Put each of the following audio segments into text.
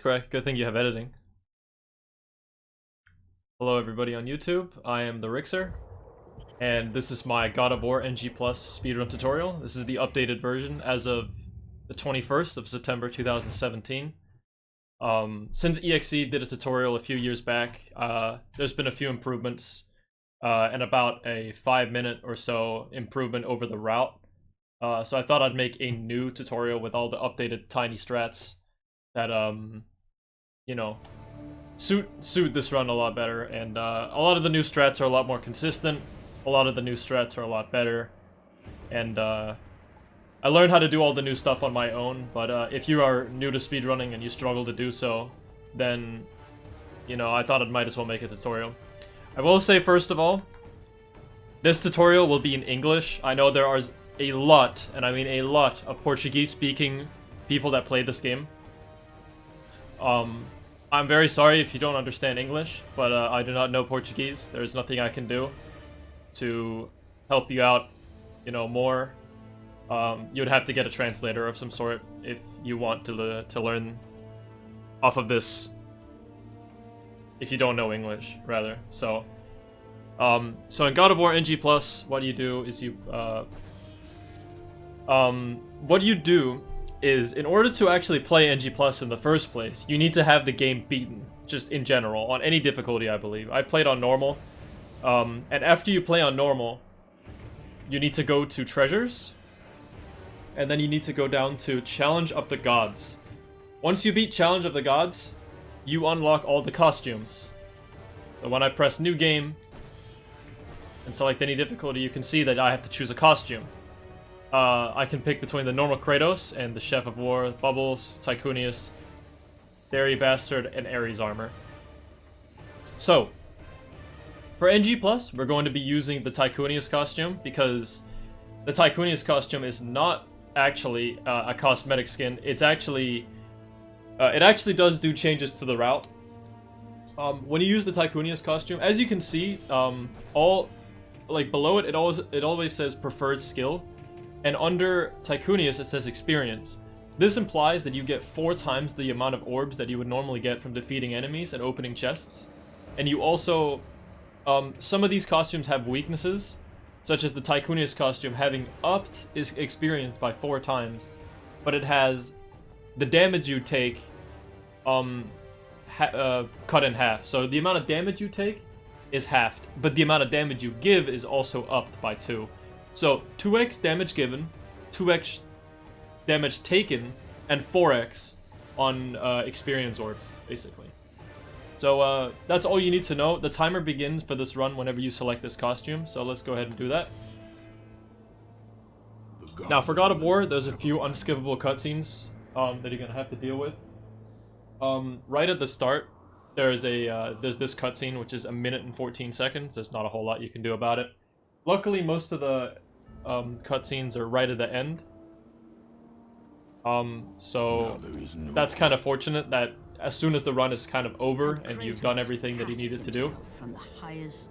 correct. Good thing you have editing. Hello everybody on YouTube, I am the Rixer, and this is my God of War NG Plus speedrun tutorial. This is the updated version as of the 21st of September 2017. Since EXE did a tutorial a few years back, there's been a few improvements, and about a 5-minute or so improvement over the route. So I thought I'd make a new tutorial with all the updated tiny strats that, you know, suit this run a lot better, and a lot of the new strats are a lot more consistent. A lot of the new strats are a lot better, and I learned how to do all the new stuff on my own. But if you are new to speedrunning and you struggle to do so, then you know, I thought I might as well make a tutorial. I will say first of all, this tutorial will be in English. I know there are a lot, and I mean a lot, of Portuguese-speaking people that play this game. I'm very sorry if you don't understand English, but I do not know Portuguese. There's nothing I can do to help you out, you know, more. You'd have to get a translator of some sort if you want to learn off of this. If you don't know English, rather. So in God of War NG Plus, what you do is in order to actually play NG Plus in the first place, you need to have the game beaten, just in general, on any difficulty, I believe. I played on normal, and after you play on normal, you need to go to treasures, and then you need to go down to Challenge of the Gods. Once you beat Challenge of the Gods, you unlock all the costumes. So when I press New Game and select any difficulty, you can see that I have to choose a costume. I can pick between the normal Kratos and the Chef of War, Bubbles, Tycoonius, Dairy Bastard, and Ares Armor. So, for NG+, we're going to be using the Tycoonius costume, because the Tycoonius costume is not actually a cosmetic skin. It's actually... it actually does do changes to the route. When you use the Tycoonius costume, as you can see, below it, it always says preferred skill. And under Tycoonius, it says experience. This implies that you get 4 times the amount of orbs that you would normally get from defeating enemies and opening chests. And you also... some of these costumes have weaknesses, such as the Tycoonius costume having upped its experience by 4 times. But it has the damage you take cut in half. So the amount of damage you take is halved, but the amount of damage you give is also upped by 2. So 2x damage given, 2x damage taken, and 4x on experience orbs, basically. So that's all you need to know. The timer begins for this run whenever you select this costume, so let's go ahead and do that. Now for God of War, there's a few unskippable cutscenes that you're gonna have to deal with. Right at the start, there's this cutscene which is 1 minute and 14 seconds. There's not a whole lot you can do about it. Luckily, most of the cutscenes are right at the end. So that's kind of fortunate that as soon as the run is kind of over and you've done everything that you needed to do,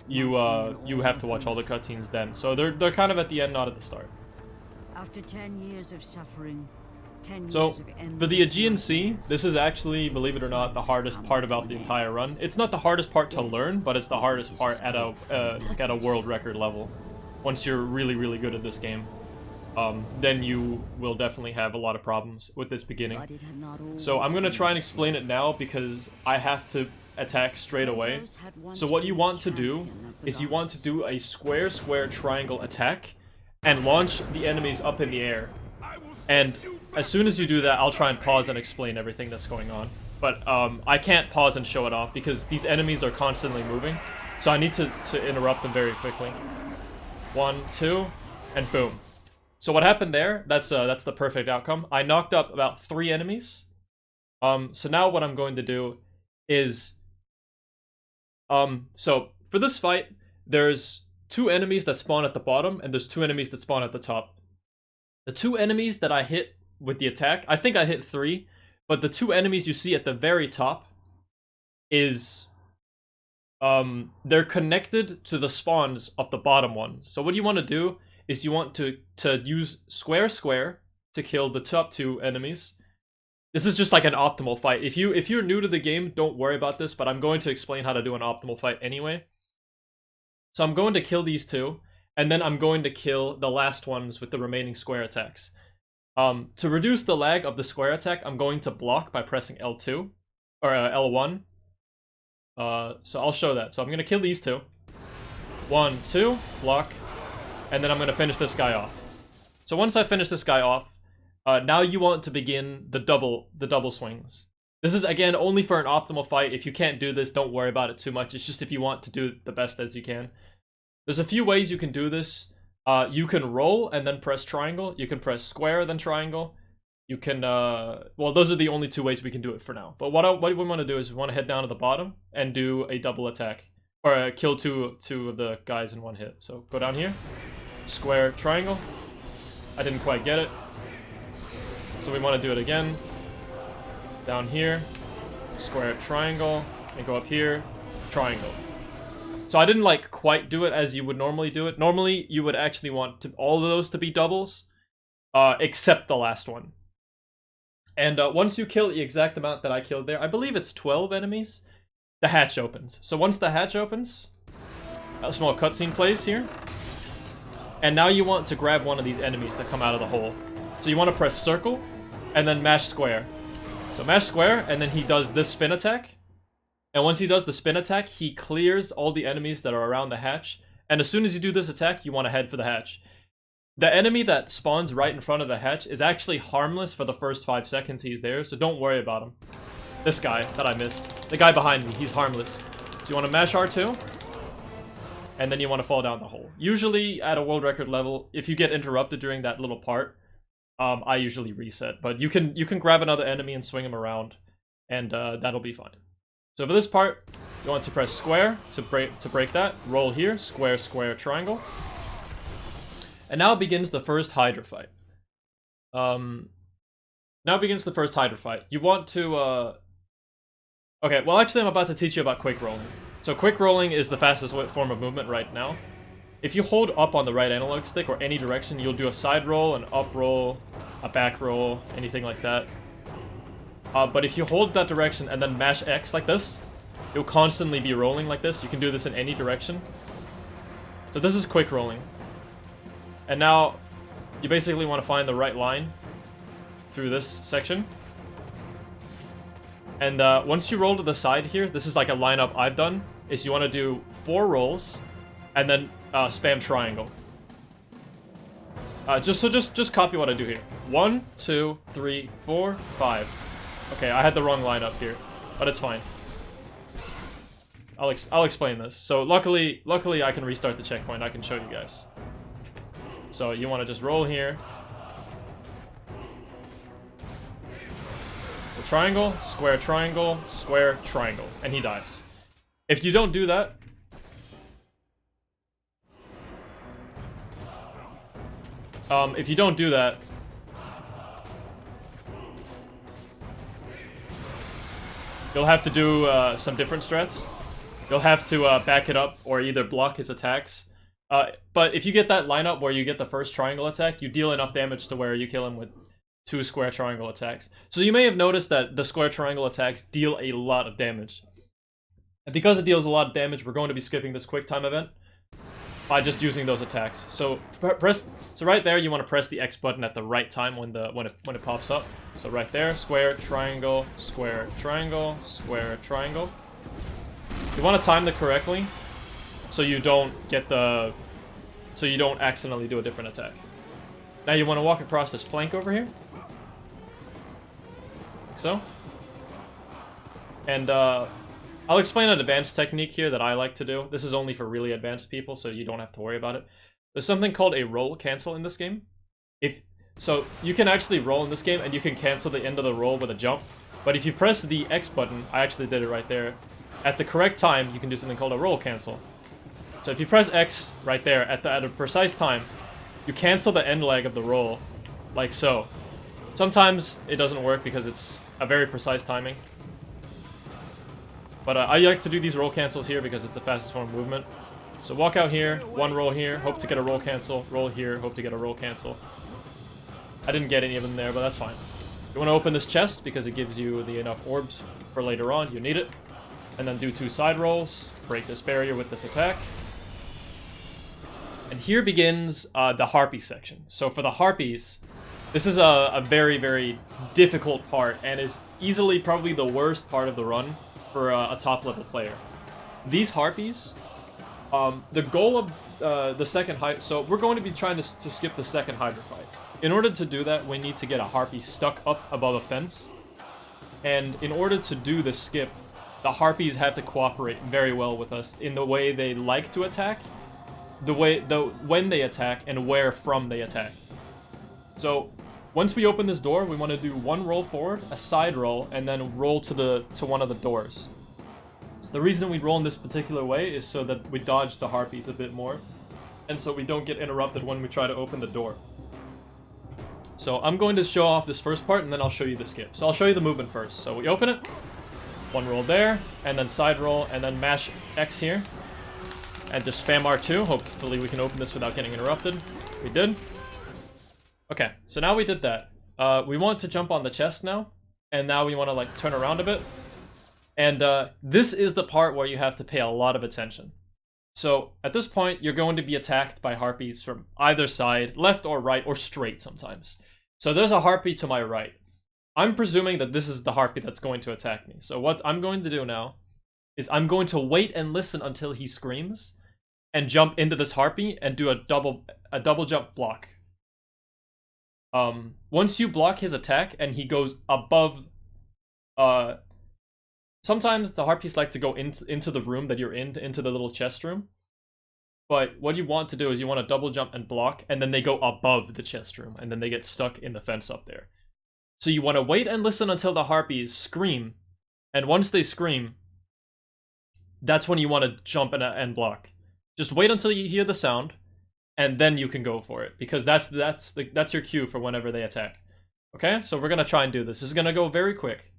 you have to watch all the cutscenes then. So they're kind of at the end, not at the start. After 10 years of suffering, 10 so years of for the Aegean Sea, this is actually, believe it or not, the hardest part about the entire run. It's not the hardest part to learn, but it's the hardest part at a world record level. Once you're really, really good at this game, then you will definitely have a lot of problems with this beginning. So I'm going to try and explain it now because I have to attack straight away. So what you want to do is you want to do a square triangle attack and launch the enemies up in the air. And as soon as you do that, I'll try and pause and explain everything that's going on. But I can't pause and show it off because these enemies are constantly moving. So I need to interrupt them very quickly. 1, 2, and boom. So what happened there, that's the perfect outcome. I knocked up about 3 enemies. So now what I'm going to do is... so for this fight, there's 2 enemies that spawn at the bottom, and there's 2 enemies that spawn at the top. The 2 enemies that I hit with the attack, I think I hit 3, but the 2 enemies you see at the very top is... they're connected to the spawns of the bottom one. So what you want to do is you want to use square to kill the top 2 enemies, This is just like an optimal fight. If you're new to the game, don't worry about this, but I'm going to explain how to do an optimal fight anyway. So I'm going to kill these two, and then I'm going to kill the last ones with the remaining square attacks. To reduce the lag of the square attack, I'm going to block by pressing L2 or L1. So I'll show that. So I'm gonna kill these two. 1, 2, block, and then I'm gonna finish this guy off. So once I finish this guy off, now you want to begin the double swings. This is again only for an optimal fight. If you can't do this, don't worry about it too much. It's just if you want to do the best as you can. There's a few ways you can do this. You can roll and then press triangle. You can press square then triangle. You can, well, those are the only two ways we can do it for now. But what we want to do is we want to head down to the bottom and do a double attack. Or kill two of the guys in one hit. So go down here, square, triangle. I didn't quite get it. So we want to do it again. Down here, square, triangle, and go up here, triangle. So I didn't like quite do it as you would normally do it. Normally you would actually want all of those to be doubles, except the last one. And once you kill the exact amount that I killed there, I believe it's 12 enemies, the hatch opens. So once the hatch opens, a small cutscene plays here. And now you want to grab one of these enemies that come out of the hole. So you want to press circle, and then mash square. So mash square, and then he does this spin attack. And once he does the spin attack, he clears all the enemies that are around the hatch. And as soon as you do this attack, you want to head for the hatch. The enemy that spawns right in front of the hatch is actually harmless for the first 5 seconds he's there, so don't worry about him. This guy that I missed. The guy behind me, he's harmless. So you want to mash R2, and then you want to fall down the hole. Usually, at a world record level, if you get interrupted during that little part, I usually reset. But you can grab another enemy and swing him around, and that'll be fine. So for this part, you want to press square to break that. Roll here, square, square, triangle. And now begins the first Hydra fight. Now begins the first Hydra fight. You want to, okay, well actually I'm about to teach you about quick rolling. So quick rolling is the fastest form of movement right now. If you hold up on the right analog stick or any direction, you'll do a side roll, an up roll, a back roll, anything like that. But if you hold that direction and then mash X like this, you'll constantly be rolling like this. You can do this in any direction. So this is quick rolling. And now, you basically want to find the right line through this section. And once you roll to the side here, this is like a lineup I've done, is you want to do 4 rolls, and then spam triangle. Just copy what I do here. 1, 2, 3, 4, 5. Okay, I had the wrong lineup here, but it's fine. I'll explain this. So luckily I can restart the checkpoint. I can show you guys. So you want to just roll here. The triangle, square, triangle, and he dies. If you don't do that, you'll have to do some different strats. You'll have to back it up or either block his attacks. But if you get that lineup where you get the first triangle attack, you deal enough damage to where you kill him with 2 square triangle attacks. So you may have noticed that the square triangle attacks deal a lot of damage. And because it deals a lot of damage, we're going to be skipping this quick time event by just using those attacks. So so right there, you want to press the X button at the right time when it pops up. So right there, square, triangle, square, triangle, square, triangle. You want to time it correctly, so you don't accidentally do a different attack. Now you want to walk across this plank over here. Like so. And I'll explain an advanced technique here that I like to do. This is only for really advanced people, so you don't have to worry about it. There's something called a roll cancel in this game. So you can actually roll in this game, and you can cancel the end of the roll with a jump. But if you press the X button, I actually did it right there, at the correct time, you can do something called a roll cancel. So if you press X right there at a precise time, you cancel the end leg of the roll, like so. Sometimes it doesn't work because it's a very precise timing. But I like to do these roll cancels here because it's the fastest form of movement. So walk out here, 1 roll here, hope to get a roll cancel, roll here, hope to get a roll cancel. I didn't get any of them there, but that's fine. You want to open this chest because it gives you the enough orbs for later on. You need it. And then do 2 side rolls. Break this barrier with this attack. And here begins the Harpy section. So for the Harpies, this is a very, very difficult part and is easily probably the worst part of the run for a top-level player. These Harpies, the goal of the second Hydra... So we're going to be trying to skip the second Hydra fight. In order to do that, we need to get a Harpy stuck up above a fence. And in order to do the skip, the Harpies have to cooperate very well with us in the way they like to attack, when they attack, and where from they attack. So once we open this door, we want to do 1 roll forward, a side roll, and then roll to one of the doors. The reason we roll in this particular way is so that we dodge the Harpies a bit more, and so we don't get interrupted when we try to open the door. So I'm going to show off this first part, and then I'll show you the skip. So I'll show you the movement first. So we open it, 1 roll there, and then side roll, and then mash X here, and just spam R2. Hopefully we can open this without getting interrupted. We did. Okay, so now we did that. We want to jump on the chest now, and now we want to like turn around a bit. And this is the part where you have to pay a lot of attention. So at this point, you're going to be attacked by Harpies from either side, left or right, or straight sometimes. So there's a Harpy to my right. I'm presuming that this is the Harpy that's going to attack me. So what I'm going to do now is I'm going to wait and listen until he screams and jump into this Harpy and do a double jump block. Once you block his attack and he goes above, sometimes the Harpies like to go into the room that you're in, into the little chest room. But what you want to do is you want to double jump and block, and then they go above the chest room, and then they get stuck in the fence up there. So you want to wait and listen until the Harpies scream, and once they scream, that's when you want to jump and block. Just wait until you hear the sound, and then you can go for it, because that's your cue for whenever they attack. Okay, so we're gonna try and do this. This is gonna go very quick.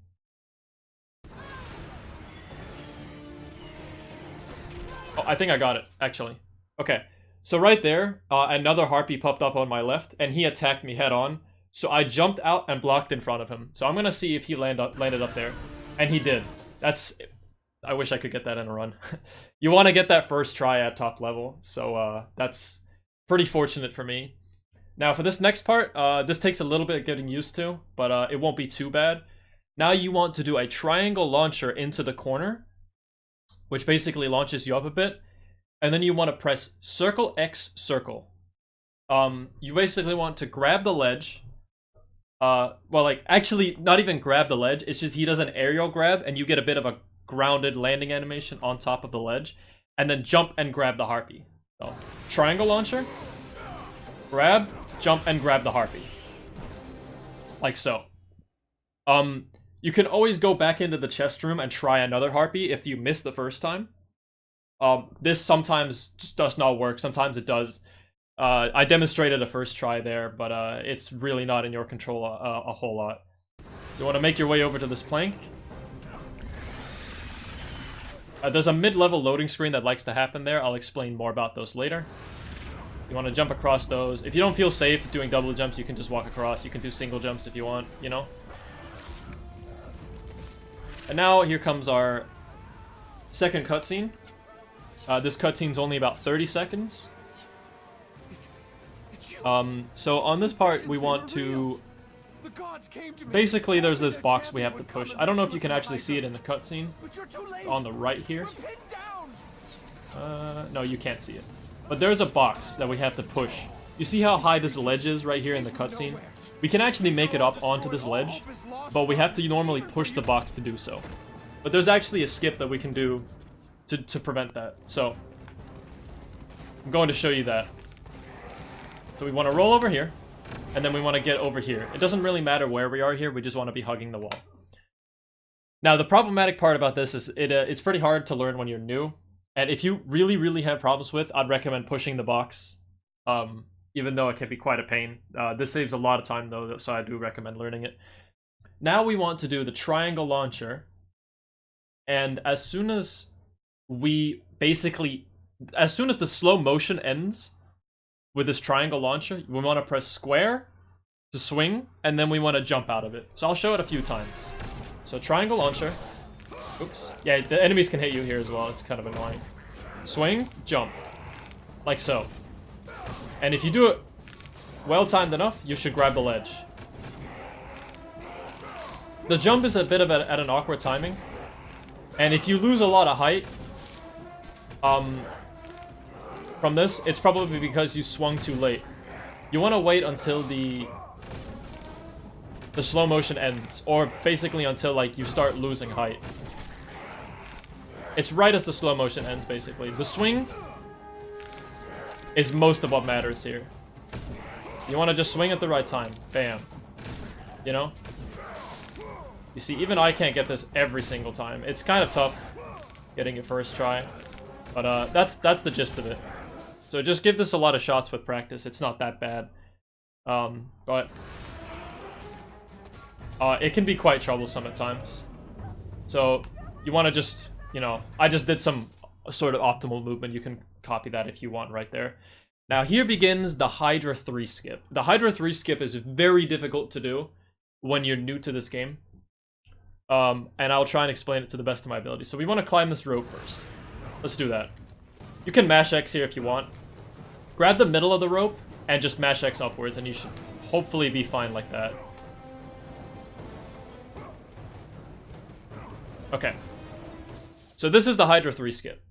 Oh, I think I got it, actually. Okay, so right there, another Harpy popped up on my left, and he attacked me head on. So I jumped out and blocked in front of him. So I'm gonna see if he landed up there, and he did. I wish I could get that in a run. You want to get that first try at top level, so that's pretty fortunate for me. Now for this next part, this takes a little bit getting used to, but it won't be too bad. Now you want to do a triangle launcher into the corner, which basically launches you up a bit, and then you want to press circle X circle. You basically want to grab the ledge. Well, like, actually, not even grab the ledge, it's just he does an aerial grab, and you get a bit of a grounded landing animation on top of the ledge, and then jump and grab the Harpy. So, triangle launcher, grab, jump, and grab the Harpy. Like so. You can always go back into the chest room and try another Harpy if you miss the first time. This sometimes just does not work, sometimes it does. I demonstrated a first try there, but it's really not in your control a whole lot. You want to make your way over to this plank. There's a mid-level loading screen that likes to happen there. I'll explain more about those later. You want to jump across those. If you don't feel safe doing double jumps, you can just walk across. You can do single jumps if you want, you know? And now here comes our second cutscene. This cutscene's only about 30 seconds. So on this part, we want to... Basically, there's this box we have to push. I don't know if you can actually see it in the cutscene. On the right here. No, you can't see it. But there's a box that we have to push. You see how high this ledge is right here in the cutscene? We can actually make it up onto this ledge, but we have to normally push the box to do so. But there's actually a skip that we can do to prevent that. So, I'm going to show you that. So we want to roll over here, and then we want to get over here. It doesn't really matter where we are here, we just want to be hugging the wall. Now, the problematic part about this is it's pretty hard to learn when you're new. And if you really, really have problems with, I'd recommend pushing the box. Even though it can be quite a pain. This saves a lot of time though, so I do recommend learning it. Now we want to do the triangle launcher. And as soon as the slow motion ends with this triangle launcher, we want to press square to swing, and then we want to jump out of it. So I'll show it a few times. So triangle launcher. Oops. Yeah, the enemies can hit you here as well. It's kind of annoying. Swing, jump. Like so. And if you do it well timed enough, you should grab the ledge. The jump is a bit of at an awkward timing. And if you lose a lot of height from this, it's probably because you swung too late. You want to wait until the slow motion ends, or basically until like you start losing height. It's right as the slow motion ends, basically. The swing is most of what matters here. You want to just swing at the right time. Bam. You know? You see, even I can't get this every single time. It's kind of tough getting it first try. But that's the gist of it. So just give this a lot of shots with practice. It's not that bad. But it can be quite troublesome at times. So you want to just, you know, I just did some sort of optimal movement. You can copy that if you want right there. Now here begins the Hydra 3 skip. The Hydra 3 skip is very difficult to do when you're new to this game. And I'll try and explain it to the best of my ability. So we want to climb this rope first. Let's do that. You can mash X here if you want. Grab the middle of the rope and just mash X upwards, and you should hopefully be fine like that. Okay. So this is the Hydra 3 skip.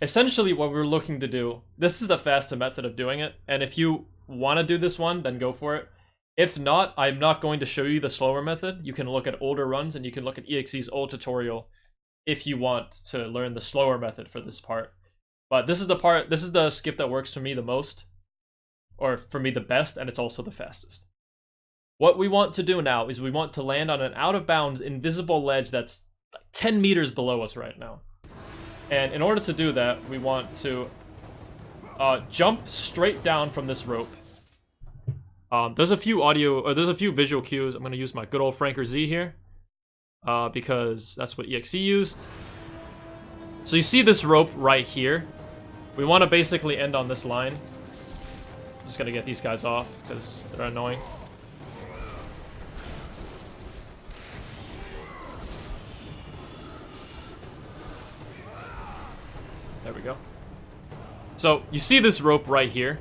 Essentially what we're looking to do, this is the faster method of doing it, and if you want to do this one, then go for it. If not, I'm not going to show you the slower method. You can look at older runs, and you can look at EXE's old tutorial if you want to learn the slower method for this part. But this is the skip that works for me the most, or for me the best, and it's also the fastest. What we want to do now is we want to land on an out-of-bounds invisible ledge that's 10 meters below us right now. And in order to do that, we want to jump straight down from this rope. There's a few visual cues. I'm going to use my good old Franker Z here, because that's what EXE used. So you see this rope right here. We want to basically end on this line. Just got to get these guys off because they're annoying. There we go. So you see this rope right here.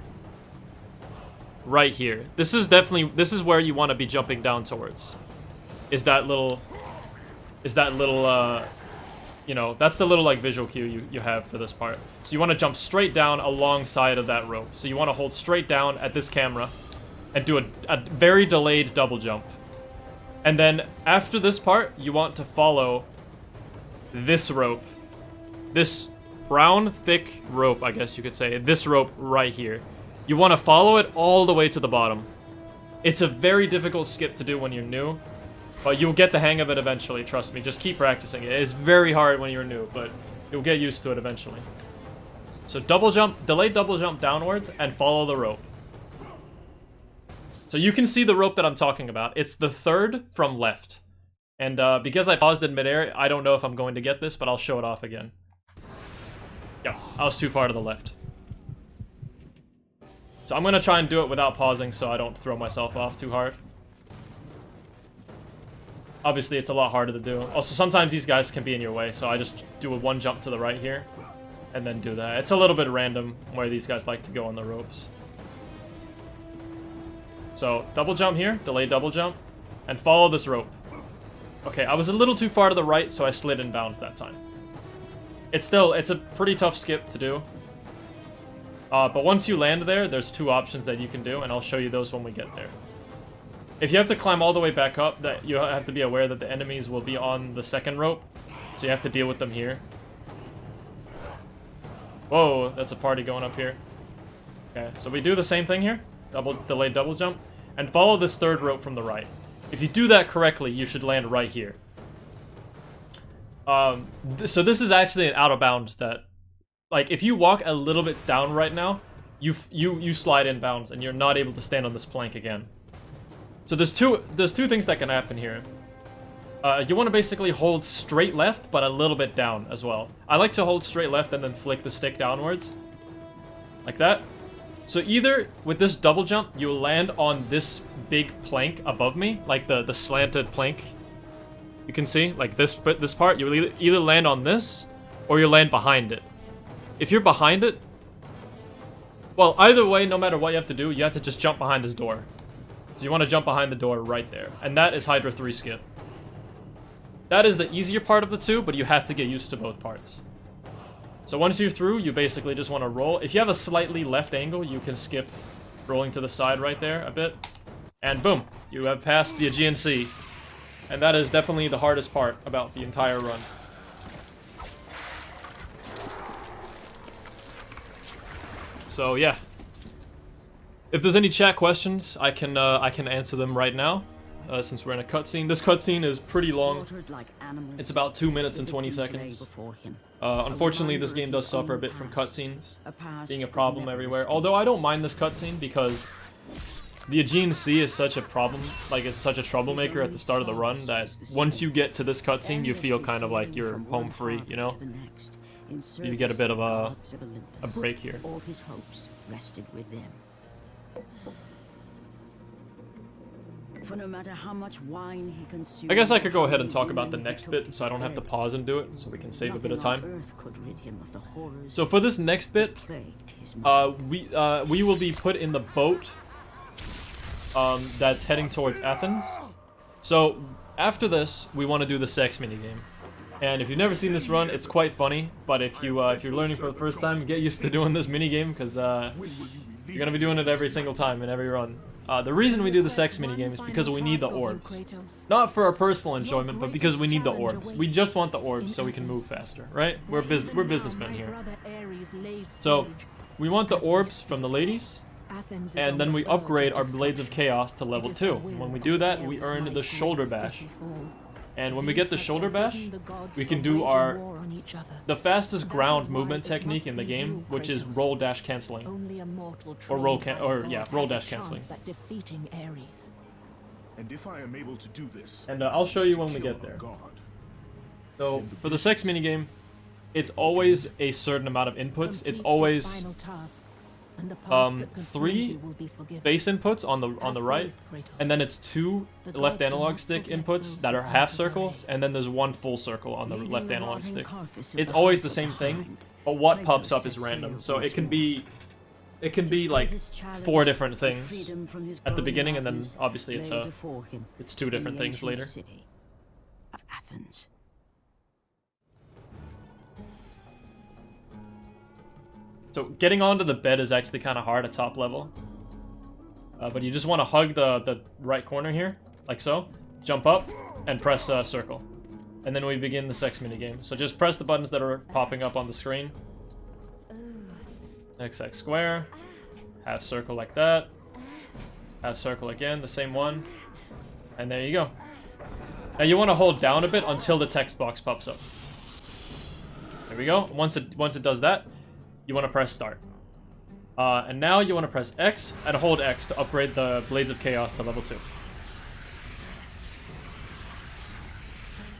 Right here. This is where you want to be jumping down towards. Is that little, you know, that's the little like visual cue you have for this part. So you want to jump straight down alongside of that rope. So you want to hold straight down at this camera and do a very delayed double jump. And then after this part, you want to follow this rope. This brown, thick rope, I guess you could say. This rope right here. You want to follow it all the way to the bottom. It's a very difficult skip to do when you're new, but you'll get the hang of it eventually, trust me. Just keep practicing it. It's very hard when you're new, but you'll get used to it eventually. So double jump, delayed double jump downwards, and follow the rope. So you can see the rope that I'm talking about. It's the third from left. And because I paused in midair, I don't know if I'm going to get this, but I'll show it off again. Yeah, I was too far to the left. So I'm going to try and do it without pausing so I don't throw myself off too hard. Obviously, it's a lot harder to do. Also, sometimes these guys can be in your way, so I just do a one jump to the right here, and then do that. It's a little bit random where these guys like to go on the ropes. So, double jump here, delay double jump, and follow this rope. Okay, I was a little too far to the right, so I slid in bounds that time. It's a pretty tough skip to do. But once you land there, there's two options that you can do, and I'll show you those when we get there. If you have to climb all the way back up, that you have to be aware that the enemies will be on the second rope, so you have to deal with them here. Whoa, that's a party going up here. Okay, so we do the same thing here, delayed double jump, and follow this third rope from the right. If you do that correctly, you should land right here. So this is actually an out of bounds that, like, if you walk a little bit down right now, you slide in bounds and you're not able to stand on this plank again. So there's two things that can happen here. You want to basically hold straight left, but a little bit down as well. I like to hold straight left and then flick the stick downwards. Like that. So either with this double jump, you land on this big plank above me, like the slanted plank. You can see, like this part, you either land on this, or you land behind it. If you're behind it, well, either way, no matter what you have to do, you have to just jump behind this door. So you want to jump behind the door right there. And that is Hydra 3 skip. That is the easier part of the two, but you have to get used to both parts. So once you're through, you basically just want to roll. If you have a slightly left angle, you can skip rolling to the side right there a bit. And boom, you have passed the Aegean Sea. And that is definitely the hardest part about the entire run. So yeah. If there's any chat questions, I can answer them right now. Since we're in a cutscene. This cutscene is pretty long. It's about 2 minutes and 20 seconds. Unfortunately, this game does suffer a bit from cutscenes being a problem everywhere. Although I don't mind this cutscene because the Aegean Sea is such a problem, like it's such a troublemaker at the start of the run that once you get to this cutscene, you feel kind of like you're home free, you know? You get a bit of a break here. All his hopes rested with them. For no matter how much wine he consumed, I guess I could go ahead and talk about the next bit so I don't have to pause and do it, so we can save a bit of time. So for this next bit, we will be put in the boat that's heading towards Athens. So after this, we want to do the sex minigame. And if you've never seen this run, it's quite funny. But if you're learning for the first time, get used to doing this minigame because you're gonna be doing it every single time in every run. The reason we do the sex minigame is because we need the orbs. Not for our personal enjoyment, but because we need the orbs. We just want the orbs so we can move faster, right? We're businessmen here. So, we want the orbs from the ladies, and then we upgrade our Blades of Chaos to level 2. When we do that, we earn the Shoulder Bash. And when we get the Shoulder Bash, we can do the fastest ground movement technique in the game, which is roll dash canceling. Or roll dash canceling. And if I am able to do this, and I'll show you when we get there. So for the sex minigame, it's always a certain amount of inputs. It's always 3 base inputs on the right, and then it's 2 left analog stick inputs that are half circles, and then there's 1 full circle on the left analog stick. It's always the same thing, but what pops up is random. So it can be like 4 different things at the beginning, and then obviously it's 2 different things later. So getting onto the bed is actually kind of hard at top level. But you just want to hug the right corner here, like so. Jump up, and press circle. And then we begin the sex minigame. So just press the buttons that are popping up on the screen. XX square. Half circle like that. Half circle again, the same one. And there you go. Now you want to hold down a bit until the text box pops up. There we go. Once it does that, you want to press start. And now you want to press X and hold X to upgrade the Blades of Chaos to level 2.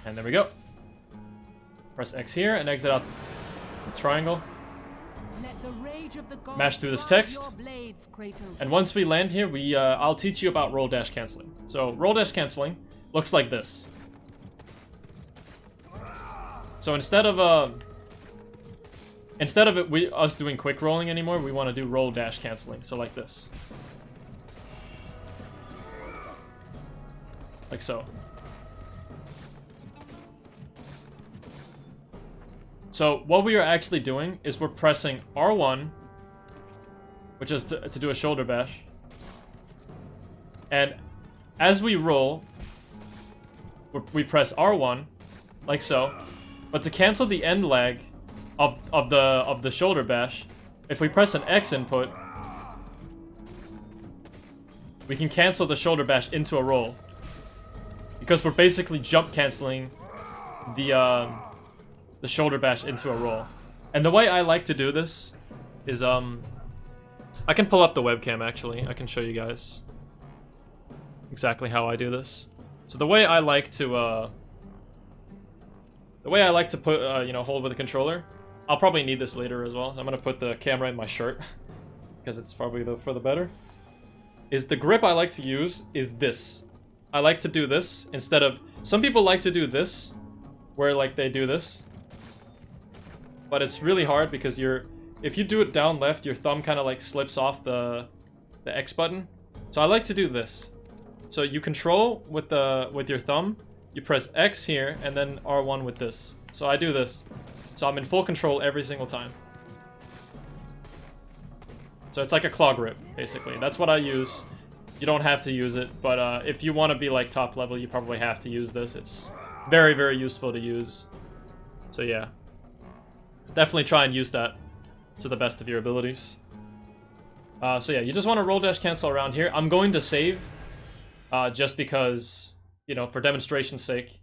And there we go. Press X here and exit out the triangle. Mash through this text. And once we land here, I'll teach you about roll dash canceling. So roll dash canceling looks like this. So instead of us doing quick rolling anymore, we want to do roll dash canceling. So like this. Like so. So what we are actually doing is we're pressing R1, which is to do a shoulder bash. And as we roll, we press R1, like so. But to cancel the end lag of the shoulder bash, if we press an X input, we can cancel the shoulder bash into a roll, because we're basically jump canceling the shoulder bash into a roll. And the way I like to do this is I can pull up the webcam actually. I can show you guys exactly how I do this. So the way I like to put hold with the controller. I'll probably need this later as well. I'm gonna put the camera in my shirt because it's probably for the better, is the grip I like to use is this. I like to do this instead of... Some people like to do this, where like they do this. But it's really hard because if you do it down left, your thumb kind of like slips off the X button. So I like to do this. So you control with your thumb, you press X here, and then R1 with this. So I do this. So I'm in full control every single time. So it's like a claw grip, basically. That's what I use. You don't have to use it, but if you want to be like top level, you probably have to use this. It's very, very useful to use. So yeah. Definitely try and use that to the best of your abilities. So yeah, you just want to roll dash cancel around here. I'm going to save, just because, you know, for demonstration's sake.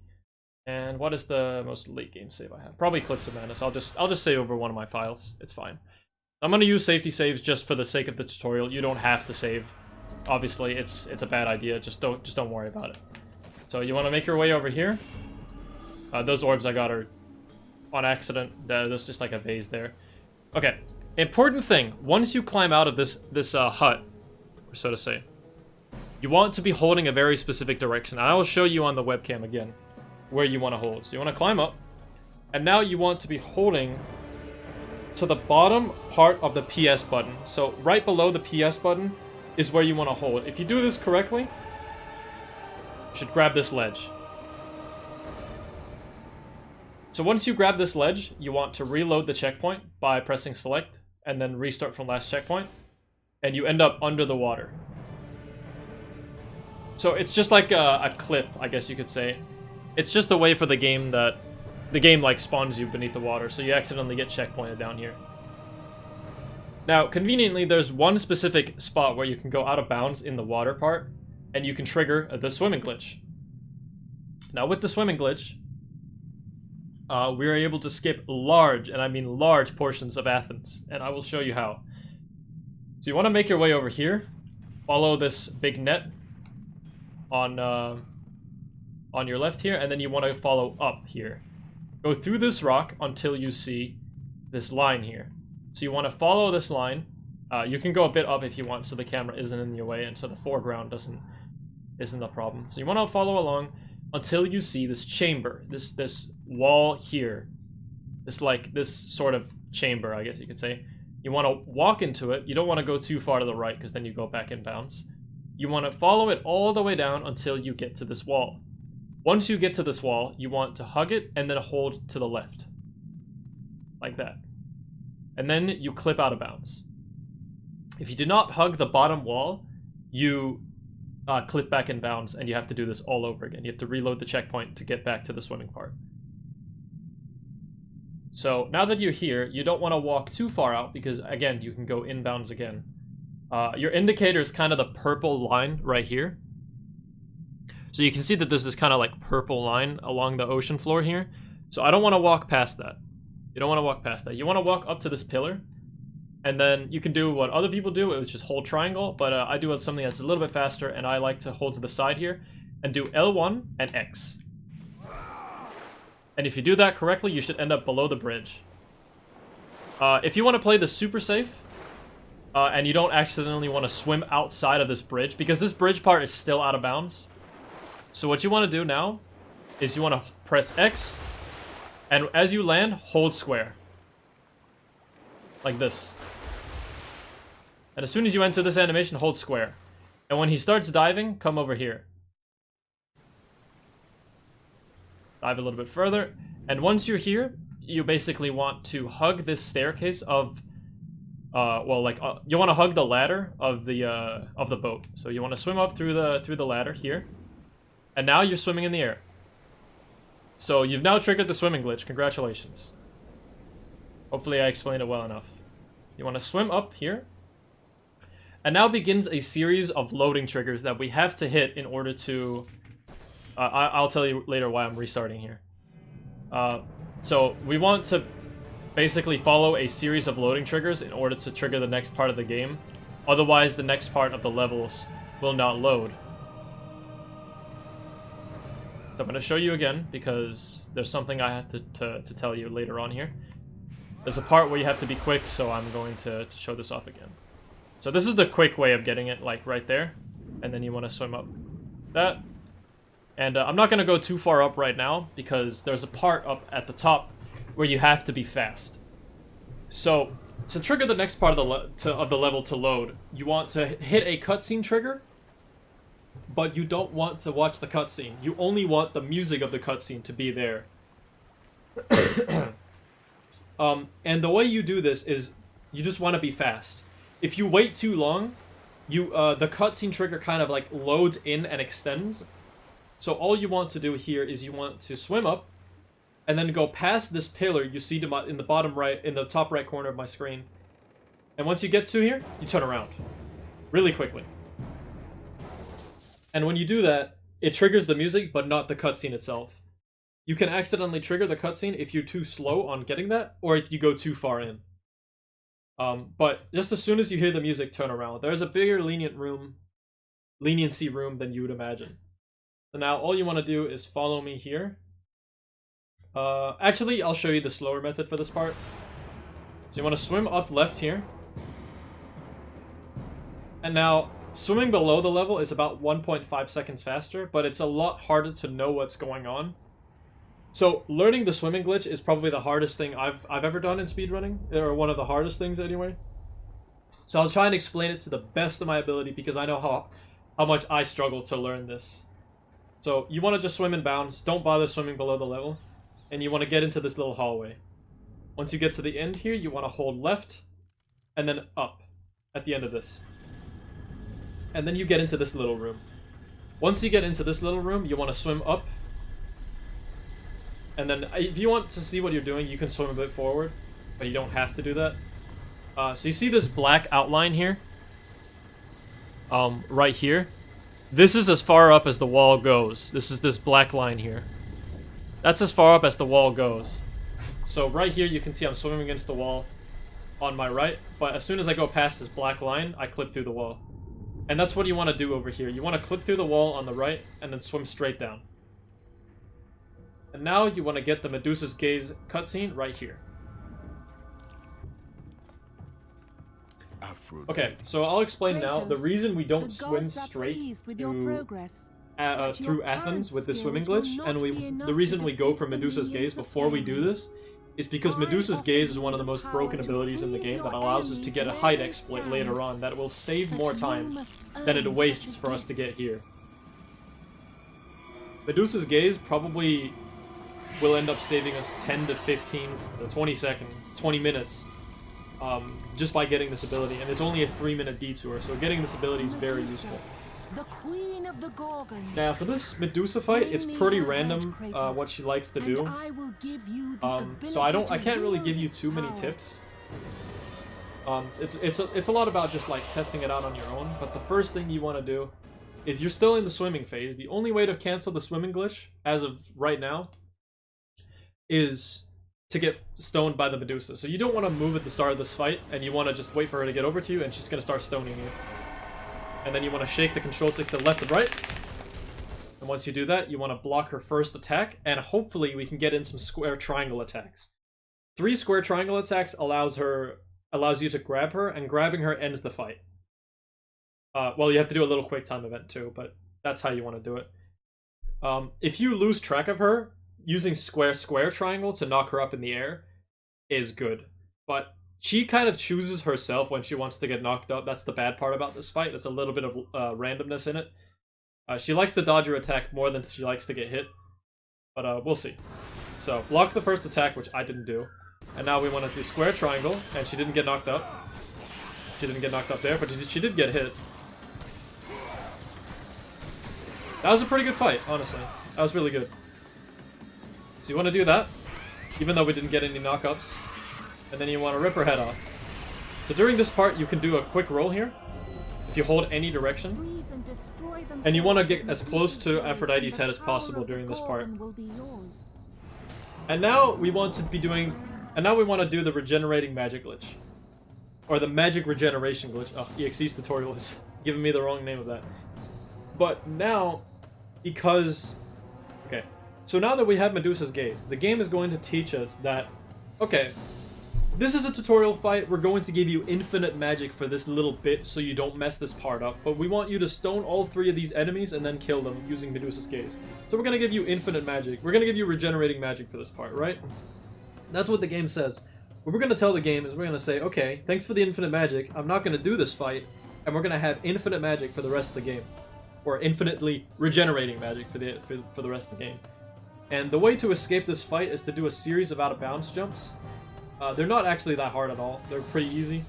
And what is the most late game save I have? Probably Cliffs of Madness. I'll just save over one of my files. It's fine. I'm gonna use safety saves just for the sake of the tutorial. You don't have to save. Obviously, it's a bad idea. Just don't worry about it. So you want to make your way over here. Those orbs I got are on accident. There's just like a vase there. Okay. Important thing. Once you climb out of this hut, or so to say, you want to be holding a very specific direction. I will show you on the webcam again where you want to hold. So you want to climb up, and now you want to be holding to the bottom part of the PS button. So right below the PS button is where you want to hold. If you do this correctly, you should grab this ledge. So once you grab this ledge, you want to reload the checkpoint by pressing select and then restart from last checkpoint, and you end up under the water. So it's just like a clip, I guess you could say. It's just a way for the game that the game like spawns you beneath the water, so you accidentally get checkpointed down here. Now, conveniently, there's one specific spot where you can go out of bounds in the water part, and you can trigger the swimming glitch. Now, with the swimming glitch, we are able to skip large, and I mean large portions of Athens, and I will show you how. So you want to make your way over here, follow this big net on your left here, and then you want to follow up here. Go through this rock until you see this line here. So you want to follow this line. You can go a bit up if you want, so the camera isn't in your way, and so the foreground isn't a problem. So you want to follow along until you see this chamber, this wall here, this sort of chamber, I guess you could say. You want to walk into it. You don't want to go too far to the right, because then you go back in bounds. You want to follow it all the way down until you get to this wall. Once you get to this wall, you want to hug it and then hold to the left, like that. And then you clip out of bounds. If you do not hug the bottom wall, you clip back in bounds, and you have to do this all over again. You have to reload the checkpoint to get back to the swimming part. So now that you're here, you don't want to walk too far out, because again, you can go inbounds again. Your indicator is kind of the purple line right here. So you can see that this is kind of like purple line along the ocean floor here. So I don't want to walk past that. You don't want to walk past that. You want to walk up to this pillar, and then you can do what other people do. It was just hold triangle, but I do something that's a little bit faster, and I like to hold to the side here and do L1 and X. And if you do that correctly, you should end up below the bridge. If you want to play the super safe, and you don't accidentally want to swim outside of this bridge, because this bridge part is still out of bounds. So what you want to do now is you want to press X, and as you land, hold square. Like this. And as soon as you enter this animation, hold square. And when he starts diving, come over here. Dive a little bit further. And once you're here, you basically want to hug this staircase of... you want to hug the ladder of the boat. So you want to swim up through the ladder here. And now you're swimming in the air. So you've now triggered the swimming glitch. Congratulations. Hopefully I explained it well enough. You want to swim up here. And now begins a series of loading triggers that we have to hit in order to... I'll tell you later why I'm restarting here. So we want to basically follow a series of loading triggers in order to trigger the next part of the game. Otherwise, the next part of the levels will not load. So I'm going to show you again, because there's something I have to tell you later on here. There's a part where you have to be quick, so I'm going to show this off again. So this is the quick way of getting it, like right there. And then you want to swim up that. And I'm not going to go too far up right now because there's a part up at the top where you have to be fast. So to trigger the next part of the level to load, you want to hit a cutscene trigger, but you don't want to watch the cutscene. You only want the music of the cutscene to be there. And the way you do this is you just want to be fast. If you wait too long, the cutscene trigger kind of like loads in and extends. So all you want to do here is you want to swim up and then go past this pillar you see in the bottom right, in the top right corner of my screen. And once you get to here, you turn around really quickly. And when you do that, it triggers the music, but not the cutscene itself. You can accidentally trigger the cutscene if you're too slow on getting that, or if you go too far in. But just as soon as you hear the music, turn around. There's a bigger leniency room than you would imagine. So now all you want to do is follow me here. Actually, I'll show you the slower method for this part. So you want to swim up left here. And now, swimming below the level is about 1.5 seconds faster, but it's a lot harder to know what's going on. So, learning the swimming glitch is probably the hardest thing I've ever done in speedrunning, or one of the hardest things anyway. So I'll try and explain it to the best of my ability because I know how much I struggle to learn this. So, you want to just swim in bounds, don't bother swimming below the level, and you want to get into this little hallway. Once you get to the end here, you want to hold left, and then up at the end of this. And then you get into this little room. Once you get into this little room, you want to swim up. And then, if you want to see what you're doing, you can swim a bit forward, but you don't have to do that. So you see this black outline here? Right here? This is as far up as the wall goes. This is this black line here. That's as far up as the wall goes. So right here, you can see I'm swimming against the wall on my right, but as soon as I go past this black line, I clip through the wall. And that's what you want to do over here. You want to clip through the wall on the right, and then swim straight down. And now you want to get the Medusa's Gaze cutscene right here. Okay, so I'll explain now. The reason we don't swim straight through Athens with the swimming glitch, and the reason we go for Medusa's Gaze before we do this, is because Medusa's Gaze is one of the most broken abilities in the game that allows us to get a hide exploit later on that will save more time than it wastes for us to get here. Medusa's Gaze probably will end up saving us 10 to 15 to 20 minutes just by getting this ability, and it's only a 3-minute detour, so getting this ability is very useful. Now for this Medusa fight, it's pretty random what she likes to do. So I can't really give you too many tips. It's a lot about just like testing it out on your own, but the first thing you want to do is you're still in the swimming phase. The only way to cancel the swimming glitch as of right now is to get stoned by the Medusa. So you don't want to move at the start of this fight, and you want to just wait for her to get over to you, and she's going to start stoning you. And then you want to shake the control stick to the left and right. And once you do that, you want to block her first attack, and hopefully we can get in some square triangle attacks. 3 square triangle attacks allows you to grab her, and grabbing her ends the fight. Well, you have to do a little quick time event too, but that's how you want to do it. If you lose track of her, using square triangle to knock her up in the air is good. But she kind of chooses herself when she wants to get knocked up. That's the bad part about this fight. There's a little bit of randomness in it. She likes to dodge your attack more than she likes to get hit. But we'll see. So, block the first attack, which I didn't do. And now we want to do square triangle, and she didn't get knocked up. She didn't get knocked up there, but she did get hit. That was a pretty good fight, honestly. That was really good. So you want to do that, even though we didn't get any knockups. And then you want to rip her head off. So during this part, you can do a quick roll here, if you hold any direction. And you want to get as close to Aphrodite's head as possible during this part. And now we want to do the regenerating magic glitch. Or the magic regeneration glitch. Oh, EXE's tutorial is giving me the wrong name of that. But now, because... Okay. So now that we have Medusa's Gaze, the game is going to teach us that, okay, This is a tutorial fight. We're going to give you infinite magic for this little bit so you don't mess this part up. But we want you to stone all 3 of these enemies and then kill them using Medusa's gaze. So we're going to give you infinite magic. We're going to give you regenerating magic for this part, right? That's what the game says. What we're going to tell the game is we're going to say, okay, thanks for the infinite magic. I'm not going to do this fight. And we're going to have infinite magic for the rest of the game. Or infinitely regenerating magic for the rest of the game. And the way to escape this fight is to do a series of out-of-bounds jumps. They're not actually that hard at all. They're pretty easy.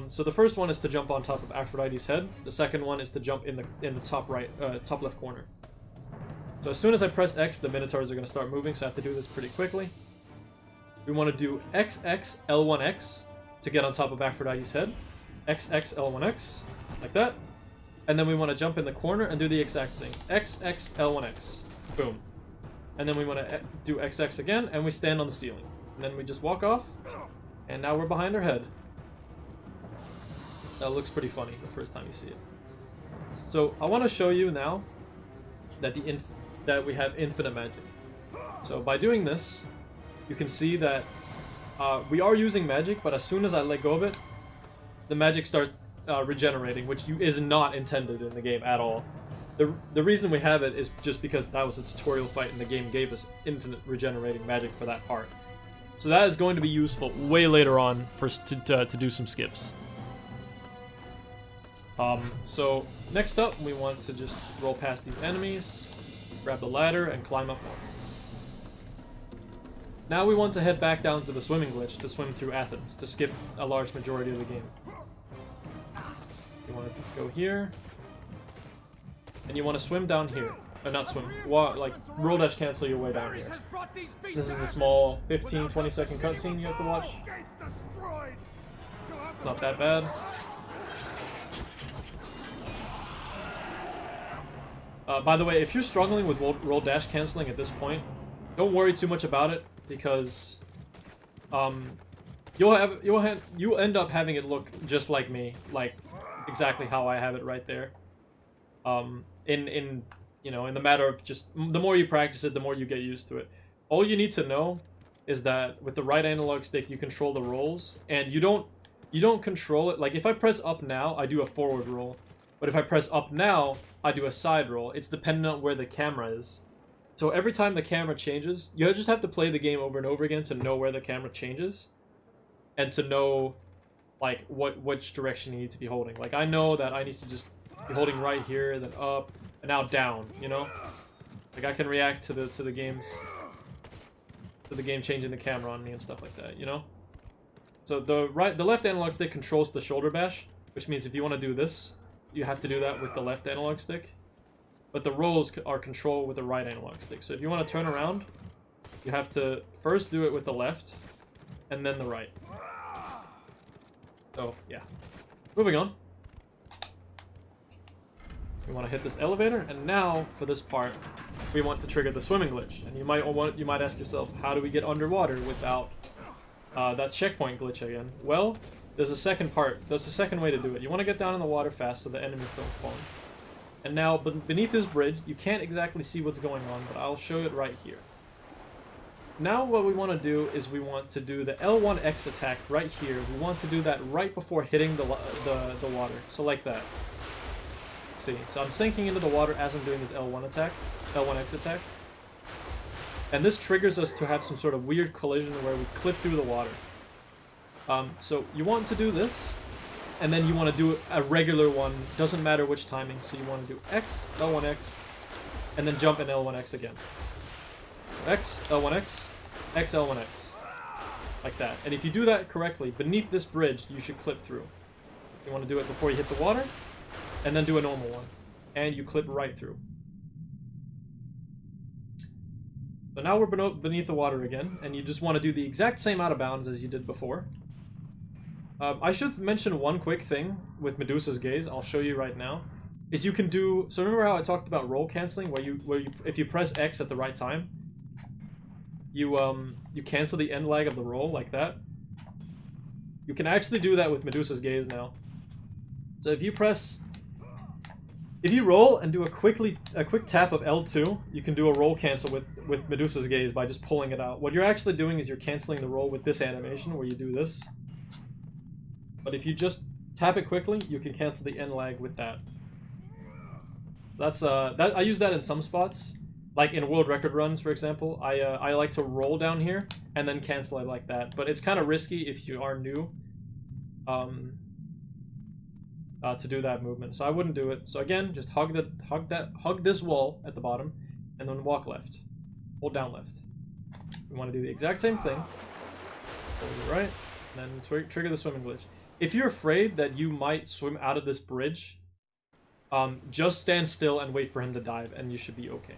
So the first one is to jump on top of Aphrodite's head. The second one is to jump in the top left corner. So as soon as I press X, the Minotaurs are going to start moving, so I have to do this pretty quickly. We want to do XX L1X to get on top of Aphrodite's head. XX L1X, like that. And then we want to jump in the corner and do the exact same. XX L1X. Boom. And then we want to do XX again, and we stand on the ceiling. And then we just walk off, and now we're behind her head. That looks pretty funny the first time you see it. So I want to show you now that that we have infinite magic. So by doing this, you can see that we are using magic, but as soon as I let go of it, the magic starts regenerating, which is not intended in the game at all. The reason we have it is just because that was a tutorial fight and the game gave us infinite regenerating magic for that part. So that is going to be useful way later on for us to do some skips. So next up, we want to just roll past these enemies, grab the ladder, and climb up one. Now we want to head back down to the swimming glitch to swim through Athens, to skip a large majority of the game. You want to go here, and you want to swim down here. Not swim, like roll dash cancel your way down here. This is a small 15-20 second cutscene you have to watch. It's not that bad. By the way, if you're struggling with roll dash canceling at this point, don't worry too much about it, because you'll end up having it look just like me, like exactly how I have it right there. You know, in the matter of just the more you practice it, the more you get used to it. All you need to know is that with the right analog stick, you control the rolls, and you don't control it. Like if I press up now, I do a forward roll, but if I press up now, I do a side roll. It's dependent on where the camera is. So every time the camera changes, you just have to play the game over and over again to know where the camera changes, and to know like which direction you need to be holding. Like I know that I need to just be holding right here, then up, and now down, you know? Like I can react to the game changing the camera on me and stuff like that, you know? So the left analog stick controls the shoulder bash, which means if you want to do this, you have to do that with the left analog stick. But the rolls are controlled with the right analog stick. So if you want to turn around, you have to first do it with the left, and then the right. So yeah. Moving on. We want to hit this elevator, and now for this part, we want to trigger the swimming glitch. And you might ask yourself, how do we get underwater without that checkpoint glitch again? Well, there's a second part. There's a second way to do it. You want to get down in the water fast so the enemies don't spawn. And now beneath this bridge, you can't exactly see what's going on, but I'll show it right here. Now what we want to do is we want to do the L1X attack right here. We want to do that right before hitting the water. So like that. See, so I'm sinking into the water as I'm doing this L1X attack. And this triggers us to have some sort of weird collision where we clip through the water. So you want to do this, and then you want to do a regular one, doesn't matter which timing. So you want to do X, L1X, and then jump in L1X again. So X, L1X, X, L1X. Like that. And if you do that correctly, beneath this bridge, you should clip through. You want to do it before you hit the water, and then do a normal one. And you clip right through. So now we're beneath the water again, and you just want to do the exact same out of bounds as you did before. I should mention one quick thing with Medusa's gaze. I'll show you right now. Is you can do, so remember how I talked about roll canceling, where you if you press X at the right time, you cancel the end lag of the roll like that. You can actually do that with Medusa's gaze now. So if you roll and do a quick tap of L2, you can do a roll cancel with with Medusa's gaze by just pulling it out. What you're actually doing is you're canceling the roll with this animation where you do this. But if you just tap it quickly, you can cancel the end lag with that. That's I use that in some spots, like in world record runs, for example. I like to roll down here and then cancel it like that. But it's kind of risky if you are new to do that movement, so I wouldn't do it. So again, just hug this wall at the bottom, and then walk left. Hold down left. We want to do the exact same thing. Hold it right, and then trigger the swimming glitch. If you're afraid that you might swim out of this bridge, just stand still and wait for him to dive, and you should be okay.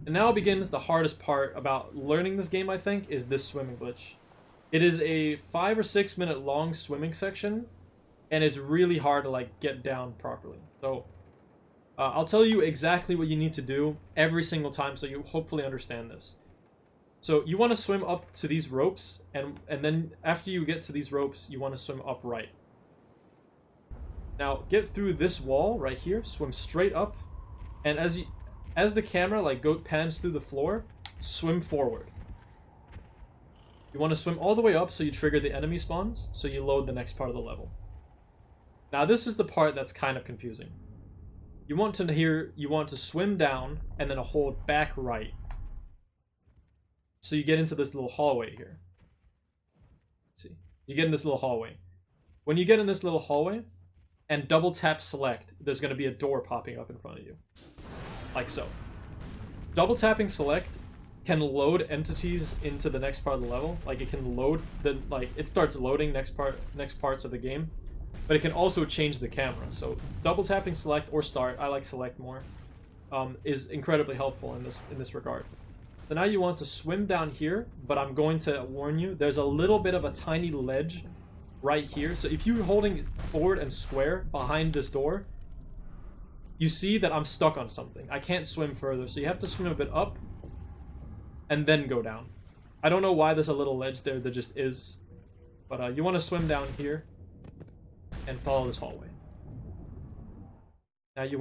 And now begins the hardest part about learning this game, I think, is this swimming glitch. It is a 5 or 6 minute long swimming section, and it's really hard to like get down properly. So I'll tell you exactly what you need to do every single time, so you hopefully understand this. So you want to swim up to these ropes, and then after you get to these ropes, you want to swim upright. Now get through this wall right here, swim straight up, and as the camera like pans through the floor, swim forward. You want to swim all the way up so you trigger the enemy spawns, so you load the next part of the level. Now this is the part that's kind of confusing. You want to swim down and then hold back right. So you get into this little hallway here. Let's see. You get in this little hallway. When you get in this little hallway and double tap select, there's going to be a door popping up in front of you. Like so. Double tapping select can load entities into the next part of the level. Like it can load it starts loading next parts of the game. But it can also change the camera. So double tapping select or start, I like select more, is incredibly helpful in this regard. So now you want to swim down here, but I'm going to warn you, there's a little bit of a tiny ledge right here. So if you're holding forward and square behind this door, you see that I'm stuck on something. I can't swim further, so you have to swim a bit up and then go down. I don't know why there's a little ledge there, there just is. But you want to swim down here and follow this hallway. Now you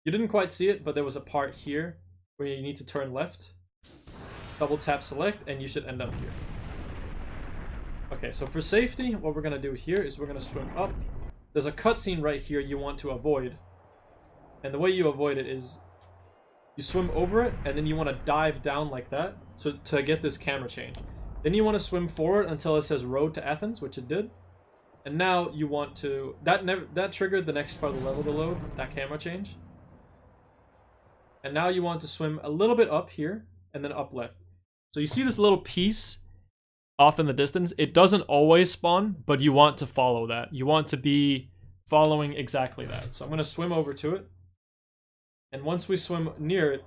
didn't quite see it, but there was a part here where you need to turn left. Double tap select, and you should end up here. Okay, so for safety, what we're going to do here is we're going to swim up. There's a cutscene right here you want to avoid. And the way you avoid it is you swim over it, and then you want to dive down like that so to get this camera change. Then you want to swim forward until it says Road to Athens, which it did. And now you want to... That triggered the next part of the level to load, that camera change. And now you want to swim a little bit up here, and then up left. So you see this little piece off in the distance? It doesn't always spawn, but you want to follow that. You want to be following exactly that. So I'm going to swim over to it. And once we swim near it,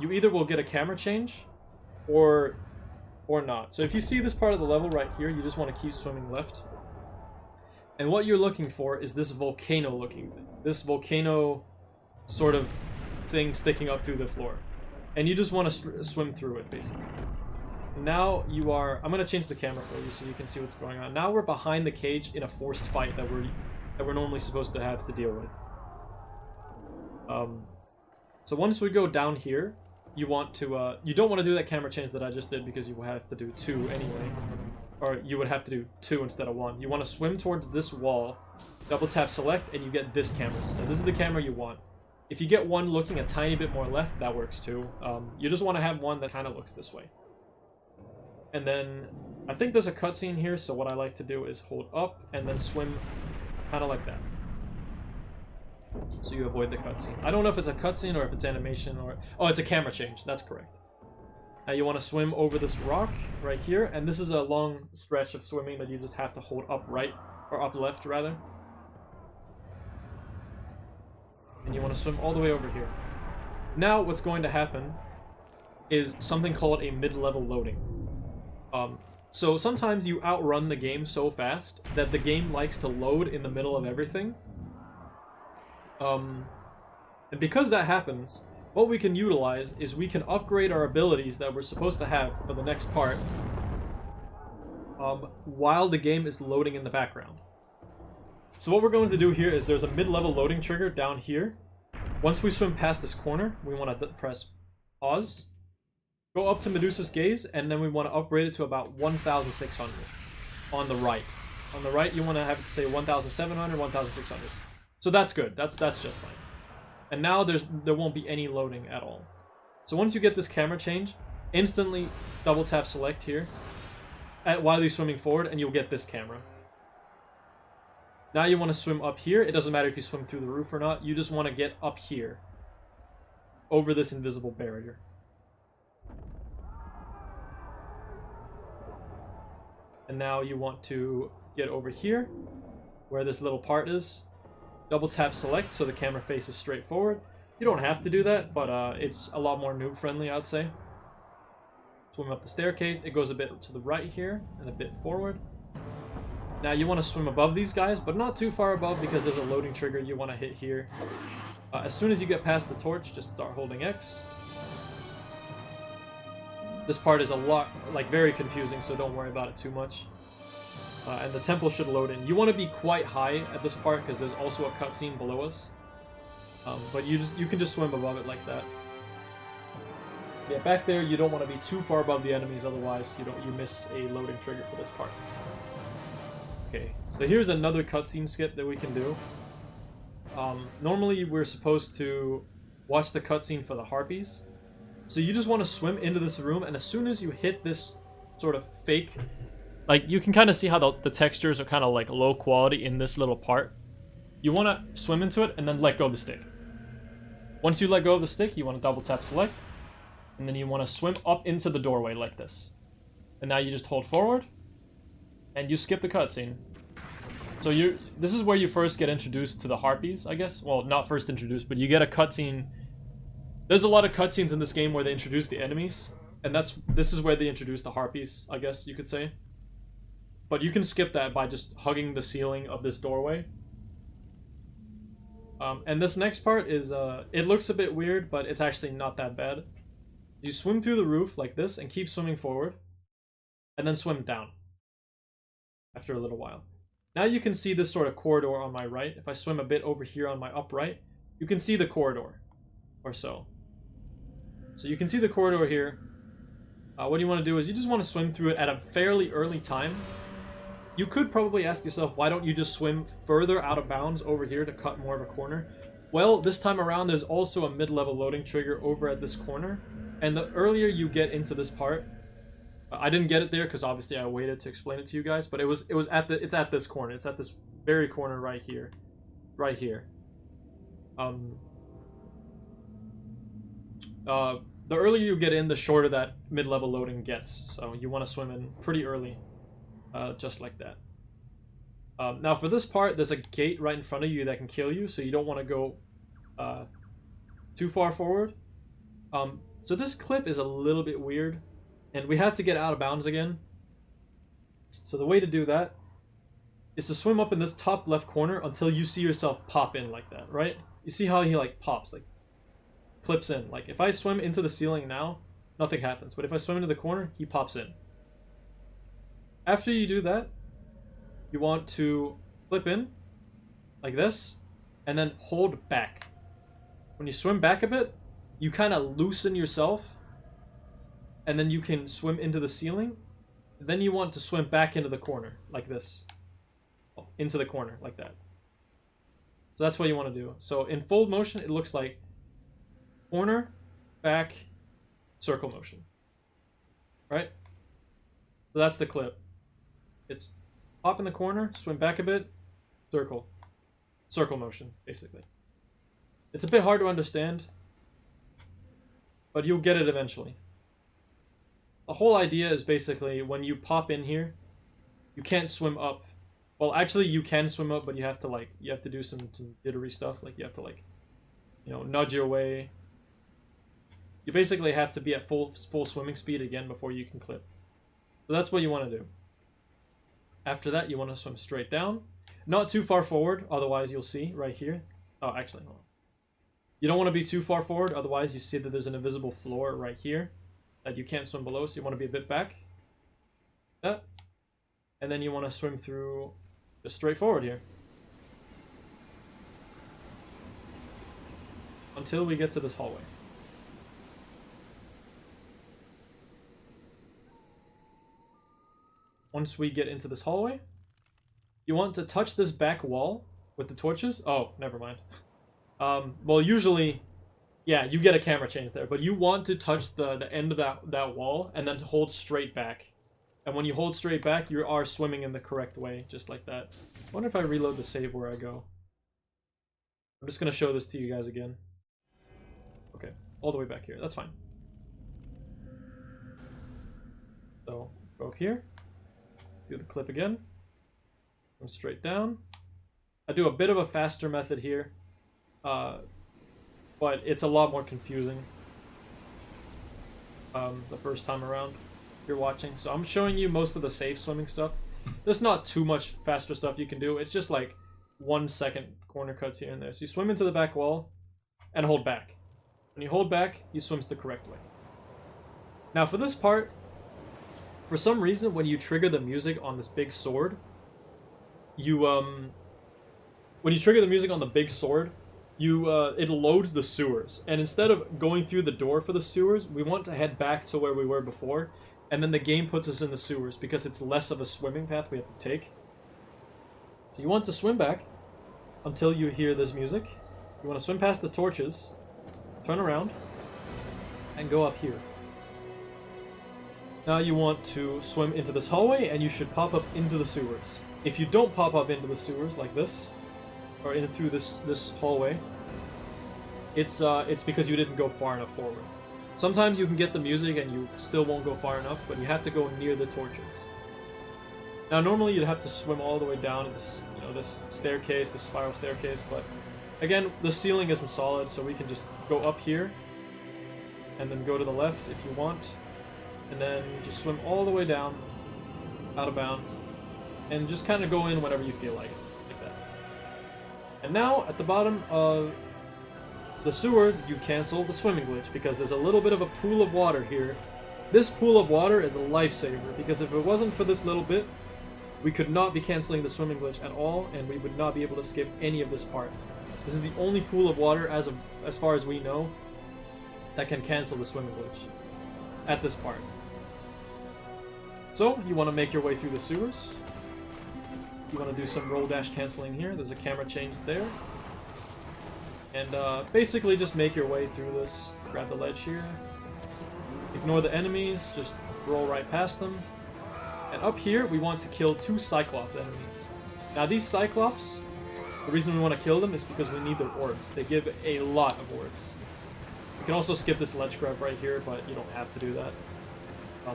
you either will get a camera change, or not. So if you see this part of the level right here, you just want to keep swimming left. And what you're looking for is this volcano-looking thing. This volcano sort of thing sticking up through the floor. And you just want to swim through it, basically. Now you are... I'm going to change the camera for you so you can see what's going on. Now we're behind the cage in a forced fight that we're normally supposed to have to deal with. So once we go down here, you want to... you don't want to do that camera change that I just did because you will have to do 2 anyway. Or you would have to do 2 instead of 1. You want to swim towards this wall, double tap select, and you get this camera instead. This is the camera you want. If you get one looking a tiny bit more left, that works too. You just want to have one that kind of looks this way. And then, I think there's a cutscene here, so what I like to do is hold up and then swim kind of like that. So you avoid the cutscene. I don't know if it's a cutscene or if it's animation or... Oh, it's a camera change. That's correct. Now you want to swim over this rock right here, and this is a long stretch of swimming that you just have to hold up right, or up left rather. And you want to swim all the way over here. Now what's going to happen is something called a mid-level loading. So sometimes you outrun the game so fast that the game likes to load in the middle of everything. And because that happens, what we can utilize is we can upgrade our abilities that we're supposed to have for the next part while the game is loading in the background. So what we're going to do here is there's a mid-level loading trigger down here. Once we swim past this corner, we want to press Pause. Go up to Medusa's gaze, and then we want to upgrade it to about 1,600 on the right. On the right, you want to have it say 1,700, 1,600. So that's good. That's just fine. And now there won't be any loading at all. So once you get this camera change, instantly double tap select here while you're swimming forward, and you'll get this camera. Now you want to swim up here. It doesn't matter if you swim through the roof or not. You just want to get up here over this invisible barrier. And now you want to get over here where this little part is. Double tap select so the camera faces straight forward. You don't have to do that, but it's a lot more noob friendly, I'd say. Swim up the staircase. It goes a bit to the right here and a bit forward. Now you want to swim above these guys, but not too far above because there's a loading trigger you want to hit here. As soon as you get past the torch, just start holding X. This part is a lot, like, very confusing, so don't worry about it too much. And the temple should load in. You want to be quite high at this part because there's also a cutscene below us. But you can just swim above it like that. Yeah, back there you don't want to be too far above the enemies, otherwise you miss a loading trigger for this part. Okay, so here's another cutscene skip that we can do. Normally we're supposed to watch the cutscene for the harpies. So you just want to swim into this room, and as soon as you hit this sort of fake, like, you can kind of see how the textures are kind of like low quality in this little part. You want to swim into it and then let go of the stick. Once you let go of the stick, you want to double tap select, and then you want to swim up into the doorway like this. And now you just hold forward, and you skip the cutscene. So this is where you first get introduced to the harpies, I guess. Well, not first introduced, but you get a cutscene. There's a lot of cutscenes in this game where they introduce the enemies, and this is where they introduce the harpies, I guess you could say. But you can skip that by just hugging the ceiling of this doorway. And this next part is, it looks a bit weird, but it's actually not that bad. You swim through the roof like this and keep swimming forward, and then swim down after a little while. Now you can see this sort of corridor on my right. If I swim a bit over here on my upright, you can see the corridor, or so. So you can see the corridor here. What you want to do is you just want to swim through it at a fairly early time. You could probably ask yourself, why don't you just swim further out of bounds over here to cut more of a corner? Well, this time around, there's also a mid-level loading trigger over at this corner. And the earlier you get into this part, I didn't get it there because obviously I waited to explain it to you guys, but it's at this corner. It's at this very corner right here. Right here. The earlier you get in, the shorter that mid-level loading gets. So you want to swim in pretty early, just like that. Now for this part, there's a gate right in front of you that can kill you, so you don't want to go too far forward. So this clip is a little bit weird, and we have to get out of bounds again. So the way to do that is to swim up in this top left corner until you see yourself pop in like that, right? You see how he like pops, like clips in. Like if I swim into the ceiling now, nothing happens. But if I swim into the corner, he pops in. After you do that, you want to clip in like this and then hold back. When you swim back a bit, you kind of loosen yourself and then you can swim into the ceiling. Then you want to swim back into the corner like this. Into the corner like that. So that's what you want to do. So in full motion, it looks like corner, back, circle motion. Right? So that's the clip. It's hop in the corner, swim back a bit, circle. Circle motion, basically. It's a bit hard to understand, but you'll get it eventually. The whole idea is basically when you pop in here, you can't swim up. Well, actually you can swim up, but you have to do some jittery stuff. Like you have to nudge your way. You basically have to be at full swimming speed again before you can clip. So that's what you want to do. After that, you want to swim straight down. Not too far forward, otherwise you'll see right here. Oh, actually, hold on. You don't want to be too far forward, otherwise you see that there's an invisible floor right here that you can't swim below, so you want to be a bit back. That. And then you want to swim through just straight forward here. Until we get to this hallway. once we get into this hallway, you want to touch this back wall with the torches. Oh, never mind. Well, usually, yeah, you get a camera change there, but you want to touch the end of that wall and then hold straight back. And when you hold straight back, you are swimming in the correct way, just like that. I wonder if I reload the save where I go. I'm just going to show this to you guys again. Okay, all the way back here. That's fine. So, go up here. Do the clip again. Come straight down. I do a bit of a faster method here. But it's a lot more confusing the first time around you're watching. So I'm showing you most of the safe swimming stuff. There's not too much faster stuff you can do. It's just like 1 second corner cuts here and there. So you swim into the back wall and hold back. When you hold back, he swims the correct way. Now for this part, for some reason when you trigger the music on this big sword, when you trigger the music on the big sword, it loads the sewers, and instead of going through the door for the sewers, we want to head back to where we were before, and then the game puts us in the sewers because it's less of a swimming path we have to take. So you want to swim back until you hear this music. You want to swim past the torches, turn around, and go up here. Now you want to swim into this hallway, and you should pop up into the sewers. If you don't pop up into the sewers like this, or in through this hallway, it's because you didn't go far enough forward. Sometimes you can get the music and you still won't go far enough, but you have to go near the torches. Now normally you'd have to swim all the way down this, this staircase, this spiral staircase, but again, the ceiling isn't solid, so we can just go up here and then go to the left if you want, and then just swim all the way down out of bounds and just kind of go in whenever you feel like it. And now, at the bottom of the sewers, you cancel the swimming glitch, because there's a little bit of a pool of water here. This pool of water is a lifesaver, because if it wasn't for this little bit, we could not be canceling the swimming glitch at all, and we would not be able to skip any of this part. This is the only pool of water, as far as we know, that can cancel the swimming glitch at this part. So, you want to make your way through the sewers. You want to do some roll dash canceling here. There's a camera change there. And basically just make your way through this. Grab the ledge here. Ignore the enemies. Just roll right past them. And up here, we want to kill 2 Cyclops enemies. Now these Cyclops, the reason we want to kill them is because we need their orbs. They give a lot of orbs. You can also skip this ledge grab right here, but you don't have to do that.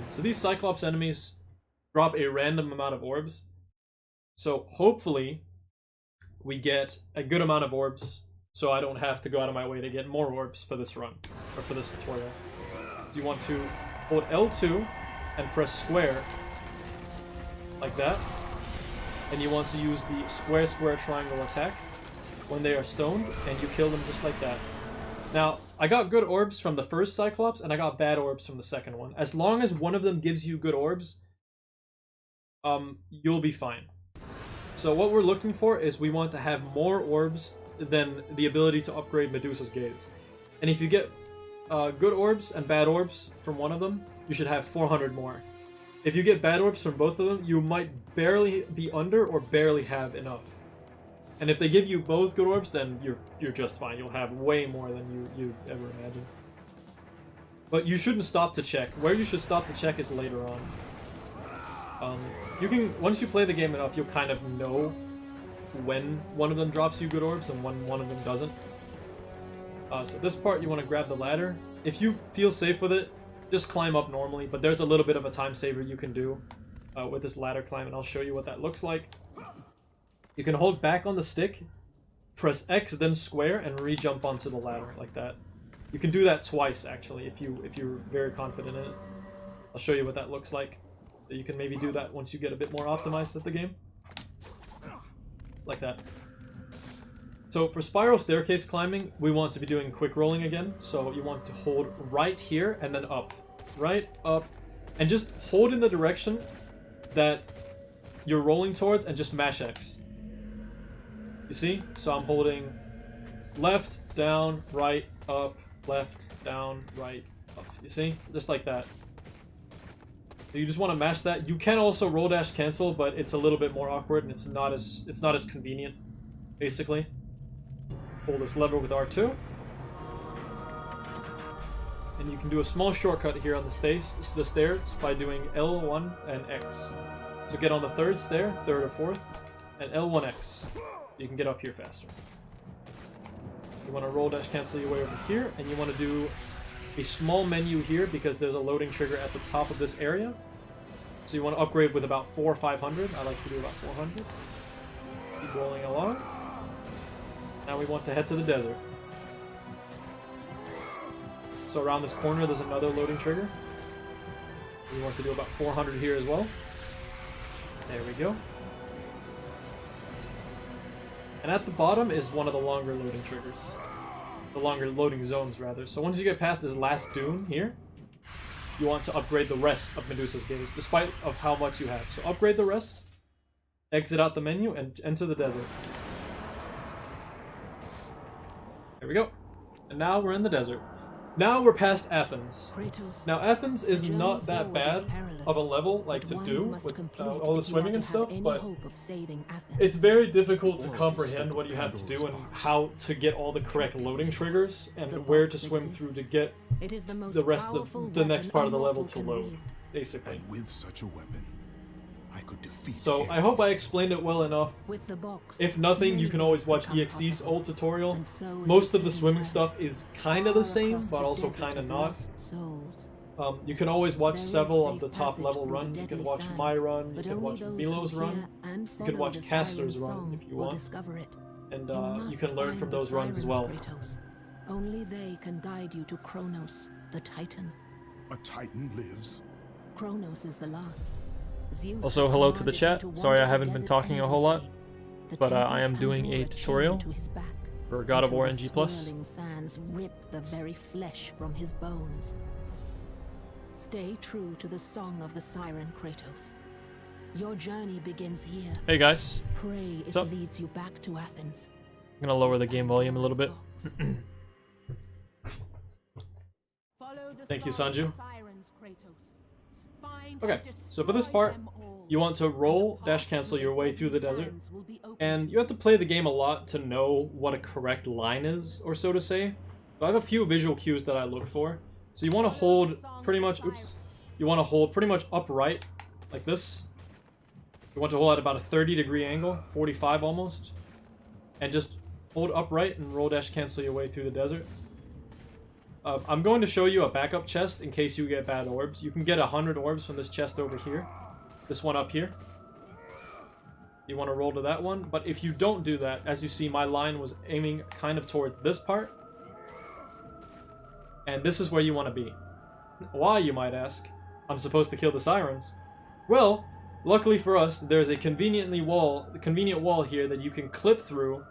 So these Cyclops enemies drop a random amount of orbs. So hopefully we get a good amount of orbs, so I don't have to go out of my way to get more orbs for this run, or for this tutorial. So you want to hold L2 and press square, like that. And you want to use the square square triangle attack when they are stoned, and you kill them just like that. Now, I got good orbs from the first Cyclops, and I got bad orbs from the second one. As long as one of them gives you good orbs, you'll be fine. So what we're looking for is we want to have more orbs than the ability to upgrade Medusa's gaze. And if you get good orbs and bad orbs from one of them, you should have 400 more. If you get bad orbs from both of them, you might barely be under or barely have enough. And if they give you both good orbs, then you're just fine. You'll have way more than you ever imagined. But you shouldn't stop to check. Where you should stop to check is later on. You can, once you play the game enough, you'll kind of know when one of them drops you good orbs and when one of them doesn't. So this part, you want to grab the ladder. If you feel safe with it, just climb up normally, but there's a little bit of a time saver you can do with this ladder climb, and I'll show you what that looks like. You can hold back on the stick, press X, then square, and re-jump onto the ladder, like that. You can do that twice, actually, if you're very confident in it. I'll show you what that looks like. You can maybe do that once you get a bit more optimized at the game. Like that. So for spiral staircase climbing, we want to be doing quick rolling again. So you want to hold right here and then up. Right, up, and just hold in the direction that you're rolling towards and just mash X. You see? So I'm holding left, down, right, up, left, down, right, up. You see? Just like that. You just want to mash that. You can also roll dash cancel, but it's a little bit more awkward and it's not as convenient. Basically, pull this lever with R2, and you can do a small shortcut here on the stairs by doing L1 and X. So get on the third stair, third or fourth, and L1X. You can get up here faster. You want to roll dash cancel your way over here, and you want to do a small menu here because there's a loading trigger at the top of this area. So you want to upgrade with about 400 or 500. I like to do about 400. Keep rolling along. Now we want to head to the desert. So around this corner there's another loading trigger. We want to do about 400 here as well. There we go. And at the bottom is one of the longer loading triggers. The longer loading zones, rather. So once you get past this last dune here, you want to upgrade the rest of Medusa's gaze, despite of how much you have. So upgrade the rest, exit out the menu, and enter the desert. There we go. And now we're in the desert. Now we're past Athens. Now Athens is not that bad of a level like to do with all the swimming and stuff, but it's very difficult to comprehend what you have to do and how to get all the correct loading triggers and where to swim through to get the rest of the next part of the level to load, basically. And with such a weapon, I could defeat So him. I hope I explained it well enough. If nothing, you can always watch EXE's old tutorial. Most of the swimming stuff is kind of the same, but also kind of not. You can always watch several of the top level runs. You can watch my run, you can watch Milo's run, you can watch Caster's run if you want. And you can learn from those runs as well. Only they can guide you to Kronos, the Titan. A Titan lives. Kronos is the last. Zeus Also, has hello to the commanded chat. him to Sorry I wander haven't the been desert talking a whole lot, endlessly. The but temple I am of doing a Pandora tutorial chained to his back, for God of until War the NG+. swirling sands rip the very flesh from his bones. Stay true to the song of the siren, Kratos. Your journey begins here. Hey guys, Pray What's it up? leads you back to Athens. I'm gonna lower the game volume a little bit. Thank you, Sanju. Okay, so for this part, you want to roll dash cancel your way through the desert, and you have to play the game a lot to know what a correct line is, or so to say. So I have a few visual cues that I look for. So you want to hold pretty much, you want to hold pretty much upright, like this. You want to hold at about a 30-degree angle, 45 almost, and just hold upright and roll dash cancel your way through the desert. I'm going to show you a backup chest in case you get bad orbs. You can get 100 orbs from this chest over here. This one up here. You want to roll to that one. But if you don't do that, as you see, my line was aiming kind of towards this part. And this is where you want to be. Why, you might ask? I'm supposed to kill the Sirens. Well, luckily for us, there's a convenient wall here that you can clip through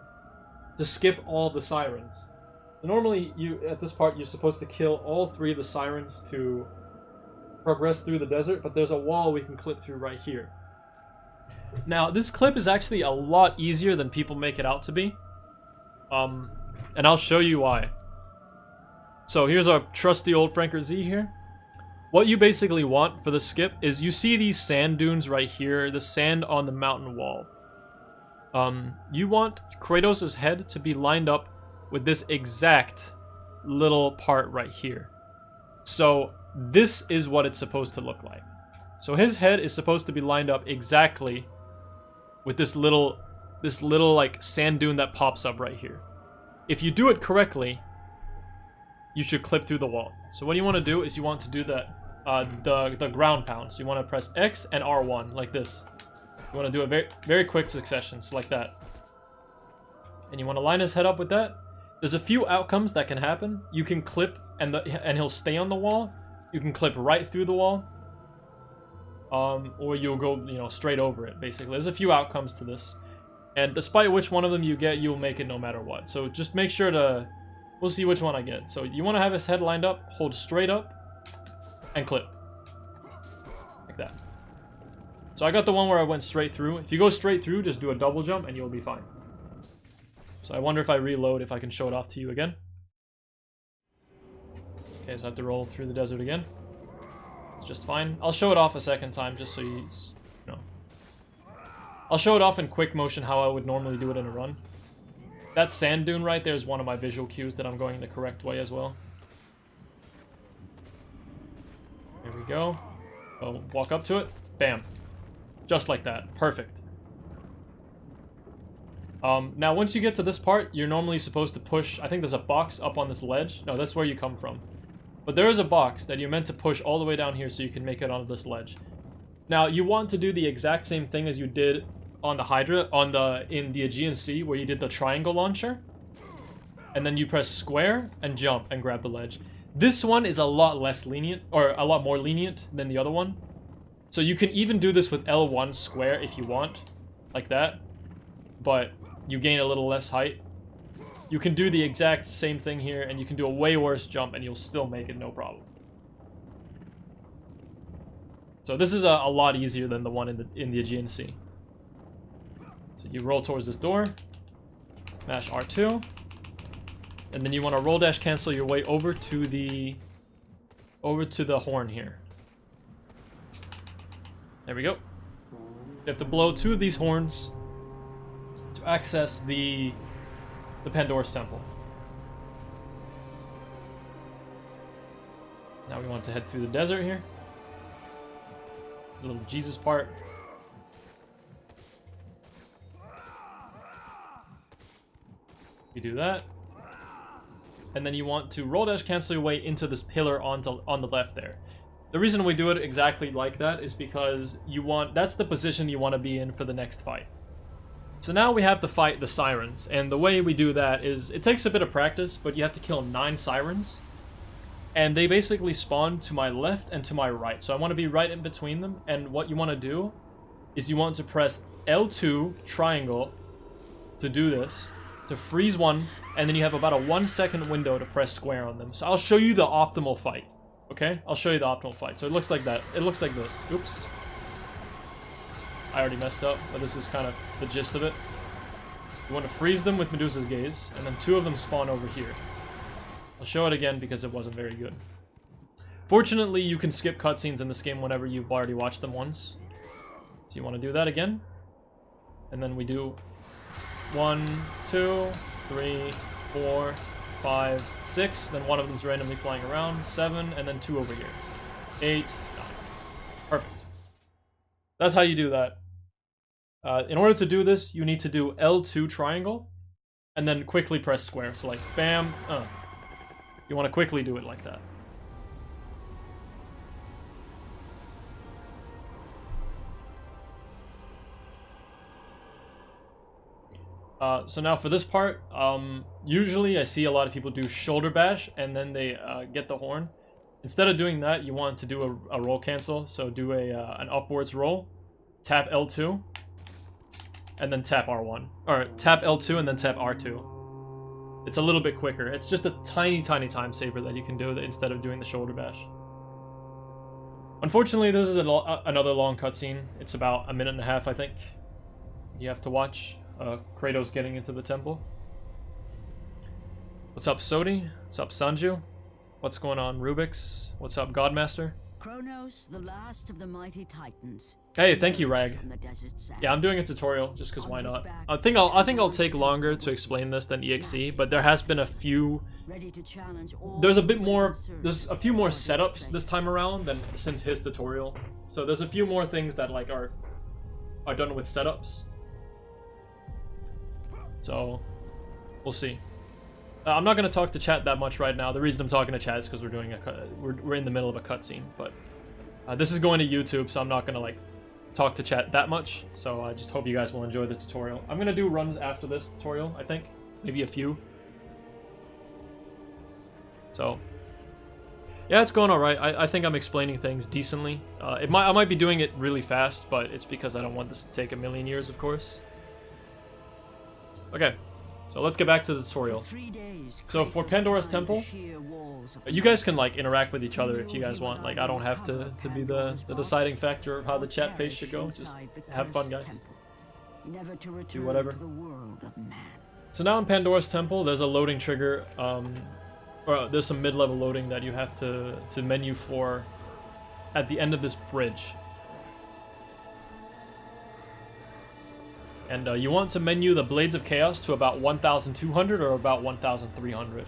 to skip all the Sirens. Normally, at this part, you're supposed to kill all 3 of the Sirens to progress through the desert, but there's a wall we can clip through right here. Now, this clip is actually a lot easier than people make it out to be. And I'll show you why. So here's our trusty old Franker Z here. What you basically want for the skip is you see these sand dunes right here, the sand on the mountain wall. You want Kratos' head to be lined up with this exact little part right here. So this is what it's supposed to look like. So his head is supposed to be lined up exactly with this little like sand dune that pops up right here. If you do it correctly, you should clip through the wall. So what you want to do is you want to do the ground pound. So you want to press X and R1 like this. You want to do a very quick succession, so like that. And you want to line his head up with that. There's a few outcomes that can happen. You can clip and he'll stay on the wall. You can clip right through the wall. Or you'll go, straight over it, basically. There's a few outcomes to this. And despite which one of them you get, you'll make it no matter what. So just make sure to... We'll see which one I get. So you want to have his head lined up, hold straight up, and clip. Like that. So I got the one where I went straight through. If you go straight through, just do a double jump and you'll be fine. So I wonder if I reload, if I can show it off to you again. Okay, so I have to roll through the desert again. It's just fine. I'll show it off a second time just so you know. I'll show it off in quick motion how I would normally do it in a run. That sand dune right there is one of my visual cues that I'm going the correct way as well. Here we go. So walk up to it. Bam. Just like that. Perfect. Now once you get to this part, you're normally supposed to push, I think there's a box up on this ledge. No, that's where you come from. But there is a box that you're meant to push all the way down here so you can make it onto this ledge. Now, you want to do the exact same thing as you did on the Hydra, in the Aegean Sea, where you did the triangle launcher. And then you press square and jump and grab the ledge. This one is a lot less lenient, or a lot more lenient than the other one. So you can even do this with L1 square if you want, like that. But you gain a little less height. You can do the exact same thing here, and you can do a way worse jump, and you'll still make it no problem. So this is a lot easier than the one in the Aegean Sea. So you roll towards this door, mash R2, and then you want to roll dash cancel your way over to the horn here. There we go. You have to blow 2 of these horns to access the Pandora's temple. Now we want to head through the desert here. It's a little Jesus part. You do that. And then you want to roll dash cancel your way into this pillar on the left there. The reason we do it exactly like that is because that's the position you want to be in for the next fight. So now we have to fight the Sirens, and the way we do that is, it takes a bit of practice, but you have to kill 9 Sirens, and they basically spawn to my left and to my right, so I want to be right in between them, and what you want to do is you want to press L2 triangle to do this, to freeze one, and then you have about a 1-second window to press square on them. So I'll show you the optimal fight, okay? I'll show you the optimal fight. So it looks like that. It looks like this. Oops. I already messed up, but this is kind of the gist of it. You want to freeze them with Medusa's gaze, and then 2 of them spawn over here. I'll show it again because it wasn't very good. Fortunately, you can skip cutscenes in this game whenever you've already watched them once. So you want to do that again. And then we do 1, 2, 3, 4, 5, 6. Then one of them's randomly flying around. 7, and then 2 over here. 8, 9. Perfect. That's how you do that. In order to do this, you need to do L2 triangle, and then quickly press square. So like, bam, You want to quickly do it like that. So now for this part, usually I see a lot of people do shoulder bash, and then they get the horn. Instead of doing that, you want to do a roll cancel. So do an upwards roll, tap L2, and then tap R1. Or tap L2 and then tap R2. It's a little bit quicker. It's just a tiny, tiny time saver that you can do instead of doing the shoulder bash. Unfortunately, this is another long cutscene. It's about 1.5 minutes, I think. You have to watch Kratos getting into the temple. What's up, Sodi? What's up, Sanju? What's going on, Rubix? What's up, Godmaster? Kronos, the last of the mighty titans. Hey, thank you, Rag. From the desert sands. Yeah, I'm doing a tutorial just because why not? I think I'll take longer to explain this than EXE, but there has been a few. Ready to challenge all There's a bit more. adversaries. There's a few more setups this time around than since his tutorial. So there's a few more things that like are done with setups. So we'll see. I'm not going to talk to chat that much right now. The reason I'm talking to chat is because we're in the middle of a cutscene. But this is going to YouTube, so I'm not going to like talk to chat that much. So I just hope you guys will enjoy the tutorial. I'm going to do runs after this tutorial, I think. Maybe a few. So yeah, it's going all right. I think I'm explaining things decently. I might be doing it really fast, but it's because I don't want this to take 1,000,000 years, of course. Okay. So let's get back to the tutorial. So for Pandora's temple, you guys can like interact with each other if you guys want. Like I don't have to be the deciding factor of how the chat page should go. Just have fun, guys. Do whatever. So now in Pandora's temple, there's a loading trigger. Or there's some mid-level loading that you have to menu for at the end of this bridge. And you want to menu the Blades of Chaos to about 1,200 or about 1,300.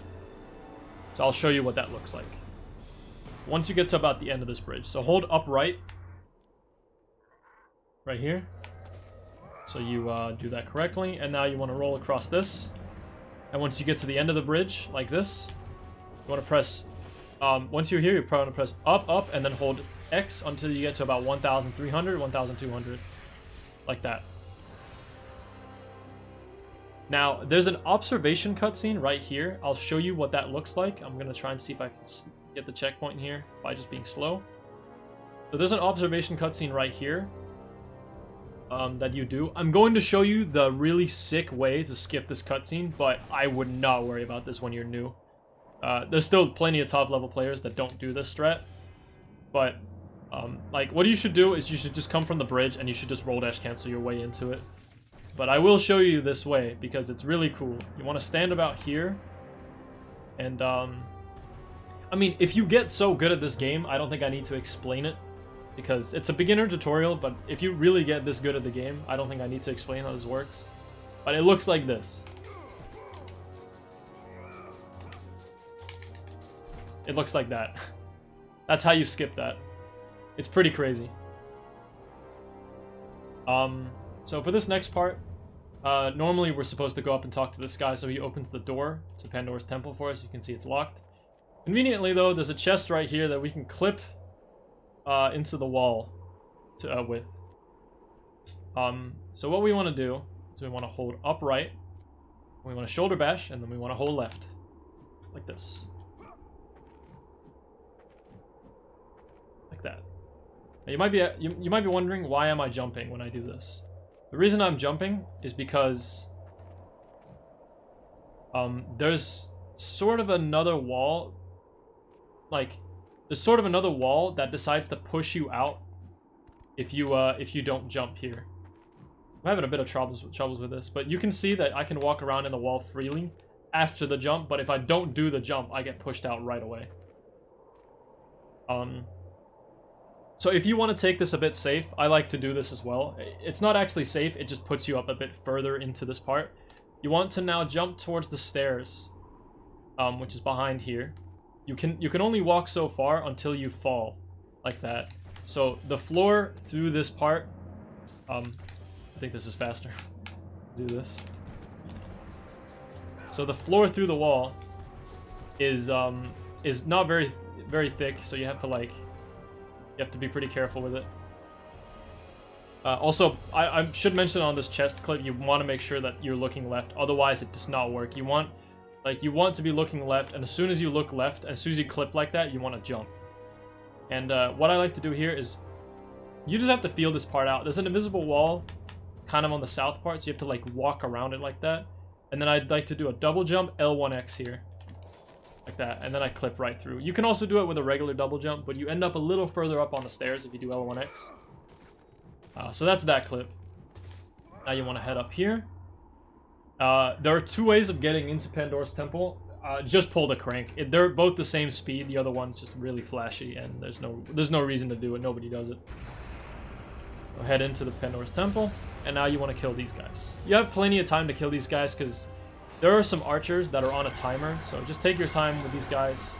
So I'll show you what that looks like once you get to about the end of this bridge. So hold upright right here. So you do that correctly, and now you want to roll across this. And once you get to the end of the bridge, like this, you want to press, once you're here, you probably want to press up, up, and then hold X until you get to about 1,300, 1,200, like that. Now, there's an observation cutscene right here. I'll show you what that looks like. I'm going to try and see if I can get the checkpoint here by just being slow. So there's an observation cutscene right here that you do. I'm going to show you the really sick way to skip this cutscene, but I would not worry about this when you're new. There's still plenty of top level players that don't do this strat, but like what you should do is you should just come from the bridge and you should just roll dash cancel your way into it. But I will show you this way because it's really cool. You want to stand about here, and I mean, if you get so good at this game, I don't think I need to explain it because it's a beginner tutorial, but if you really get this good at the game, I don't think I need to explain how this works. But it looks like this. It looks like that. That's how you skip that. It's pretty crazy. So for this next part, normally we're supposed to go up and talk to this guy, so he opens the door to Pandora's temple for us. You can see it's locked. Conveniently though, there's a chest right here that we can clip into the wall with. So what we want to do is we want to hold upright, we want to shoulder bash, and then we want to hold left, like this. Like that. Now you might be wondering, why am I jumping when I do this? The reason I'm jumping is because there's sort of another wall, there's sort of another wall that decides to push you out if you don't jump here. I'm having a bit of troubles with this, but you can see that I can walk around in the wall freely after the jump, but if I don't do the jump, I get pushed out right away. So if you want to take this a bit safe, I like to do this as well. It's not actually safe, it just puts you up a bit further into this part. You want to now jump towards the stairs, which is behind here. You can only walk so far until you fall, like that. So the floor through this part, I think this is faster. Do this. So the floor through the wall is not very thick, so you have to be pretty careful with it. Also, I should mention on this chest clip, you want to make sure that you're looking left. Otherwise, it does not work. You want to be looking left, and as soon as you look left, as soon as you clip like that, you want to jump. And what I like to do here is, you just have to feel this part out. There's an invisible wall kind of on the south part, so you have to walk around it like that. And then I'd like to do a double jump, L1X here. Like that, and then I clip right through. You can also do it with a regular double jump, but you end up a little further up on the stairs if you do L1X. So that's that clip. Now you want to head up here. There are two ways of getting into Pandora's temple. Just pull the crank. They're both the same speed. The other one's just really flashy, and there's no reason to do it. Nobody does it. So head into the Pandora's temple, and now you want to kill these guys. You have plenty of time to kill these guys because there are some archers that are on a timer, so just take your time with these guys.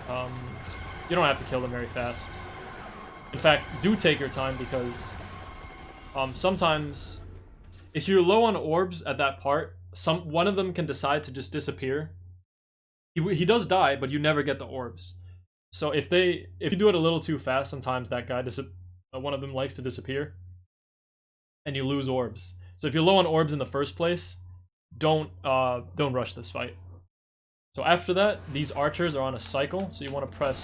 You don't have to kill them very fast. In fact, do take your time because sometimes if you're low on orbs at that part, one of them can decide to just disappear. He does die, but you never get the orbs. So if you do it a little too fast, sometimes that guy one of them likes to disappear, and you lose orbs. So if you're low on orbs in the first place, don't rush this fight. So after that, these archers are on a cycle, so you want to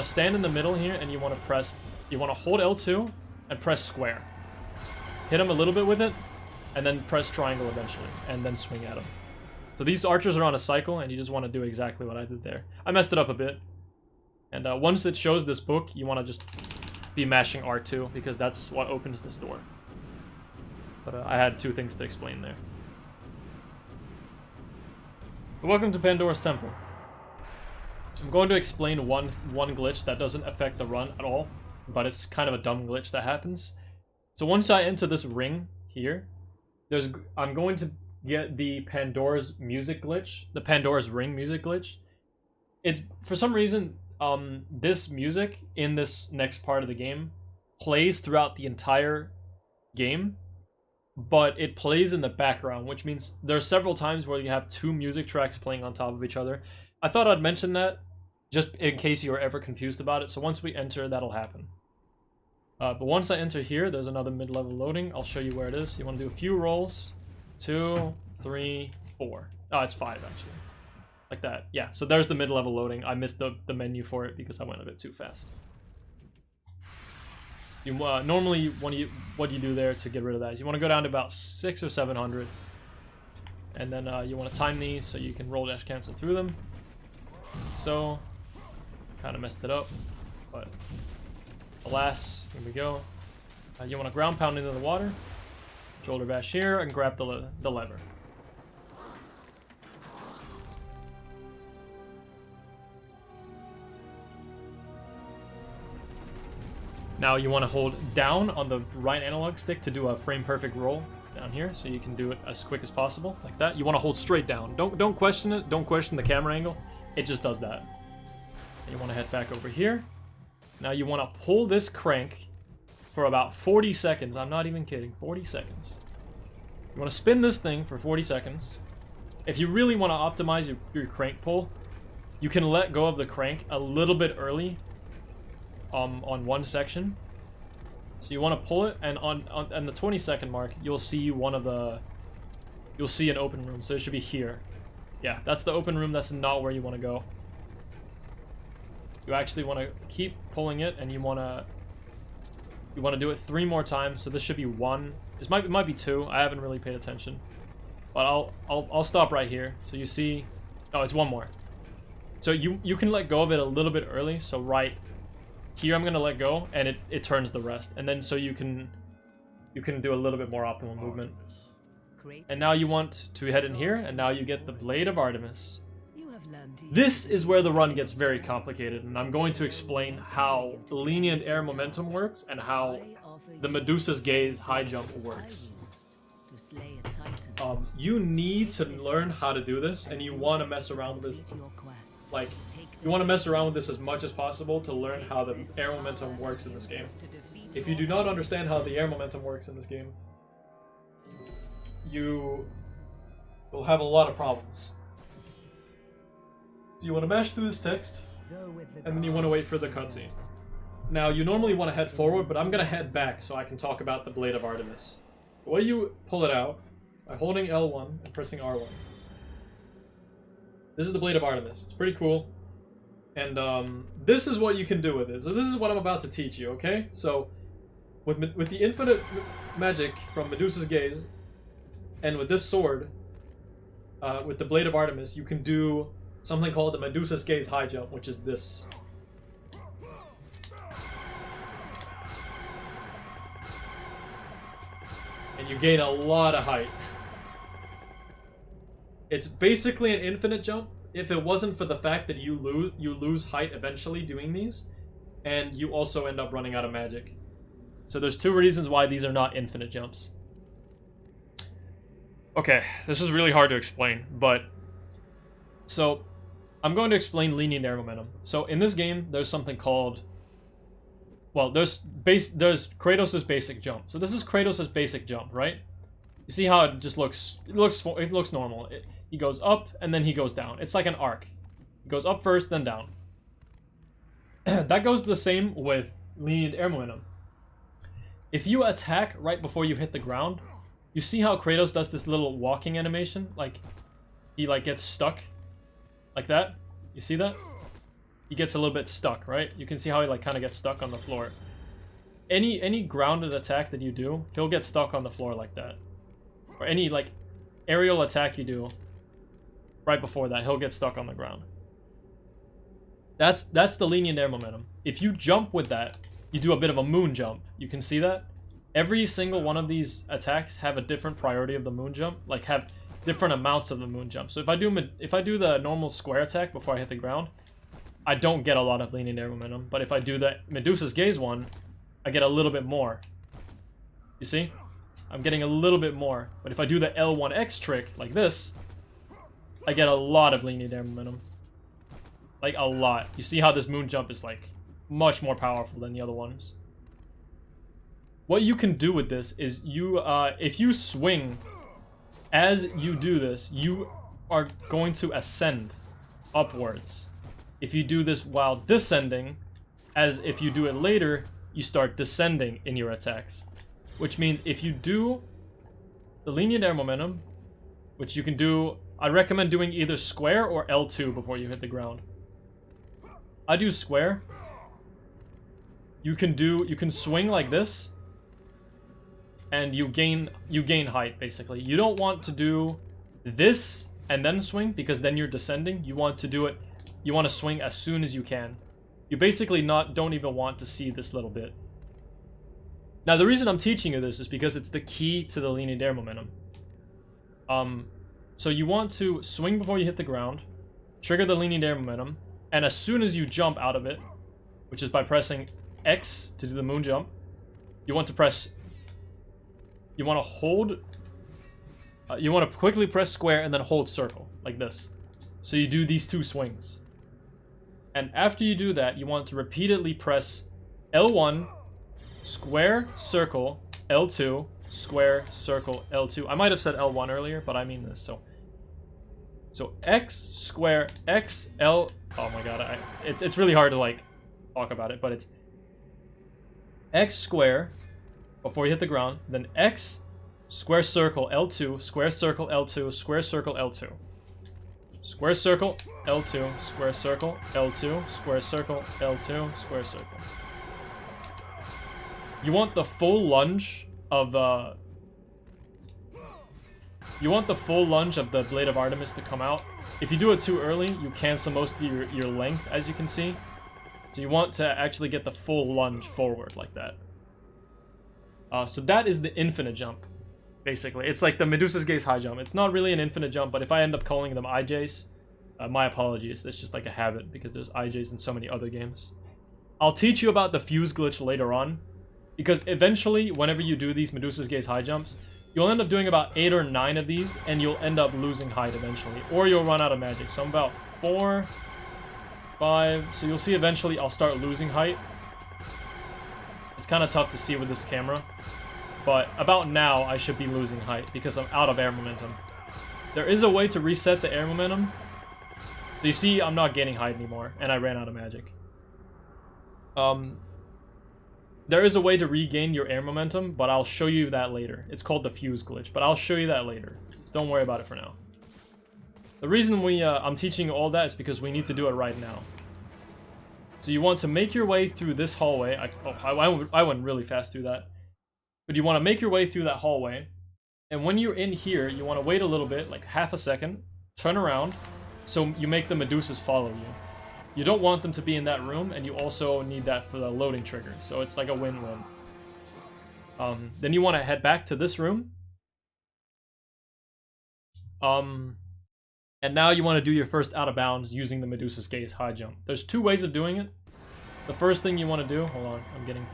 stand in the middle here, and you want to hold L2 and press square. Hit him a little bit with it, and then press triangle eventually, and then swing at him. So these archers are on a cycle, and you just want to do exactly what I did there. I messed it up a bit. And once it shows this book, you want to just be mashing R2, because that's what opens this door. But I had two things to explain there. But welcome to Pandora's temple. I'm going to explain one glitch that doesn't affect the run at all, but it's kind of a dumb glitch that happens. So once I enter this ring here, I'm going to get the Pandora's music glitch, the Pandora's ring music glitch. It's for some reason this music in this next part of the game plays throughout the entire game, but it plays in the background, which means there are several times where you have two music tracks playing on top of each other. I thought I'd mention that just in case you were ever confused about it. So once we enter, that'll happen. But once I enter here, there's another mid-level loading. I'll show you where it is. You want to do a few rolls. 2, 3, 4. Oh, it's 5 actually. Like that. Yeah, so there's the mid-level loading. I missed the menu for it because I went a bit too fast. You normally, what you do there to get rid of that is you want to go down to about 600 or 700. And then you want to time these so you can roll dash cancel through them. So, kind of messed it up. But alas, here we go. You want to ground pound into the water. Shoulder bash here and grab the lever. Now you want to hold down on the right analog stick to do a frame perfect roll down here, so you can do it as quick as possible, like that. You want to hold straight down. Don't question it. Don't question the camera angle. It just does that. And you want to head back over here. Now you want to pull this crank for about 40 seconds. I'm not even kidding. 40 seconds. You want to spin this thing for 40 seconds. If you really want to optimize your crank pull, you can let go of the crank a little bit early on one section. So you want to pull it, and on the 20-second mark, you'll see you'll see an open room. So it should be here. Yeah, that's the open room. That's not where you want to go. You actually want to keep pulling it, and you want to do it 3 more times. So this should be 1. It might be 2. I haven't really paid attention, but I'll stop right here. So you see, oh, it's 1 more. So you can let go of it a little bit early. So right here, I'm gonna let go, and it turns the rest, and then so you can do a little bit more optimal movement. And now you want to head in here, and now you get the Blade of Artemis. This is where the run gets very complicated, and I'm going to explain how lenient air momentum works and how the Medusa's gaze high jump works. You need to learn how to do this, and you want to mess around with this. Like, you want to mess around with this as much as possible to learn how the air momentum works in this game. If you do not understand how the air momentum works in this game, you will have a lot of problems. So you want to mash through this text, and then you want to wait for the cutscene. Now, you normally want to head forward, but I'm going to head back so I can talk about the Blade of Artemis. The way you pull it out, by holding L1 and pressing R1. This is the Blade of Artemis. It's pretty cool. And this is what you can do with it. So this is what I'm about to teach you, okay? So, with the infinite magic from Medusa's gaze, and with this sword, with the Blade of Artemis, you can do something called the Medusa's gaze high jump, which is this. And you gain a lot of height. It's basically an infinite jump. If it wasn't for the fact that you lose height eventually doing these, and you also end up running out of magic. So there's 2 reasons why these are not infinite jumps. Okay, this is really hard to explain, but so I'm going to explain lenient air momentum. So in this game, there's something called, well, there's Kratos' basic jump. So this is Kratos' basic jump, right? You see how it just looks normal. He goes up, and then he goes down. It's like an arc. He goes up first, then down. That goes the same with lenient air momentum. If you attack right before you hit the ground, you see how Kratos does this little walking animation? Like, he gets stuck. Like that. You see that? He gets a little bit stuck, right? You can see how he kind of gets stuck on the floor. Any grounded attack that you do, he'll get stuck on the floor like that. Or any, aerial attack you do, right before that, he'll get stuck on the ground. That's the lenient air momentum. If you jump with that, you do a bit of a moon jump. You can see that. Every single one of these attacks have a different priority of the moon jump, have different amounts of the moon jump. So if I do the normal square attack before I hit the ground, I don't get a lot of leaning air momentum. But if I do the Medusa's Gaze one, I get a little bit more. You see? I'm getting a little bit more. But if I do the L1X trick, like this, I get a lot of leaning air momentum. Like, a lot. You see how this moon jump is, like, much more powerful than the other ones. What you can do with this is you, if you swing, as you do this, you are going to ascend upwards. If you do this while descending, as if you do it later, you start descending in your attacks. Which means if you do the lenient air momentum, which you can do, I recommend doing either square or L2 before you hit the ground. I do square. You can swing like this, and you gain height, basically. You don't want to do this and then swing, because then you're descending. You want to do it, you want to swing as soon as you can. You basically don't even want to see this little bit. Now, the reason I'm teaching you this is because it's the key to the lenient air momentum. So you want to swing before you hit the ground, trigger the lenient air momentum, and as soon as you jump out of it, which is by pressing X to do the moon jump, you want to hold, you want to quickly press square and then hold circle, like this. So you do these two swings. And after you do that, you want to repeatedly press L1, square, circle, L2, square, circle, L2. I might have said L1 earlier, but I mean this, so X, square, X, L... Oh my god, it's really hard to, like, talk about it, but it's X square before you hit the ground, then X, square circle, L2, square circle, L2, square circle, L2. Square circle, L2, square circle, L2, square circle, L2, square circle. You want the full lunge of the Blade of Artemis to come out. If you do it too early, you cancel most of your length, as you can see. So you want to actually get the full lunge forward like that. So that is the infinite jump, basically. It's like the Medusa's Gaze high jump. It's not really an infinite jump, but if I end up calling them IJs, my apologies. That's just like a habit, because there's IJs in so many other games. I'll teach you about the fuse glitch later on, because eventually, whenever you do these Medusa's Gaze high jumps, you'll end up doing about 8 or 9 of these, and you'll end up losing height eventually. Or you'll run out of magic. So I'm about 4, 5... So you'll see eventually I'll start losing height. It's kind of tough to see with this camera. But about now, I should be losing height, because I'm out of air momentum. There is a way to reset the air momentum. So you see, I'm not gaining height anymore, and I ran out of magic. There is a way to regain your air momentum, but I'll show you that later. It's called the fuse glitch, but I'll show you that later. Just don't worry about it for now. The reason I'm teaching you all that is because we need to do it right now. So you want to make your way through this hallway. I went really fast through that. But you want to make your way through that hallway. And when you're in here, you want to wait a little bit, like half a second, turn around, so you make the Medusas follow you. You don't want them to be in that room, and you also need that for the loading trigger, so it's like a win-win. Then you want to head back to this room. And now you want to do your first out of bounds using the Medusa's Gaze high jump. There's 2 ways of doing it. The first thing you want to do... Hold on, I'm getting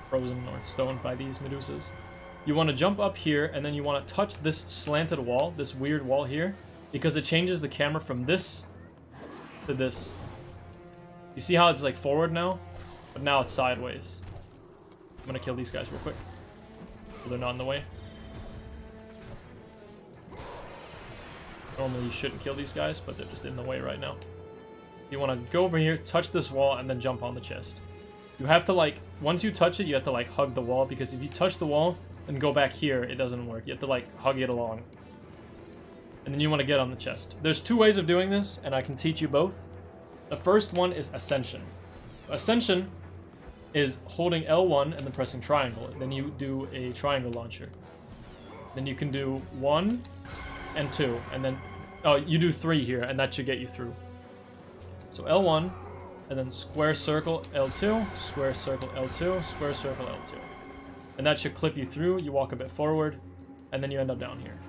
frozen or stoned by these Medusas. You want to jump up here, and then you want to touch this slanted wall, this weird wall here, because it changes the camera from this to this. You see how it's like forward now? But now it's sideways. I'm gonna kill these guys real quick, so they're not in the way. Normally you shouldn't kill these guys, but they're just in the way right now. You want to go over here, touch this wall, and then jump on the chest. You have to, like, once you touch it, you have to, like, hug the wall, because if you touch the wall and go back here, it doesn't work. You have to, like, hug it along. And then you want to get on the chest. There's 2 ways of doing this, and I can teach you both. The first one is Ascension. Ascension is holding L1 and then pressing triangle. And then you do a triangle launcher. Then you can do 1 and 2. And then, oh, you do 3 here, and that should get you through. So L1, and then square circle L2, square circle L2, square circle L2. And that should clip you through. You walk a bit forward, and then you end up down here.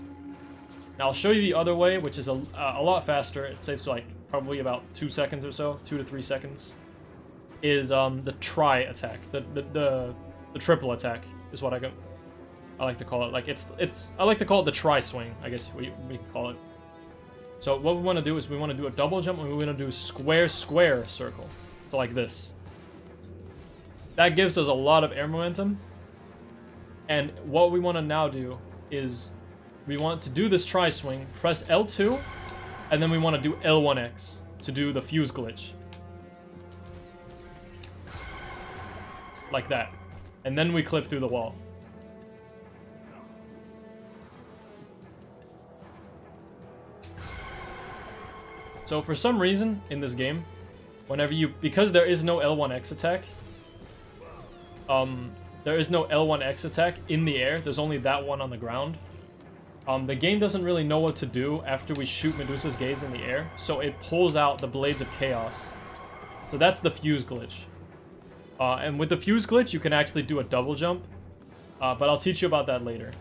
Now I'll show you the other way, which is a lot faster. It saves like probably about 2 seconds or so, 2 to 3 seconds, is the try attack, the triple attack is what I like to call it. Like I like to call it the try swing, I guess we can call it. So what we want to do is we want to do a double jump and we want to do a square circle, so like this. That gives us a lot of air momentum. And what we want to now do is we want to do this try swing, press L2, and then we want to do L1X to do the fuse glitch. Like that. And then we clip through the wall. So for some reason in this game, because there is no L1X attack, there is no L1X attack in the air. There's only that one on the ground. The game doesn't really know what to do after we shoot Medusa's gaze in the air, so it pulls out the Blades of Chaos. So that's the fuse glitch. And with the fuse glitch, you can actually do a double jump, but I'll teach you about that later.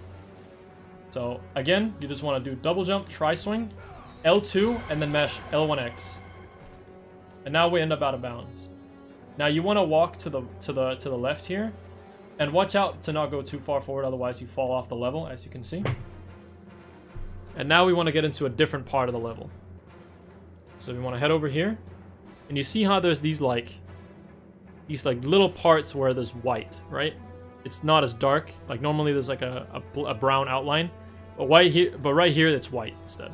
So again, you just want to do double jump, try swing, L2, and then mesh L1X. And now we end up out of bounds. Now you want to walk to the left here, and watch out to not go too far forward, otherwise you fall off the level, as you can see. And now we want to get into a different part of the level. So we want to head over here, and you see how there's these little parts where there's white, right? It's not as dark. Like normally there's like a brown outline, but right here it's white instead.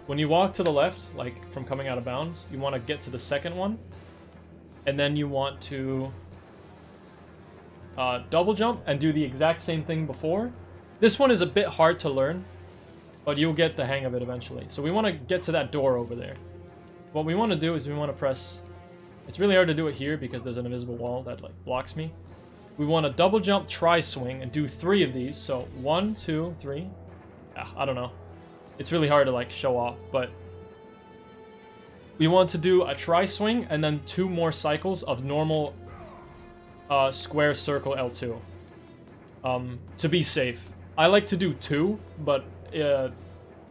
When you walk to the left, like from coming out of bounds, you want to get to the second one, and then you want to double jump and do the exact same thing before. This one is a bit hard to learn, but you'll get the hang of it eventually. So we want to get to that door over there. What we want to do is we want to press... It's really hard to do it here because there's an invisible wall that like blocks me. We want to double jump, try swing, and do 3 of these. So 1, 2, 3. I don't know. It's really hard to like show off, but we want to do a try swing and then 2 more cycles of normal square circle L2 to be safe. I like to do 2, but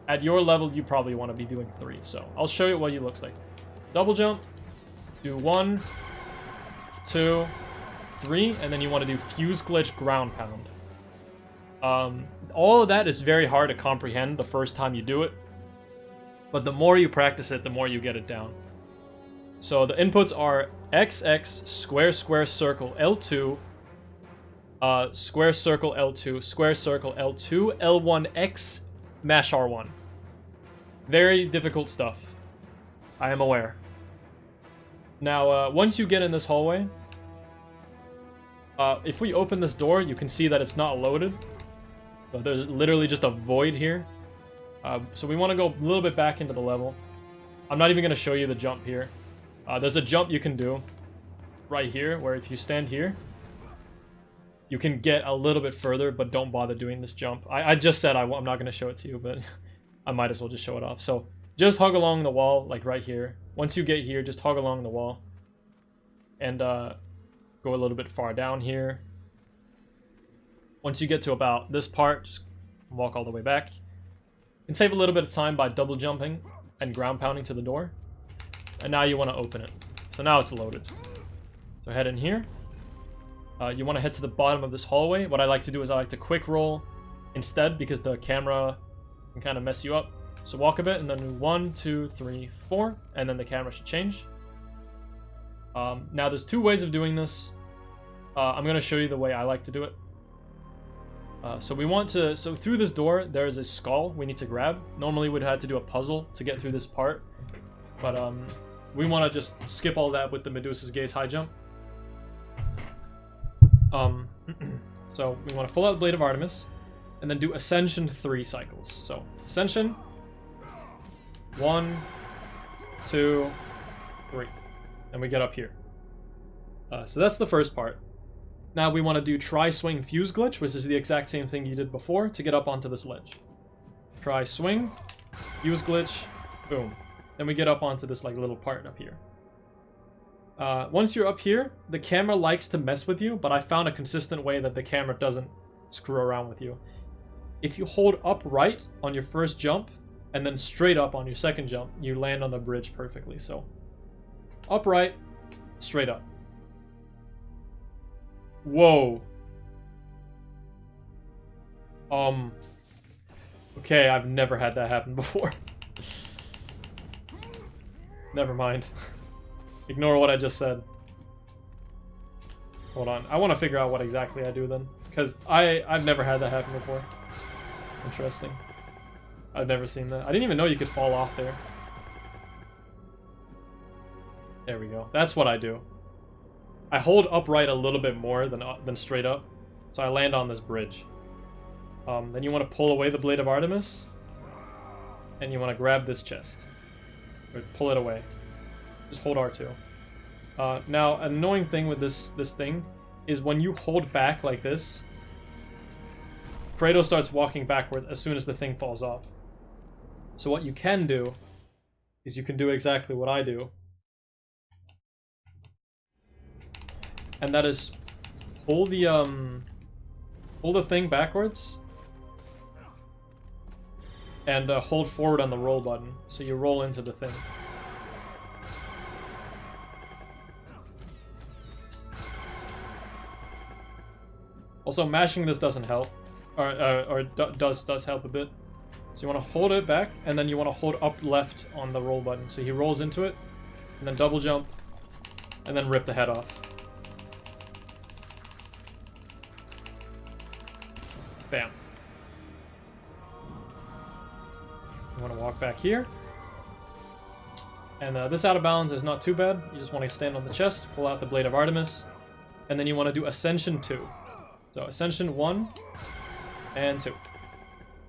at your level you probably want to be doing 3. So I'll show you what it looks like. Double jump, do 1, 2, 3, and then you want to do fuse glitch ground pound. All of that is very hard to comprehend the first time you do it, but the more you practice it, the more you get it down. So the inputs are XX, square circle L2, square circle L2, square circle L2, L1X, mash R1. Very difficult stuff. I am aware. Now, once you get in this hallway, if we open this door, you can see that it's not loaded. So there's literally just a void here. So we want to go a little bit back into the level. I'm not even going to show you the jump here. There's a jump you can do right here, where if you stand here, you can get a little bit further, but don't bother doing this jump. I just said I'm not going to show it to you, but I might as well just show it off. So just hug along the wall, like right here. Once you get here, just hug along the wall. And go a little bit far down here. Once you get to about this part, just walk all the way back. And save a little bit of time by double jumping and ground pounding to the door. And now you want to open it. So now it's loaded. So head in here. You want to head to the bottom of this hallway. What I like to do is I like to quick roll instead, because the camera can kind of mess you up. So walk a bit and then do 1, 2, 3, 4, and then the camera should change. Now there's 2 ways of doing this. I'm going to show you the way I like to do it. So through this door, there is a skull we need to grab. Normally we'd have to do a puzzle to get through this part. But we want to just skip all that with the Medusa's Gaze high jump. So we want to pull out the Blade of Artemis, and then do Ascension 3 cycles. So Ascension, 1, 2, 3. And we get up here. So that's the first part. Now we want to do try swing fuse glitch, which is the exact same thing you did before to get up onto this ledge. Try swing, fuse glitch, boom. Then we get up onto this like little part up here. Once you're up here, the camera likes to mess with you, but I found a consistent way that the camera doesn't screw around with you. If you hold up right on your first jump, and then straight up on your second jump, you land on the bridge perfectly. So upright, straight up. Whoa. Okay, I've never had that happen before. Never mind. Ignore what I just said. Hold on. I want to figure out what exactly I do then. Because I've never had that happen before. Interesting. I've never seen that. I didn't even know you could fall off there. There we go. That's what I do. I hold upright a little bit more than straight up. So I land on this bridge. Then you want to pull away the Blade of Artemis. And you want to grab this chest. Or pull it away. Just hold R2. Now, an annoying thing with this thing is when you hold back like this, Kratos starts walking backwards as soon as the thing falls off. So what you can do is you can do exactly what I do. And that is pull the thing backwards and hold forward on the roll button, so you roll into the thing. Also, mashing this doesn't help, or does help a bit. So you want to hold it back, and then you want to hold up left on the roll button. So he rolls into it, and then double jump, and then rip the head off. Bam. You want to walk back here. And this out of bounds is not too bad. You just want to stand on the chest, pull out the Blade of Artemis, and then you want to do Ascension 2. So Ascension 1 and 2.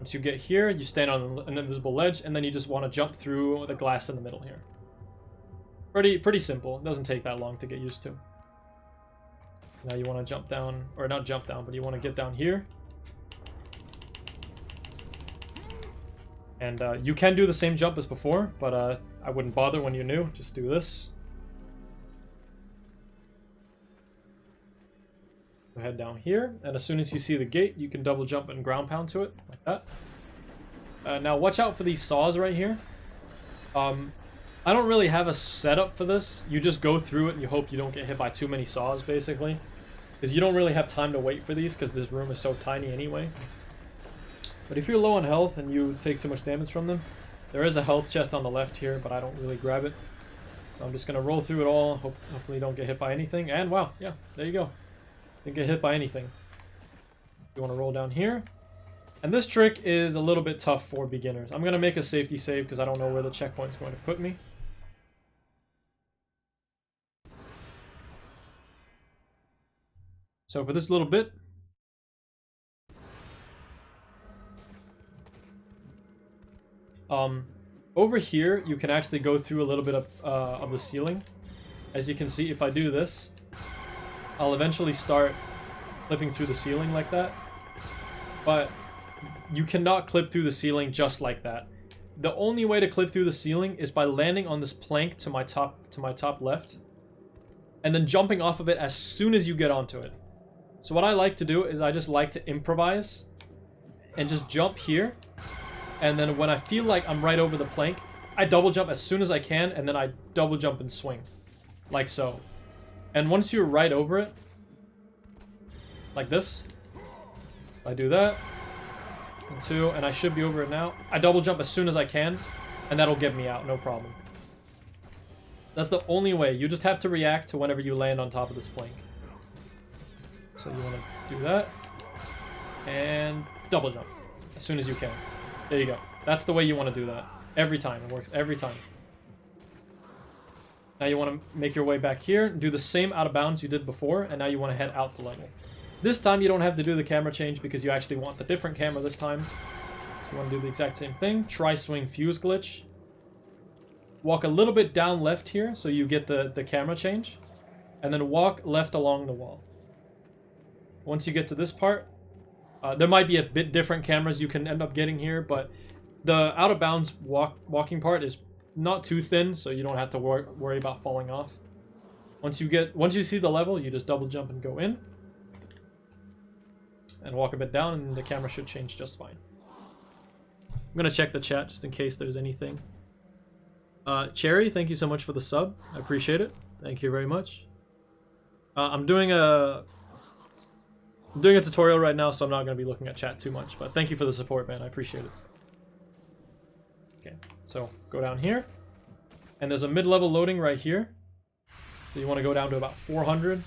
Once you get here, you stand on an invisible ledge, and then you just want to jump through the glass in the middle here. Pretty simple. It doesn't take that long to get used to. Now you want to jump down, or not jump down, but you want to get down here. And you can do the same jump as before, but I wouldn't bother when you're new. Just do this. Go ahead down here, and as soon as you see the gate, you can double jump and ground pound to it, like that. Now watch out for these saws right here. I don't really have a setup for this. You just go through it and you hope you don't get hit by too many saws, basically. Because you don't really have time to wait for these, because this room is so tiny anyway. But if you're low on health and you take too much damage from them, there is a health chest on the left here, but I don't really grab it. So I'm just going to roll through it all, hopefully don't get hit by anything. And wow, yeah, there you go. Didn't get hit by anything. You want to roll down here. And this trick is a little bit tough for beginners. I'm going to make a safety save because I don't know where the checkpoint's going to put me. So for this little bit, over here you can actually go through a little bit of the ceiling. As you can see, if I do this, I'll eventually start clipping through the ceiling like that. But you cannot clip through the ceiling just like that. The only way to clip through the ceiling is by landing on this plank to my top left, and then jumping off of it as soon as you get onto it. So what I like to do is I just like to improvise and just jump here, and then when I feel like I'm right over the plank, I double jump as soon as I can, and then I double jump and swing, like so. And once you're right over it, like this, I do that, and 2, and I should be over it now. I double jump as soon as I can, and that'll get me out, no problem. That's the only way. You just have to react to whenever you land on top of this plank. So you want to do that, and double jump as soon as you can. There you go. That's the way you want to do that. Every time. It works every time. Now you want to make your way back here, do the same out of bounds you did before, and now you want to head out the level. This time you don't have to do the camera change because you actually want the different camera this time. So you want to do the exact same thing. Try swing fuse glitch. Walk a little bit down left here so you get the camera change. And then walk left along the wall. Once you get to this part, there might be a bit different cameras you can end up getting here, but the out of bounds walking part is not too thin, so you don't have to worry about falling off. Once you see the level, you just double jump and go in, and walk a bit down, and the camera should change just fine. gonna check the chat just in case there's anything. Cherry, thank you so much for the sub. I appreciate it. Thank you very much. I'm doing a tutorial right now, so I'm not gonna be looking at chat too much. But thank you for the support, man. I appreciate it. Okay, so go down here, and there's a mid-level loading right here. So you want to go down to about 400.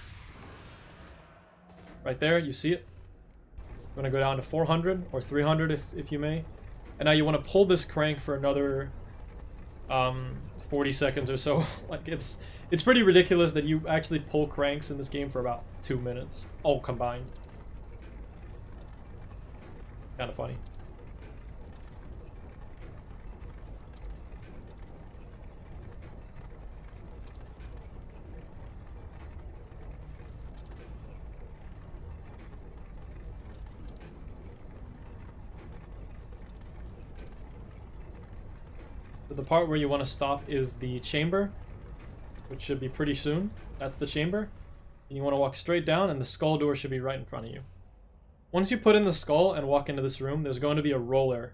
Right there, you see it. You want to go down to 400 or 300 if you may. And now you want to pull this crank for another 40 seconds or so. Like it's pretty ridiculous that you actually pull cranks in this game for about 2 minutes, all combined. Kind of funny. So the part where you want to stop is the chamber, which should be pretty soon. That's the chamber. And you want to walk straight down, and the skull door should be right in front of you. Once you put in the skull and walk into this room, there's going to be a roller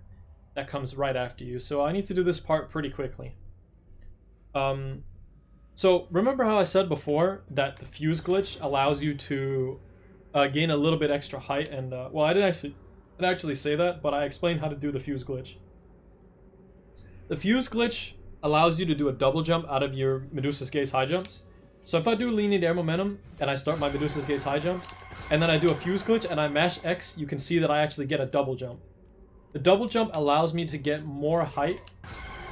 that comes right after you. So I need to do this part pretty quickly. So remember how I said before that the fuse glitch allows you to gain a little bit extra height? And well, I didn't actually say that, but I explained how to do the fuse glitch. The fuse glitch allows you to do a double jump out of your Medusa's Gaze high jumps. So if I do leaning air momentum and I start my Medusa's Gaze high jumps, and then I do a fuse glitch and I mash X, you can see that I actually get a double jump. The double jump allows me to get more height.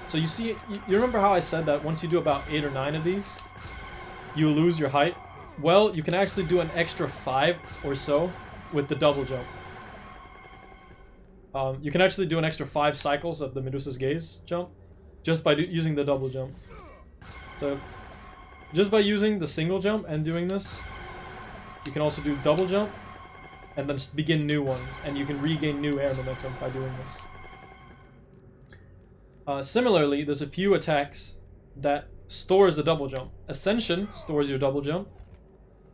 So you see, you remember how I said that once you do about 8 or 9 of these, you lose your height? Well, you can actually do an extra 5 or so with the double jump. You can actually do an extra 5 cycles of the Medusa's Gaze jump just by using the double jump. So just by using the single jump and doing this, you can also do double jump and then begin new ones, and you can regain new air momentum by doing this. Similarly, there's a few attacks that stores the double jump. Ascension stores your double jump.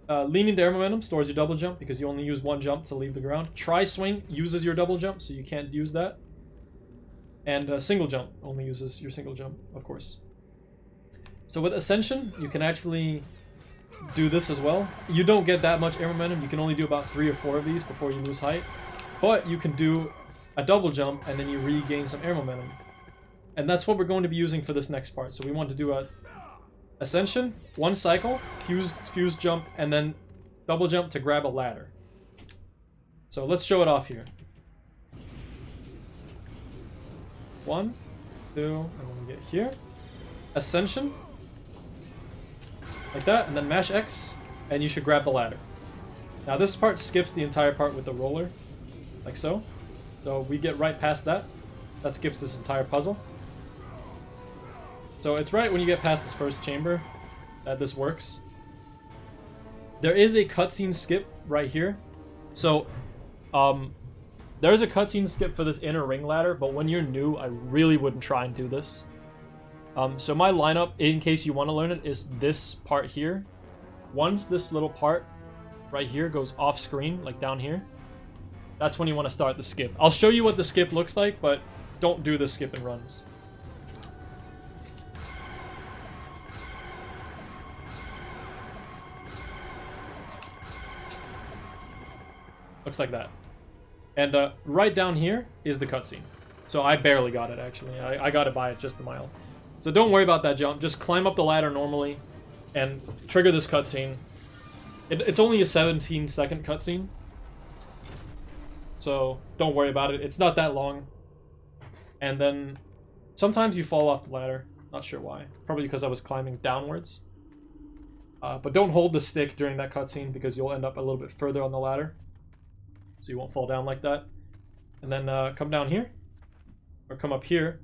Leaning to air momentum stores your double jump because you only use 1 jump to leave the ground. Tri-swing uses your double jump, so you can't use that. And single jump only uses your single jump, of course. So with Ascension, you can actually do this as well. You don't get that much air momentum. You can only do about 3 or 4 of these before you lose height. But you can do a double jump and then you regain some air momentum. And that's what we're going to be using for this next part. So we want to do a Ascension, 1 cycle, fuse jump, and then double jump to grab a ladder. So let's show it off here. 1, 2, and then we get here. Ascension. Like that, and then mash X, and you should grab the ladder. Now this part skips the entire part with the roller, like so. So we get right past that. That skips this entire puzzle. So it's right when you get past this first chamber that this works. There is a cutscene skip right here. So, there's a cutscene skip for this inner ring ladder, but when you're new, I really wouldn't try and do this. So my lineup, in case you want to learn it, is this part here. Once this little part right here goes off screen, like down here, that's when you want to start the skip. I'll show you what the skip looks like, but don't do the skip and runs. Looks like that. And right down here is the cutscene. So I barely got it, actually. I got it by just a mile. So don't worry about that jump. Just climb up the ladder normally and trigger this cutscene. It's only a 17-second cutscene. So don't worry about it. It's not that long. And then sometimes you fall off the ladder. Not sure why. Probably because I was climbing downwards. But don't hold the stick during that cutscene because you'll end up a little bit further on the ladder. So you won't fall down like that. And then come down here. Or come up here.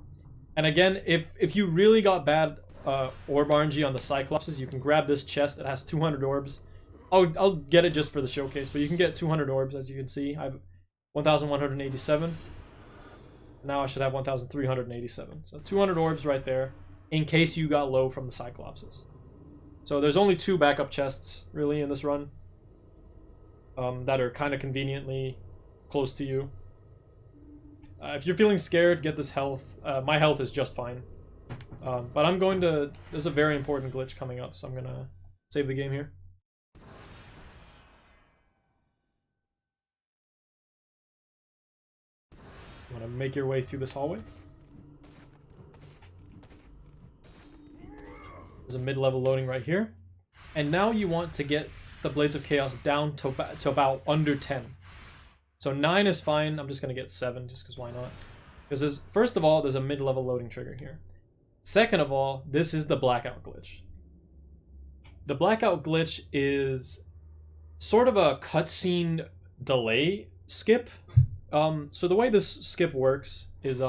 And again, if you really got bad orb RNG on the Cyclopses, you can grab this chest that has 200 orbs. I'll get it just for the showcase, but you can get 200 orbs, as you can see. I have 1,187. Now I should have 1,387. So 200 orbs right there, in case you got low from the Cyclopses. So there's only 2 backup chests, really, in this run. That are kind of conveniently close to you. If you're feeling scared, get this health. My health is just fine. But I'm going to... There's a very important glitch coming up, so I'm going to save the game here. You want to make your way through this hallway. There's a mid-level loading right here. And now you want to get the Blades of Chaos down to about under 10. So 9 is fine. I'm just going to get 7 just because why not? Because first of all, there's a mid-level loading trigger here. Second of all, this is the Blackout Glitch. The Blackout Glitch is sort of a cutscene delay skip. So the way this skip works is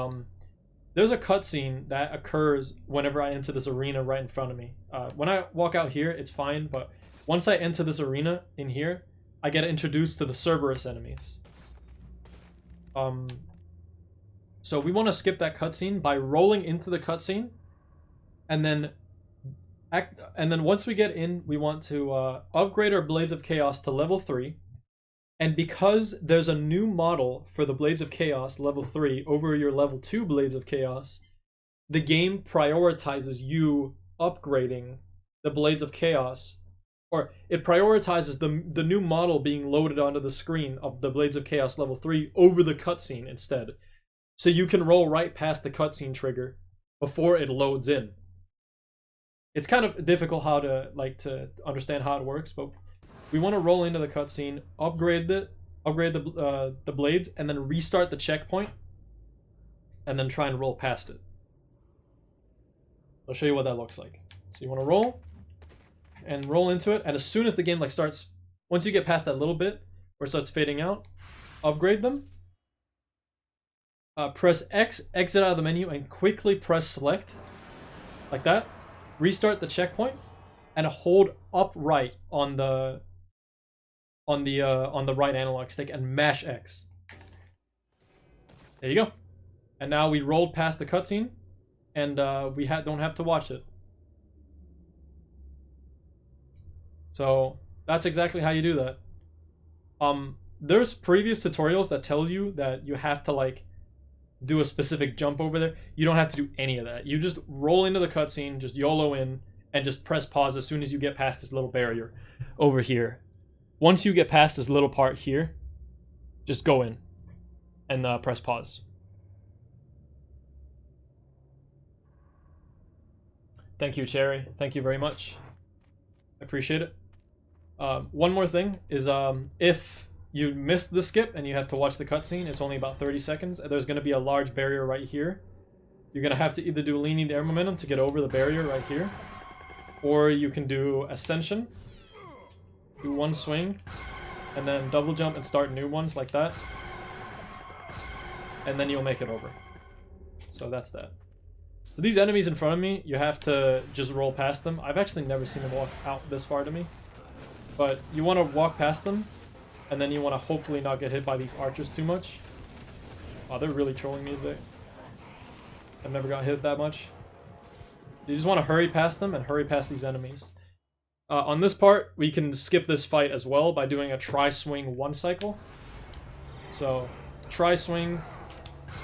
there's a cutscene that occurs whenever I enter this arena right in front of me. When I walk out here, it's fine, but once I enter this arena in here, I get introduced to the Cerberus enemies. So we want to skip that cutscene by rolling into the cutscene, and then once we get in, we want to upgrade our Blades of Chaos to level 3. And because there's a new model for the Blades of Chaos level 3 over your level 2 Blades of Chaos, the game prioritizes you upgrading the Blades of Chaos, or it prioritizes the new model being loaded onto the screen of the Blades of Chaos level 3 over the cutscene instead. So you can roll right past the cutscene trigger before it loads in. It's kind of difficult how to understand how it works, but we want to roll into the cutscene, upgrade the blades, and then restart the checkpoint, and then try and roll past it. I'll show you what that looks like. So you want to roll, and roll into it, and as soon as the game starts, once you get past that little bit where it starts fading out, upgrade them. Press X, exit out of the menu, and quickly press select, like that. Restart the checkpoint, and hold upright on the right analog stick and mash X. There you go. And now we rolled past the cutscene, and we don't have to watch it. So that's exactly how you do that. There's previous tutorials that tells you that you have to do a specific jump over there. You don't have to do any of that. You just roll into the cutscene, just YOLO in, and just press pause as soon as you get past this little barrier over here. Once you get past this little part here, just go in and press pause. Thank you, Cherry. Thank you very much. I appreciate it. One more thing is if you missed the skip and you have to watch the cutscene, it's only about 30 seconds. There's going to be a large barrier right here. You're going to have to either do lenient air momentum to get over the barrier right here, or you can do Ascension. Do one swing, and then double jump and start new ones like that. And then you'll make it over. So that's that. So these enemies in front of me, you have to just roll past them. I've actually never seen them walk out this far to me. But you want to walk past them, and then you want to hopefully not get hit by these archers too much. Wow, they're really trolling me today. I've never got hit that much. You just want to hurry past them and hurry past these enemies. On this part, we can skip this fight as well by doing a try-swing 1 cycle. So, try-swing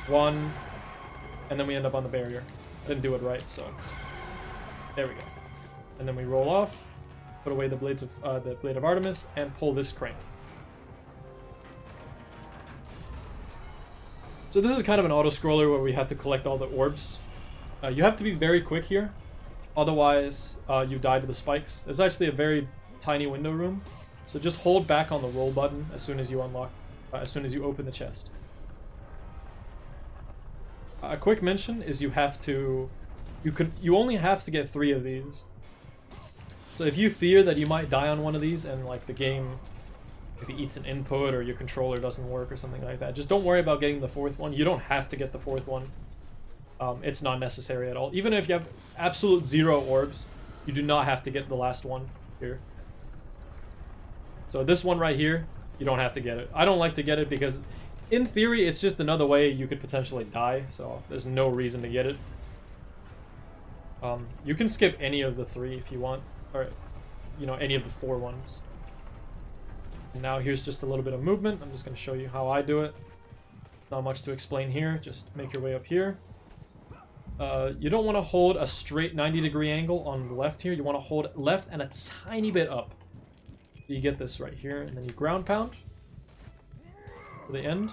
1, and then we end up on the barrier. I didn't do it right, so there we go. And then we roll off, put away the blades of the blade of Artemis, and pull this crank. So this is kind of an auto-scroller where we have to collect all the orbs. You have to be very quick here, otherwise you die to the spikes. It's actually a very tiny window room, so just hold back on the roll button as soon as you unlock, as soon as you open the chest. A quick mention is you only have to get 3 of these. So if you fear that you might die on one of these and the game maybe eats an input or your controller doesn't work or something like that, just don't worry about getting the 4th one. You don't have to get the 4th one. It's not necessary at all. Even if you have absolute 0 orbs, you do not have to get the last one here. So this one right here, you don't have to get it. I don't like to get it because in theory it's just another way you could potentially die, so there's no reason to get it. You can skip any of the 3 if you want, or any of the 4 ones. And now here's just a little bit of movement. I'm just going to show you how I do it. Not much to explain here, just make your way up here. You don't want to hold a straight 90-degree angle on the left here. You want to hold left and a tiny bit up. You get this right here, and then you ground pound to the end.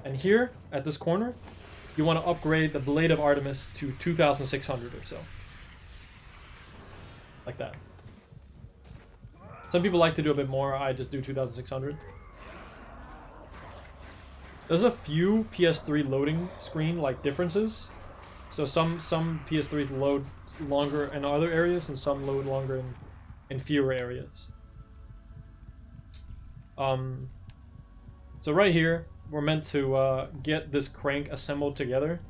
And here, at this corner, you want to upgrade the Blade of Artemis to 2,600 or so. Like that. Some people like to do a bit more. I just do 2,600. There's a few PS3 loading screen like differences. So some PS3 load longer in other areas and some load longer in fewer areas. So right here, we're meant to get this crank assembled together.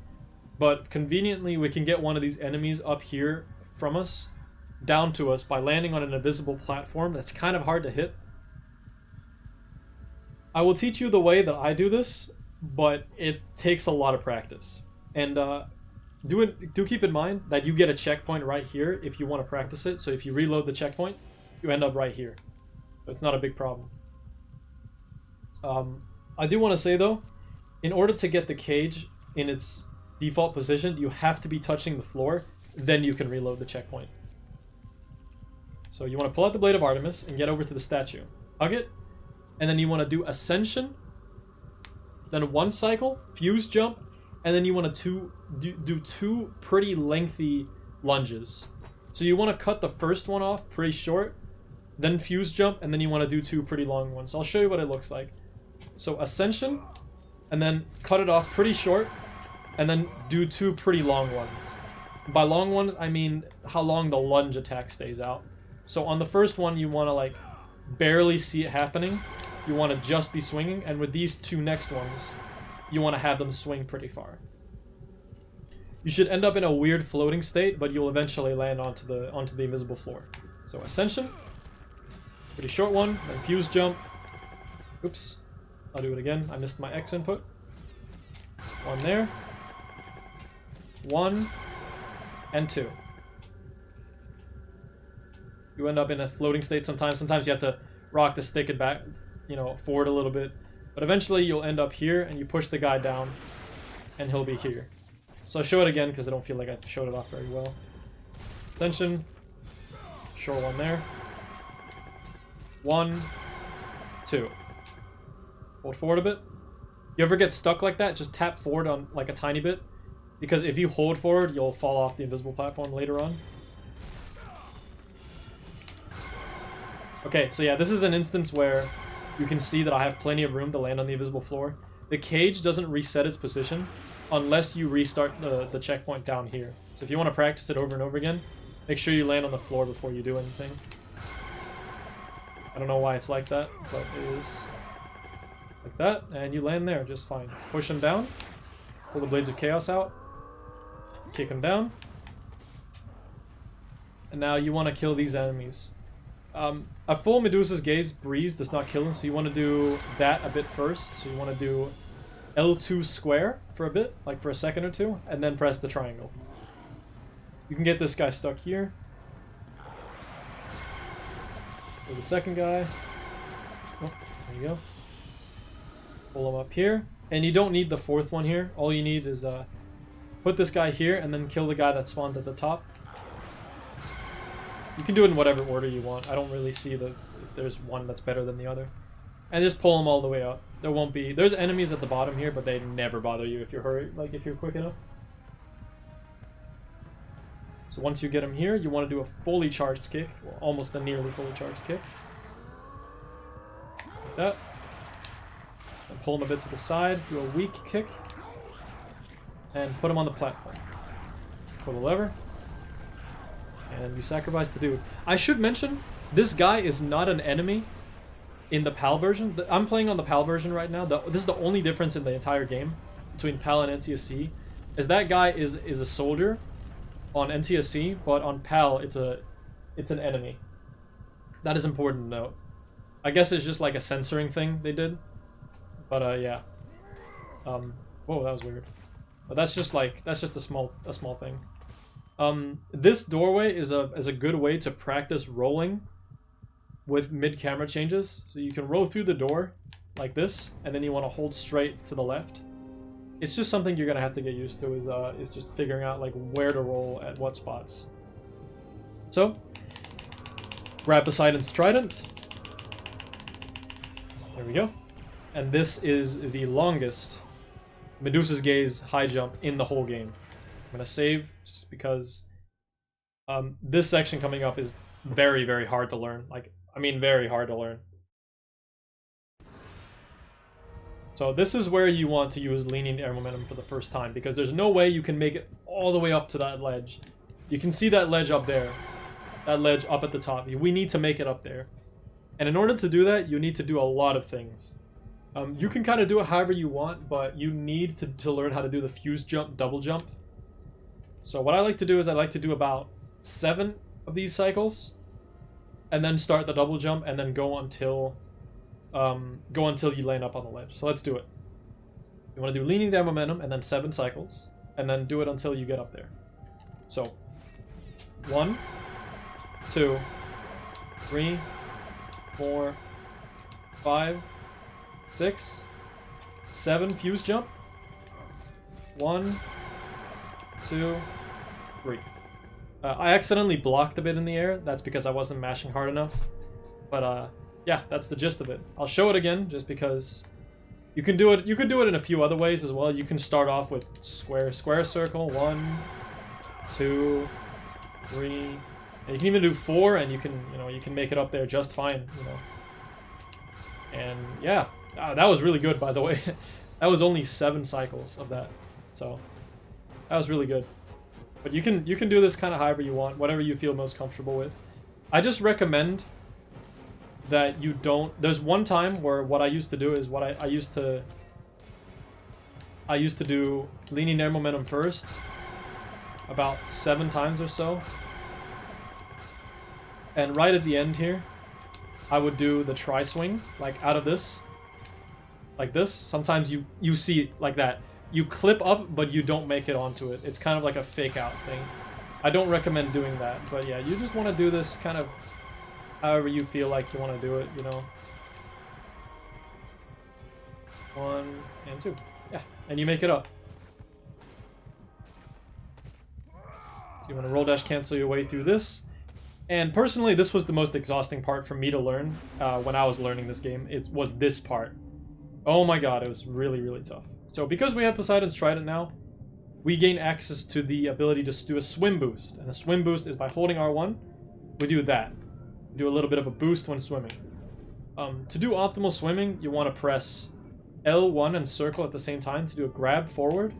But conveniently, we can get one of these enemies up here from us, down to us, by landing on an invisible platform that's kind of hard to hit. I will teach you the way that I do this, but it takes a lot of practice. And do keep in mind that you get a checkpoint right here if you want to practice it. So if you reload the checkpoint, you end up right here. So it's not a big problem. I do want to say though, in order to get the cage in its default position, you have to be touching the floor, then you can reload the checkpoint. So you want to pull out the Blade of Artemis and get over to the statue. Hug it, and then you want to do Ascension, then one cycle, fuse jump, and then you want to do two pretty lengthy lunges. So you want to cut the first one off pretty short, then fuse jump, and then you want to do two pretty long ones. So I'll show you what it looks like. So Ascension, and then cut it off pretty short, and then do two pretty long ones. By long ones, I mean how long the lunge attack stays out. So on the first one, you want to like barely see it happening. You want to just be swinging, and with these two next ones, you want to have them swing pretty far. You should end up in a weird floating state, but you'll eventually land onto the invisible floor. So Ascension, pretty short one, then fuse jump. Oops. I'll do it again. I missed my X input. One there. One. And two. You end up in a floating state sometimes. Sometimes you have to rock the stick and back, forward a little bit. But eventually you'll end up here and you push the guy down and he'll be here. So I'll show it again because I don't feel like I showed it off very well. Ascension. Short one there. One. Two. Hold forward a bit. You ever get stuck like that? Just tap forward on like a tiny bit. Because if you hold forward, you'll fall off the invisible platform later on. Okay, so yeah, this is an instance where you can see that I have plenty of room to land on the invisible floor. The cage doesn't reset its position unless you restart the checkpoint down here. So if you want to practice it over and over again, make sure you land on the floor before you do anything. I don't know why it's like that, but it is. Like that, and you land there just fine. Push him down, pull the Blades of Chaos out, kick him down, and now you want to kill these enemies. A full Medusa's Gaze breeze does not kill him, so you want to do that a bit first. So you want to do L2 square for a bit, like for a second or two, and then press the triangle. You can get this guy stuck here. Or the second guy. Oh, there you go. Pull him up here, and you don't need the fourth one here. All you need is put this guy here and then kill the guy that spawns at the top. You can do it in whatever order you want. I don't really see if there's one that's better than the other. And just pull them all the way up. There's enemies at the bottom here, but they never bother you if you're if you're quick enough. So once you get him here, you want to do a fully charged kick, or almost a nearly fully charged kick. Like that. And pull him a bit to the side, do a weak kick, and put him on the platform. Pull the lever, and you sacrifice the dude. I should mention, this guy is not an enemy in the PAL version. I'm playing on the PAL version right now. This is the only difference in the entire game between PAL and NTSC, is that guy is a soldier on NTSC, but on PAL it's an enemy. That is important to note. I guess it's just like a censoring thing they did. But yeah. Whoa, that was weird. But that's just a small thing. This doorway is a good way to practice rolling with mid-camera changes. So you can roll through the door, like this, and then you want to hold straight to the left. It's just something you're gonna have to get used to, is just figuring out like where to roll at what spots. So, grab Poseidon's trident. There we go. And this is the longest Medusa's Gaze high jump in the whole game. I'm gonna save just because this section coming up is very, very hard to learn. Like, I mean, very hard to learn. So this is where you want to use leaning air momentum for the first time, because there's no way you can make it all the way up to that ledge. You can see that ledge up there. That ledge up at the top. We need to make it up there. And in order to do that, you need to do a lot of things. You can kind of do it however you want, but you need to learn how to do the fuse jump, double jump. So what I like to do is I like to do about 7 of these cycles, and then start the double jump, and then go until you land up on the ledge. So let's do it. You want to do leaning down momentum, and then 7 cycles, and then do it until you get up there. So 1, 2, 3, 4, 5, 6, 7 fuse jump. 1, 2, 3. I accidentally blocked a bit in the air. That's because I wasn't mashing hard enough. But yeah, that's the gist of it. I'll show it again just because you can do it. You could do it in a few other ways as well. You can start off with square circle. 1, 2, 3. And you can even do 4, and you can make it up there just fine. And yeah, that was really good, by the way. That was only 7 cycles of that, so that was really good. But you can do this kind of however you want, whatever you feel most comfortable with. I just recommend that you don't. There's one time where what I used to do is I used to do leaning air momentum first, about 7 times or so, and right at the end here, I would do the tri swing, like out of this, like this. Sometimes you see it like that. You clip up, but you don't make it onto it. It's kind of like a fake out thing. I don't recommend doing that, but yeah, you just want to do this kind of however you feel like you want to do it, 1 and 2. Yeah, and you make it up. So you want to roll dash cancel your way through this. And personally, this was the most exhausting part for me to learn when I was learning this game. It was this part. Oh my god, it was really, really tough. So because we have Poseidon's Trident now, we gain access to the ability to do a swim boost. And a swim boost is by holding R1, we do that. We do a little bit of a boost when swimming. To do optimal swimming, you want to press L1 and circle at the same time to do a grab forward.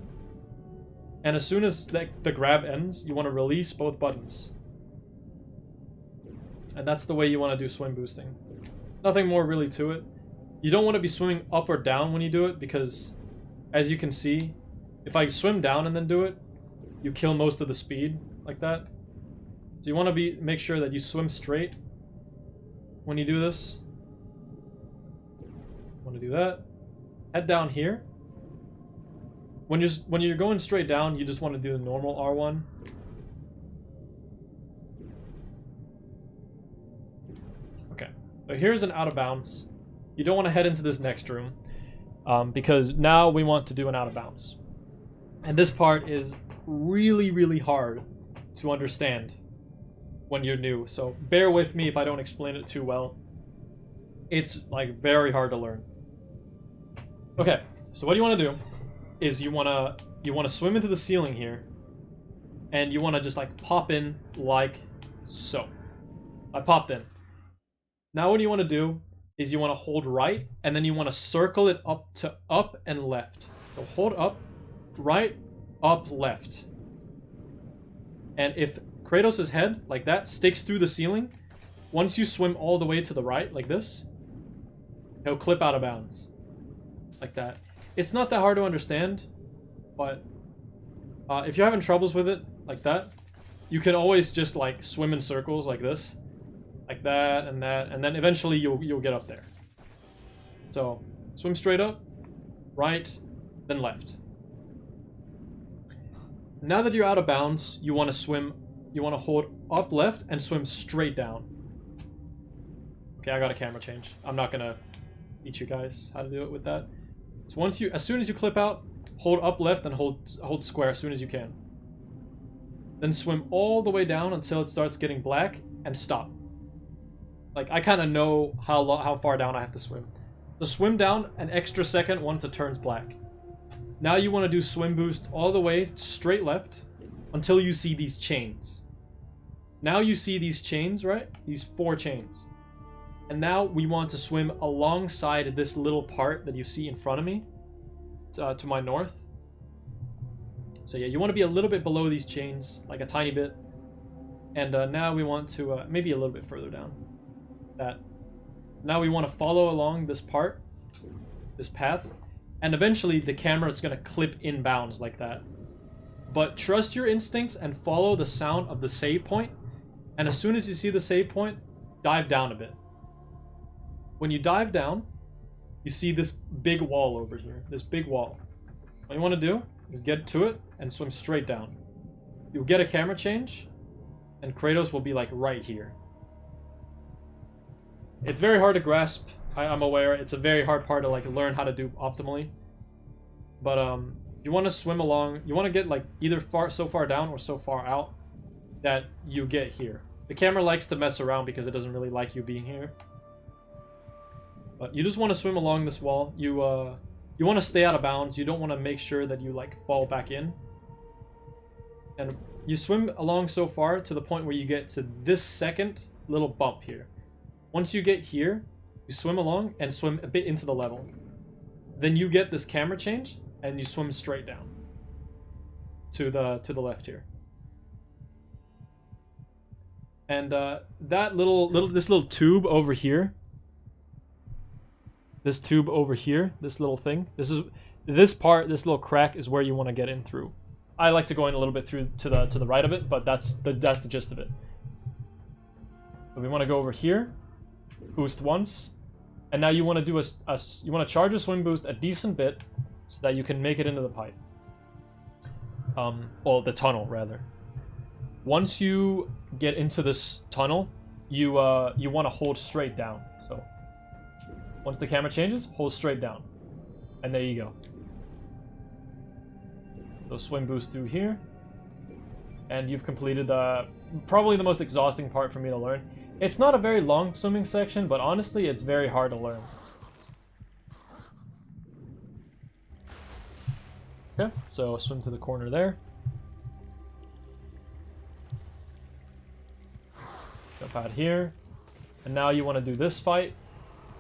And as soon as the grab ends, you want to release both buttons. And that's the way you want to do swim boosting. Nothing more really to it. You don't want to be swimming up or down when you do it, because as you can see, if I swim down and then do it, you kill most of the speed like that. So you want to make sure that you swim straight when you do this. Want to do that. Head down here. When you're going straight down, you just want to do the normal R1. Okay. So here's an out of bounds. You don't want to head into this next room, because now we want to do an out of bounds. And this part is really, really hard to understand when you're new. So bear with me if I don't explain it too well. It's like very hard to learn. Okay, so what you want to do is you want to swim into the ceiling here, and you want to just like pop in like so. I popped in. Now what you want to do is you want to hold right, and then you want to circle it up to up and left. So hold up, right, up, left. And if Kratos' head, like that, sticks through the ceiling, once you swim all the way to the right, like this, he'll clip out of bounds. Like that. It's not that hard to understand, but if you're having troubles with it, like that, you can always just like swim in circles like this. Like that, and then eventually you'll get up there. So, swim straight up, right, then left. Now that you're out of bounds, you want to hold up left and swim straight down. Okay, I got a camera change. I'm not gonna teach you guys how to do it with that. So as soon as you clip out, hold up left and hold square as soon as you can. Then swim all the way down until it starts getting black and stop. Like, I kind of know how far down I have to swim. So swim down an extra second once it turns black. Now you want to do swim boost all the way straight left until you see these chains. Now you see these chains, right? These 4 chains. And now we want to swim alongside this little part that you see in front of me, to my north. So yeah, you want to be a little bit below these chains, like a tiny bit. And now we want to, maybe a little bit further down. Now we want to follow along this part, this path. And eventually the camera is going to clip inbounds like that. But trust your instincts and follow the sound of the save point. And as soon as you see the save point, dive down a bit. When you dive down, you see this big wall over here. This big wall. What you want to do is get to it and swim straight down. You'll get a camera change, and Kratos will be like right here. It's very hard to grasp. I'm aware. It's a very hard part to like learn how to do optimally. But you want to swim along. You want to get like either so far down or so far out that you get here. The camera likes to mess around because it doesn't really like you being here. But you just want to swim along this wall. You want to stay out of bounds. You don't want to make sure that you like fall back in. And you swim along so far to the point where you get to this second little bump here. Once you get here, you swim along and swim a bit into the level. Then you get this camera change and you swim straight down to the left here. And this little tube over here. This tube over here, this little thing. This little crack is where you want to get in through. I like to go in a little bit through to the right of it, but that's the gist of it. So we want to go over here, boost once, and now you want to do you want to charge a swim boost a decent bit so that you can make it into the pipe. Well, the tunnel rather. Once you get into this tunnel, you want to hold straight down. So once the camera changes, hold straight down. And there you go. So swim boost through here. And you've completed probably the most exhausting part for me to learn. It's not a very long swimming section, but honestly, it's very hard to learn. Okay, so swim to the corner there. Jump out here. And now you want to do this fight.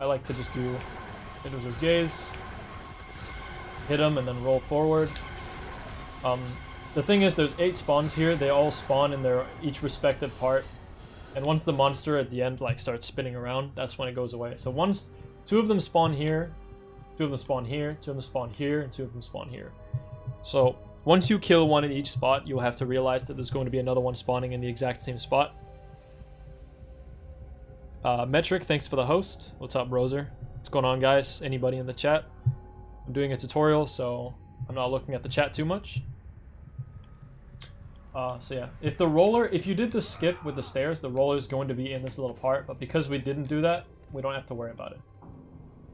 I like to just do Medusa's gaze, hit him, and then roll forward. The thing is, there's 8 spawns here. They all spawn in their each respective part. And once the monster at the end like starts spinning around, that's when it goes away. So once 2 of them spawn here, 2 of them spawn here, 2 of them spawn here, and 2 of them spawn here. So once you kill one in each spot, you'll have to realize that there's going to be another one spawning in the exact same spot. Metric, thanks for the host. What's up, Roser? What's going on, guys? Anybody in the chat? I'm doing a tutorial, so I'm not looking at the chat too much. So yeah, if you did the skip with the stairs, the roller is going to be in this little part, but because we didn't do that, we don't have to worry about it.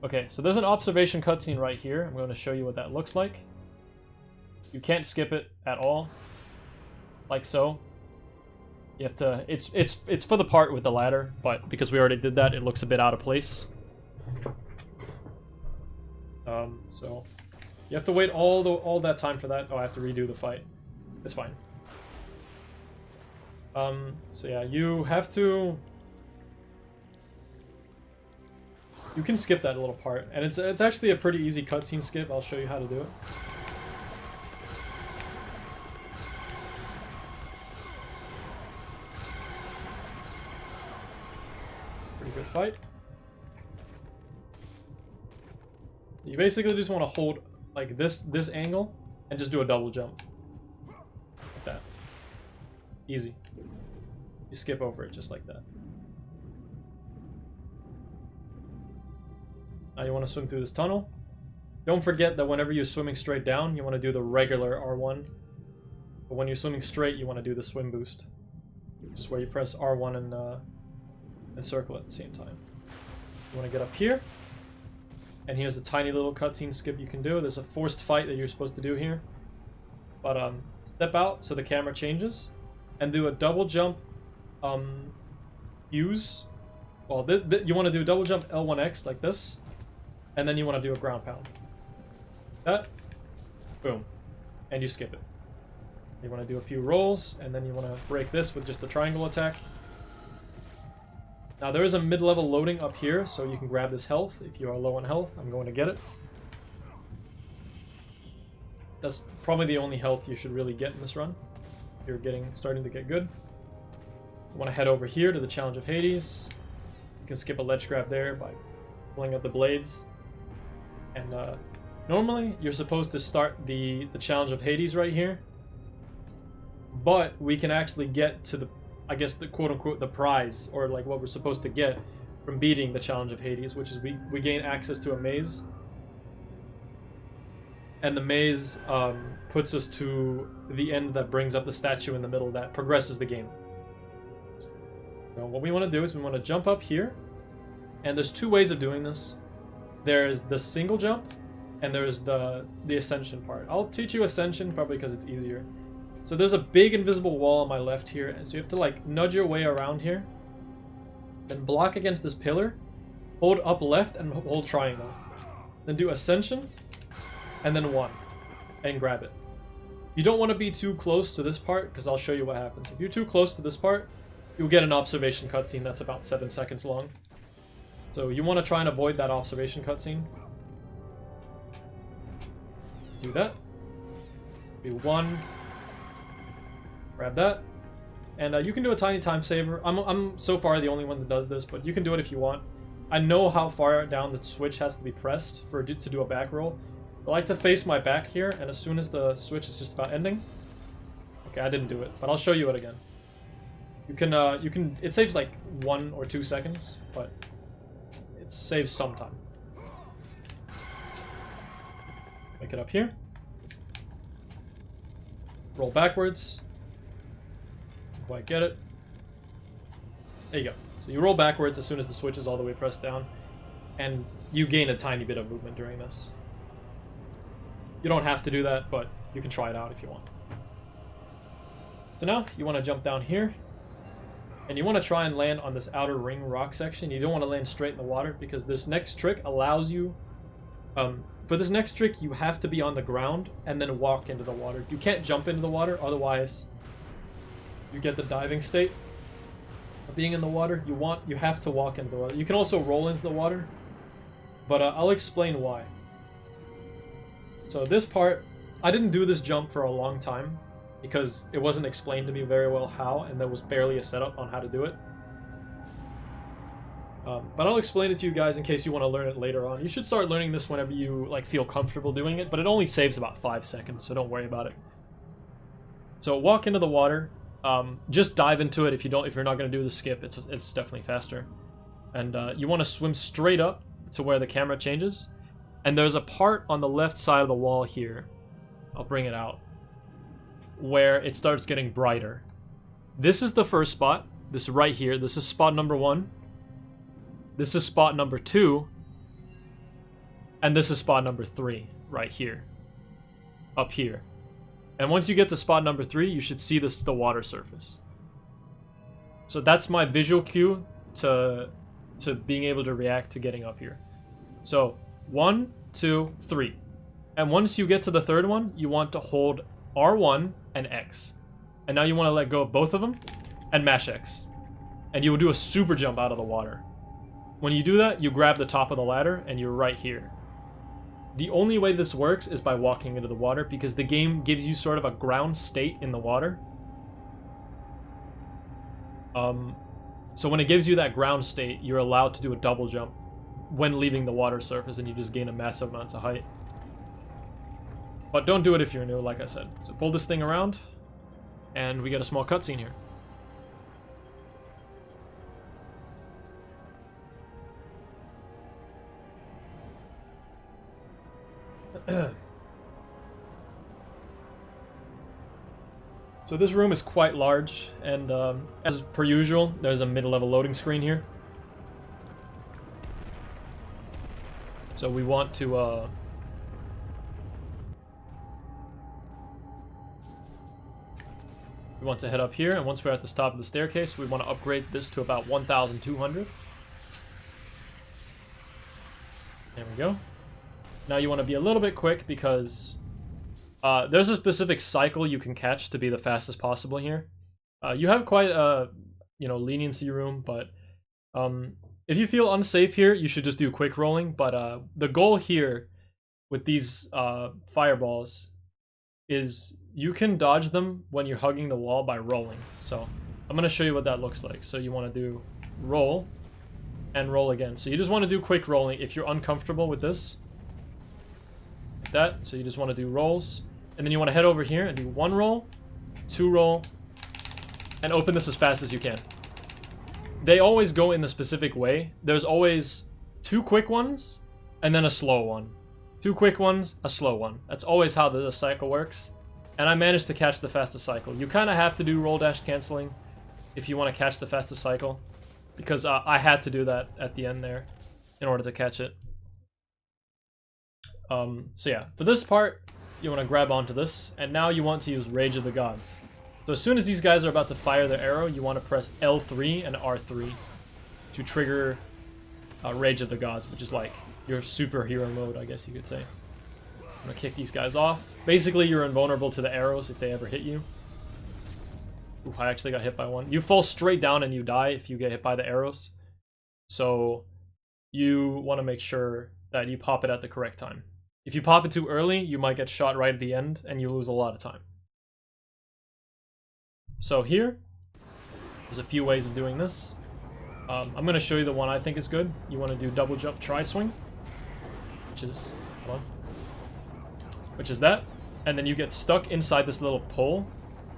Okay, so there's an observation cutscene right here. I'm going to show you what that looks like. You can't skip it at all, like so. You have to, it's for the part with the ladder, but because we already did that, it looks a bit out of place. So you have to wait all that time for that. Oh, I have to redo the fight. It's fine. So yeah, you have to. You can skip that little part, and it's actually a pretty easy cutscene skip. I'll show you how to do it. Pretty good fight. You basically just want to hold like this angle and just do a double jump. Like that. Easy. You skip over it just like that. Now you want to swim through this tunnel. Don't forget that whenever you're swimming straight down, you want to do the regular R1. But when you're swimming straight, you want to do the swim boost. Which is where you press R1 and circle at the same time. You want to get up here. And here's a tiny little cutscene skip you can do. There's a forced fight that you're supposed to do here. But step out so the camera changes. And do a double jump use. Well, you want to do a double jump L1X like this. And then you want to do a ground pound. That. Boom. And you skip it. You want to do a few rolls, and then you want to break this with just the triangle attack. Now there is a mid-level loading up here, so you can grab this health if you are low on health. I'm going to get it. That's probably the only health you should really get in this run. You're starting to get good. You want to head over here to the Challenge of Hades. You can skip a ledge grab there by pulling out the blades. And normally you're supposed to start the Challenge of Hades right here. But we can actually get to the, I guess, the quote-unquote the prize, or like what we're supposed to get from beating the Challenge of Hades, which is we gain access to a maze. And the maze puts us to the end that brings up the statue in the middle that progresses the game. So what we want to do is we want to jump up here, and there's two ways of doing this. There's the single jump, and there's the Ascension part. I'll teach you Ascension probably because it's easier. So there's a big invisible wall on my left here, and so you have to like nudge your way around here, then block against this pillar, hold up left and hold triangle, then do Ascension, and then 1, and grab it. You don't want to be too close to this part because I'll show you what happens. If you're too close to this part, you'll get an observation cutscene that's about 7 seconds long. So you want to try and avoid that observation cutscene. Do that. Do 1. Grab that, and you can do a tiny time saver. I'm so far the only one that does this, but you can do it if you want. I know how far down the switch has to be pressed to do a back roll. I like to face my back here, and as soon as the switch is just about ending, okay, I didn't do it, but I'll show you it again. You can it saves like 1 or 2 seconds, but it saves some time. Make it up here. Roll backwards. Quite get it. There you go. So you roll backwards as soon as the switch is all the way pressed down, and you gain a tiny bit of movement during this. You don't have to do that, but you can try it out if you want. So now you want to jump down here, and you want to try and land on this outer ring rock section. You don't want to land straight in the water because this next trick allows you for this next trick you have to be on the ground and then walk into the water. You can't jump into the water, otherwise you get the diving state of being in the water. You have to walk into the water. You can also roll into the water, but I'll explain why. So this part, I didn't do this jump for a long time because it wasn't explained to me very well how, and there was barely a setup on how to do it. But I'll explain it to you guys in case you want to learn it later on. You should start learning this whenever you like feel comfortable doing it, but it only saves about 5 seconds, so don't worry about it. So walk into the water. Just dive into it if you're not going to do the skip. It's definitely faster. And you want to swim straight up to where the camera changes. And there's a part on the left side of the wall here. I'll bring it out. Where it starts getting brighter. This is the first spot. This right here. This is spot number 1. This is spot number 2. And this is spot number 3 right here. Up here. And once you get to spot number 3, you should see the water surface. So that's my visual cue to being able to react to getting up here. So 1, 2, 3. And once you get to the third one, you want to hold R1 and X. And now you want to let go of both of them and mash X. And you will do a super jump out of the water. When you do that, you grab the top of the ladder and you're right here. The only way this works is by walking into the water because the game gives you sort of a ground state in the water. So when it gives you that ground state, you're allowed to do a double jump when leaving the water surface, and you just gain a massive amount of height. But don't do it if you're new, like I said. So pull this thing around, and we get a small cutscene here. So this room is quite large, and as per usual, there's a mid-level loading screen here. So we want to head up here, and once we're at the top of the staircase, we want to upgrade this to about 1,200. There we go. Now you want to be a little bit quick because there's a specific cycle you can catch to be the fastest possible here. You have quite a, leniency room, but if you feel unsafe here, you should just do quick rolling. But the goal here with these fireballs is you can dodge them when you're hugging the wall by rolling. So I'm going to show you what that looks like. So you want to do roll and roll again. So you just want to do quick rolling if you're uncomfortable with this. Like that. So you just want to do rolls. And then you want to head over here and do 1 roll, 2 roll, and open this as fast as you can. They always go in the specific way. There's always 2 quick ones and then a slow one. 2 quick ones, a slow one. That's always how the cycle works. And I managed to catch the fastest cycle. You kind of have to do roll dash canceling if you want to catch the fastest cycle, because I had to do that at the end there in order to catch it. So yeah, for this part, you want to grab onto this, and now you want to use Rage of the Gods. So as soon as these guys are about to fire their arrow, you want to press L3 and R3 to trigger Rage of the Gods, which is like your superhero mode, I guess you could say. I'm gonna kick these guys off. Basically, you're invulnerable to the arrows if they ever hit you. Ooh, I actually got hit by one. You fall straight down and you die if you get hit by the arrows. So you want to make sure that you pop it at the correct time. If you pop it too early, you might get shot right at the end and you lose a lot of time. So here, there's a few ways of doing this. I'm going to show you the one I think is good. You want to do double jump tri swing, which is, hold on, which is that, and then you get stuck inside this little pole,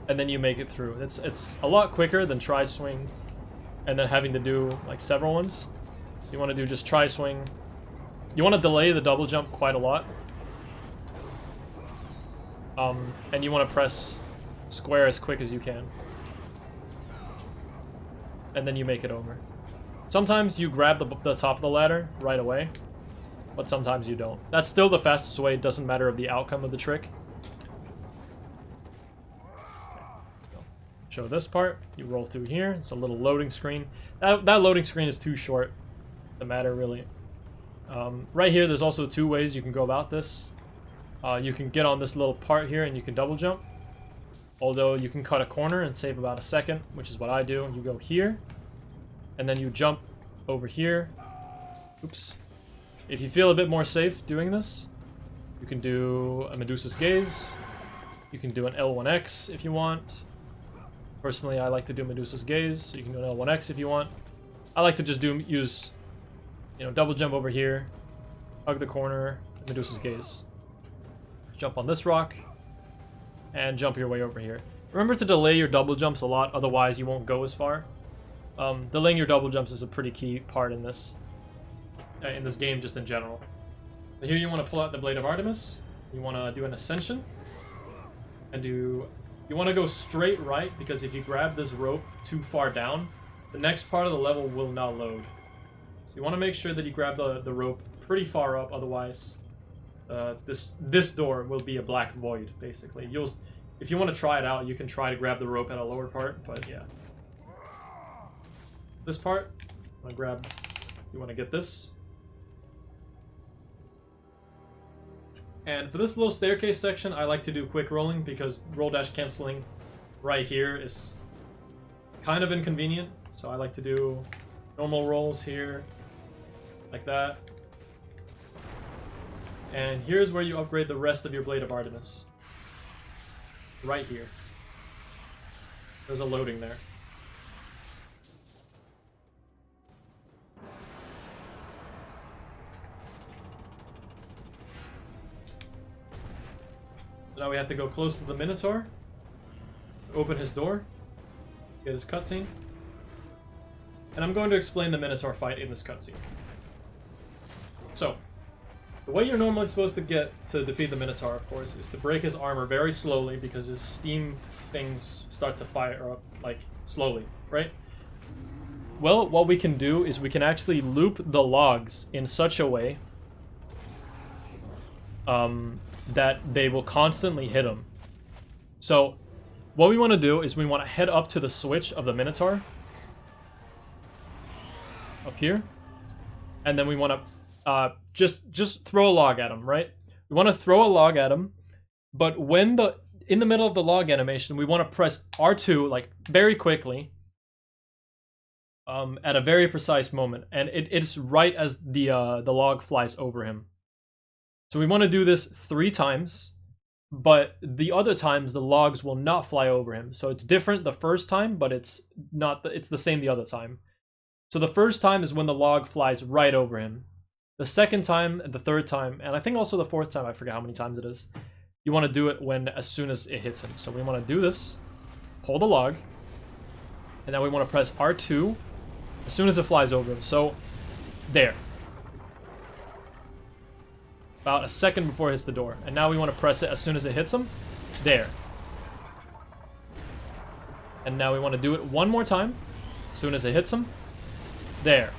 and then you make it through. It's a lot quicker than tri swing, and then having to do like several ones. So you want to do just tri swing. You want to delay the double jump quite a lot, and you want to press square as quick as you can, and then you make it over. Sometimes you grab the top of the ladder right away, but sometimes you don't. That's still the fastest way. It doesn't matter of the outcome of the trick. Show this part. You roll through here. It's a little loading screen. That loading screen is too short to matter, really. Right here, there's also 2 ways you can go about this. You can get on this little part here and you can double jump. Although you can cut a corner and save about a second, which is what I do. You go here, and then you jump over here. Oops. If you feel a bit more safe doing this, you can do a Medusa's Gaze. You can do an L1X if you want. Personally, I like to do Medusa's Gaze, so you can do an L1X if you want. I like to just use, double jump over here, hug the corner, Medusa's Gaze. Jump on this rock, and jump your way over here. Remember to delay your double jumps a lot, otherwise you won't go as far. Delaying your double jumps is a pretty key part in this game, just in general. So here you want to pull out the Blade of Artemis. You want to do an Ascension, and you want to go straight right, because if you grab this rope too far down, the next part of the level will not load. So you want to make sure that you grab the rope pretty far up, otherwise this door will be a black void, basically. If you want to try it out, you can try to grab the rope at a lower part, but yeah. This part, you want to get this. And for this little staircase section, I like to do quick rolling, because roll dash canceling right here is kind of inconvenient. So I like to do normal rolls here, like that. And here's where you upgrade the rest of your Blade of Artemis. Right here. There's a loading there. So now we have to go close to the Minotaur, open his door, get his cutscene. And I'm going to explain the Minotaur fight in this cutscene. So, the way you're normally supposed to get to defeat the Minotaur, of course, is to break his armor very slowly, because his steam things start to fire up, like, slowly, right? Well, what we can do is we can actually loop the logs in such a way that they will constantly hit him. So what we want to do is we want to head up to the switch of the Minotaur. Up here. And then we want to just throw a log at him, right? We want to throw a log at him, but when in the middle of the log animation, we want to press R2 like very quickly, at a very precise moment, and it's right as the log flies over him. So we want to do this 3 times, but the other times the logs will not fly over him. So it's different the first time, but it's the same the other time. So the first time is when the log flies right over him. The second time, the third time, and I think also the fourth time, I forget how many times it is. You want to do it as soon as it hits him. So we want to do this, pull the log, and then we want to press R2 as soon as it flies over him. So, there. About a second before it hits the door. And now we want to press it as soon as it hits him. There. And now we want to do it one more time, as soon as it hits him. There.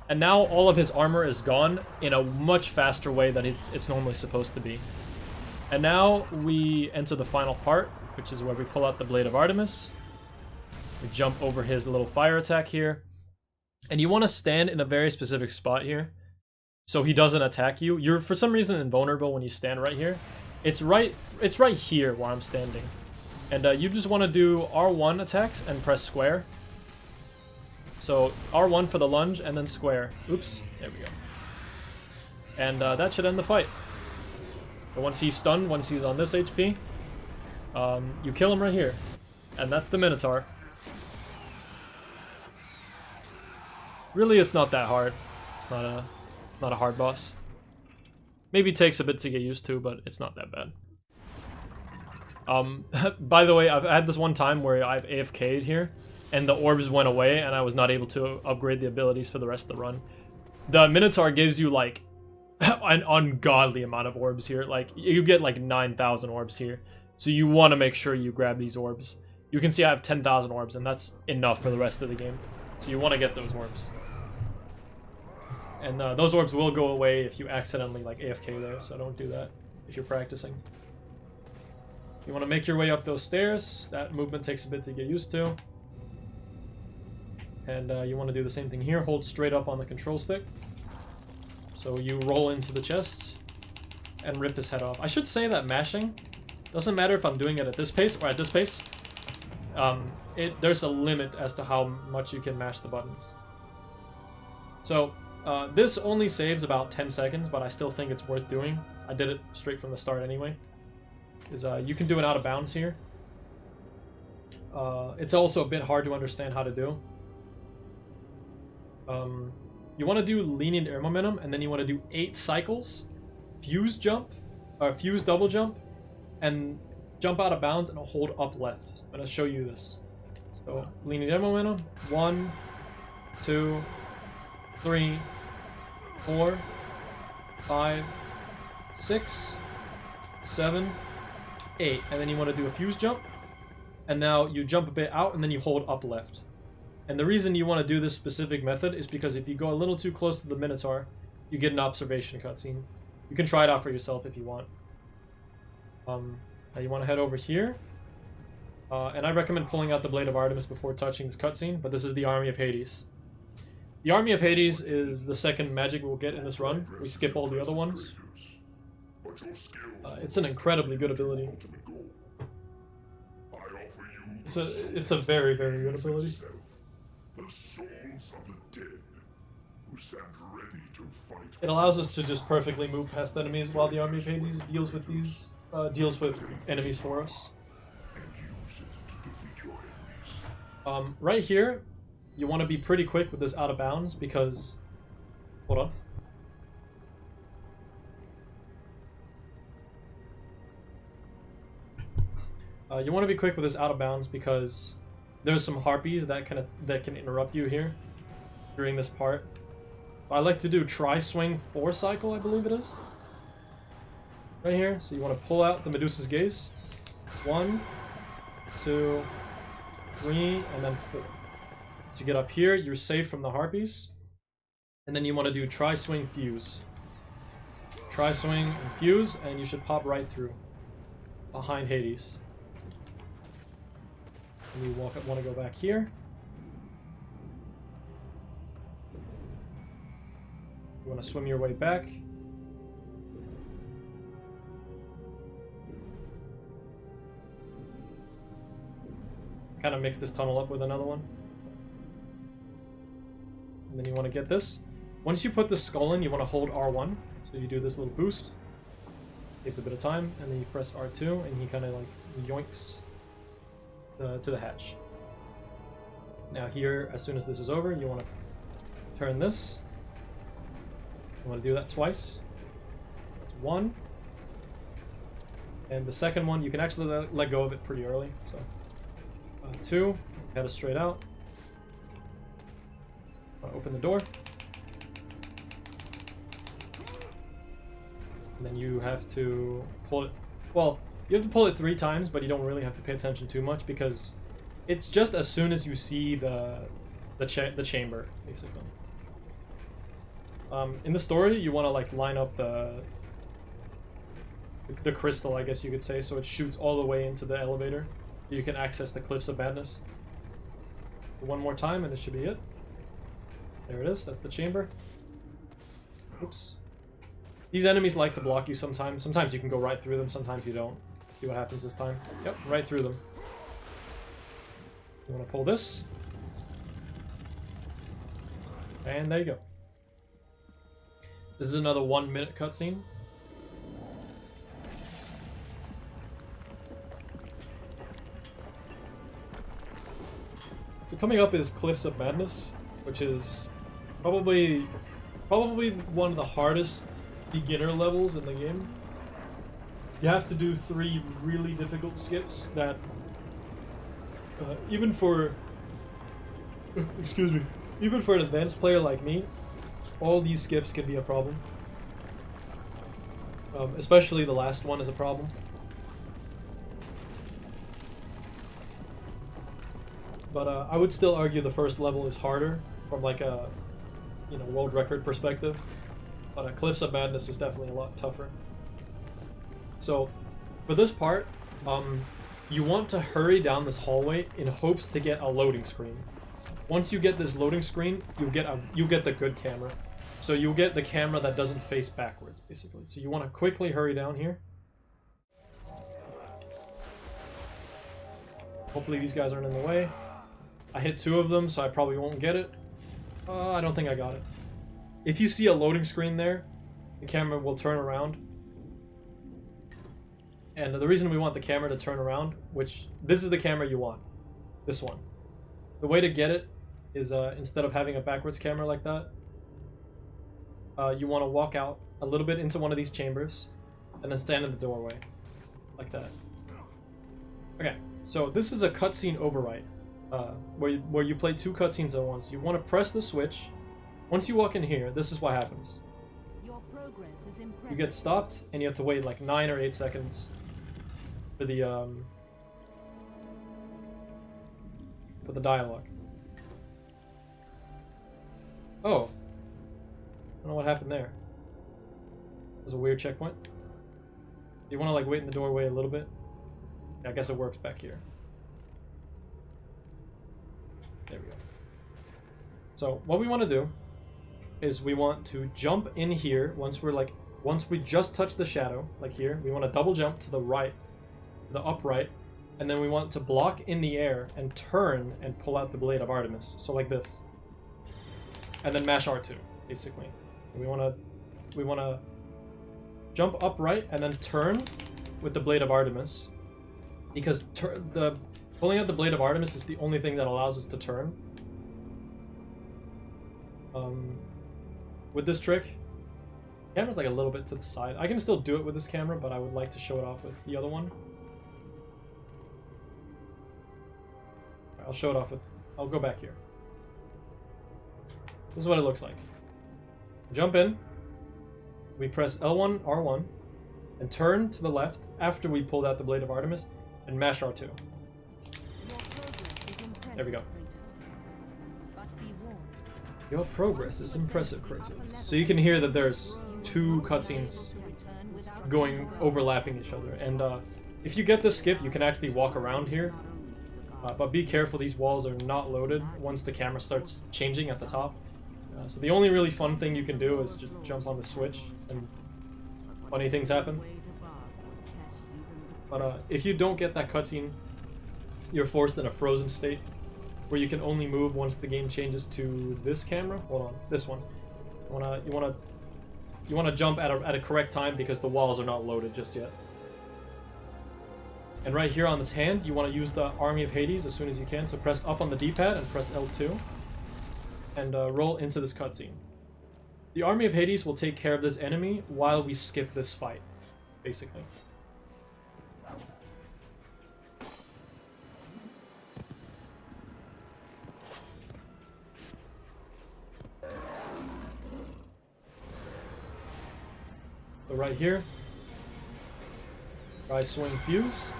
And now all of his armor is gone in a much faster way than it's normally supposed to be. And now we enter the final part, which is where we pull out the Blade of Artemis. We jump over his little fire attack here. And you want to stand in a very specific spot here, so he doesn't attack you. You're for some reason invulnerable when you stand right here. It's right here where I'm standing. And you just want to do R1 attacks and press square. So R1 for the lunge and then square. Oops, there we go. And that should end the fight. But once he's stunned, once he's on this HP, you kill him right here. And that's the Minotaur. Really, it's not that hard. It's not a hard boss. Maybe it takes a bit to get used to, but it's not that bad. By the way, I've had this one time where I've AFK'd here, and the orbs went away, and I was not able to upgrade the abilities for the rest of the run. The Minotaur gives you, like, an ungodly amount of orbs here. Like, you get, like, 9,000 orbs here. So you want to make sure you grab these orbs. You can see I have 10,000 orbs, and that's enough for the rest of the game. So you want to get those orbs. And those orbs will go away if you accidentally, like, AFK there, so don't do that if you're practicing. You want to make your way up those stairs. That movement takes a bit to get used to. And you want to do the same thing here. Hold straight up on the control stick. So you roll into the chest and rip his head off. I should say that mashing doesn't matter if I'm doing it at this pace or at this pace. There's a limit as to how much you can mash the buttons. So this only saves about 10 seconds, but I still think it's worth doing. I did it straight from the start anyway. You can do it out of bounds here. It's also a bit hard to understand how to do. You want to do lenient air momentum, and then you want to do 8 cycles, fuse double jump, and jump out of bounds and hold up left. So I'm going to show you this. So lenient air momentum, 1, 2, 3, 4, 5, 6, 7, 8, and then you want to do a fuse jump, and now you jump a bit out and then you hold up left. And the reason you want to do this specific method is because if you go a little too close to the Minotaur, you get an observation cutscene. You can try it out for yourself if you want. Now you want to head over here, and I recommend pulling out the Blade of Artemis before touching this cutscene, but this is the Army of Hades. The Army of Hades is the second magic we'll get in this run. We skip all the other ones. It's an incredibly good ability. It's a very, very good ability. It allows us to just perfectly move past enemies while the Army of Hades deals with enemies for us. Right here, you want to be pretty quick with this out of bounds because... Hold on. You want to be quick with this out of bounds because there's some harpies that can interrupt you here during this part. I like to do tri-swing 4 cycle, I believe it is. Right here. So you want to pull out the Medusa's gaze. 1, 2, 3, and then 4. To get up here, you're safe from the harpies. And then you want to do tri-swing fuse. Tri-swing and fuse, and you should pop right through. Behind Hades. And you want to go back here. You want to swim your way back. Kind of mix this tunnel up with another one. And then you want to get this. Once you put the skull in, you want to hold R1. So you do this little boost. Takes a bit of time, and then you press R2, and he kind of like yoinks to the hatch. Now here, as soon as this is over, you want to turn this. You want to do that twice. That's one. And the second one, you can actually let go of it pretty early. So two, head it straight out. Open the door. And then you have to pull it. Well, you have to pull it 3 times, but you don't really have to pay attention too much because it's just as soon as you see the chamber, basically. In the story, you want to like line up the crystal, I guess you could say, so it shoots all the way into the elevator. You can access the Cliffs of Madness. One more time, and this should be it. There it is. That's the chamber. Oops. These enemies like to block you sometimes. Sometimes you can go right through them, sometimes you don't. See what happens this time. Yep, right through them. You want to pull this. And there you go. This is another 1-minute cutscene. So coming up is Cliffs of Madness, which is probably one of the hardest beginner levels in the game. You have to do 3 really difficult skips that even for even for an advanced player like me, all these skips can be a problem. Especially the last one is a problem. But I would still argue the first level is harder from like a world record perspective. But Cliffs of Madness is definitely a lot tougher. So for this part, you want to hurry down this hallway in hopes to get a loading screen. Once you get this loading screen, you get the good camera. So you'll get the camera that doesn't face backwards, basically. So you want to quickly hurry down here. Hopefully these guys aren't in the way. I hit 2 of them, so I probably won't get it. I don't think I got it. If you see a loading screen there, the camera will turn around. And the reason we want the camera to turn around, which this is the camera you want. This one. The way to get it is instead of having a backwards camera like that, you want to walk out a little bit into one of these chambers and then stand in the doorway. Like that. Okay, so this is a cutscene overwrite. Where you play 2 cutscenes at once. You want to press the switch. Once you walk in here, this is what happens. Your progress is impressive. You get stopped, and you have to wait like 9 or 8 seconds for the dialogue. Oh, I don't know what happened there. It was a weird checkpoint. You want to like wait in the doorway a little bit. Yeah, I guess it works back here. There we go. So what we want to do is we want to jump in here once we just touch the shadow, like here. We want to double jump to the right, the upright, and then we want to block in the air and turn and pull out the blade of Artemis. So like this. And then mash R2, basically. And we want to jump upright and then turn with the blade of Artemis, because pulling out the blade of Artemis is the only thing that allows us to turn. With this trick, the camera's like a little bit to the side. I can still do it with this camera, but I would like to show it off with the other one. I'll show it off with... I'll go back here. This is what it looks like. Jump in. We press L1, R1, and turn to the left after we pulled out the blade of Artemis, and mash R2. There we go. Your progress is impressive, Kratos. So you can hear that there's 2 cutscenes going overlapping each other. And if you get this skip, you can actually walk around here. But be careful, these walls are not loaded once the camera starts changing at the top. So the only really fun thing you can do is just jump on the switch and funny things happen. But if you don't get that cutscene, you're forced in a frozen state where you can only move once the game changes to this camera. Hold on, this one. You wanna jump at a correct time because the walls are not loaded just yet. And right here on this hand, you want to use the Army of Hades as soon as you can. So press up on the D-pad and press L2 and roll into this cutscene. The Army of Hades will take care of this enemy while we skip this fight, basically. So right here, try swing fuse.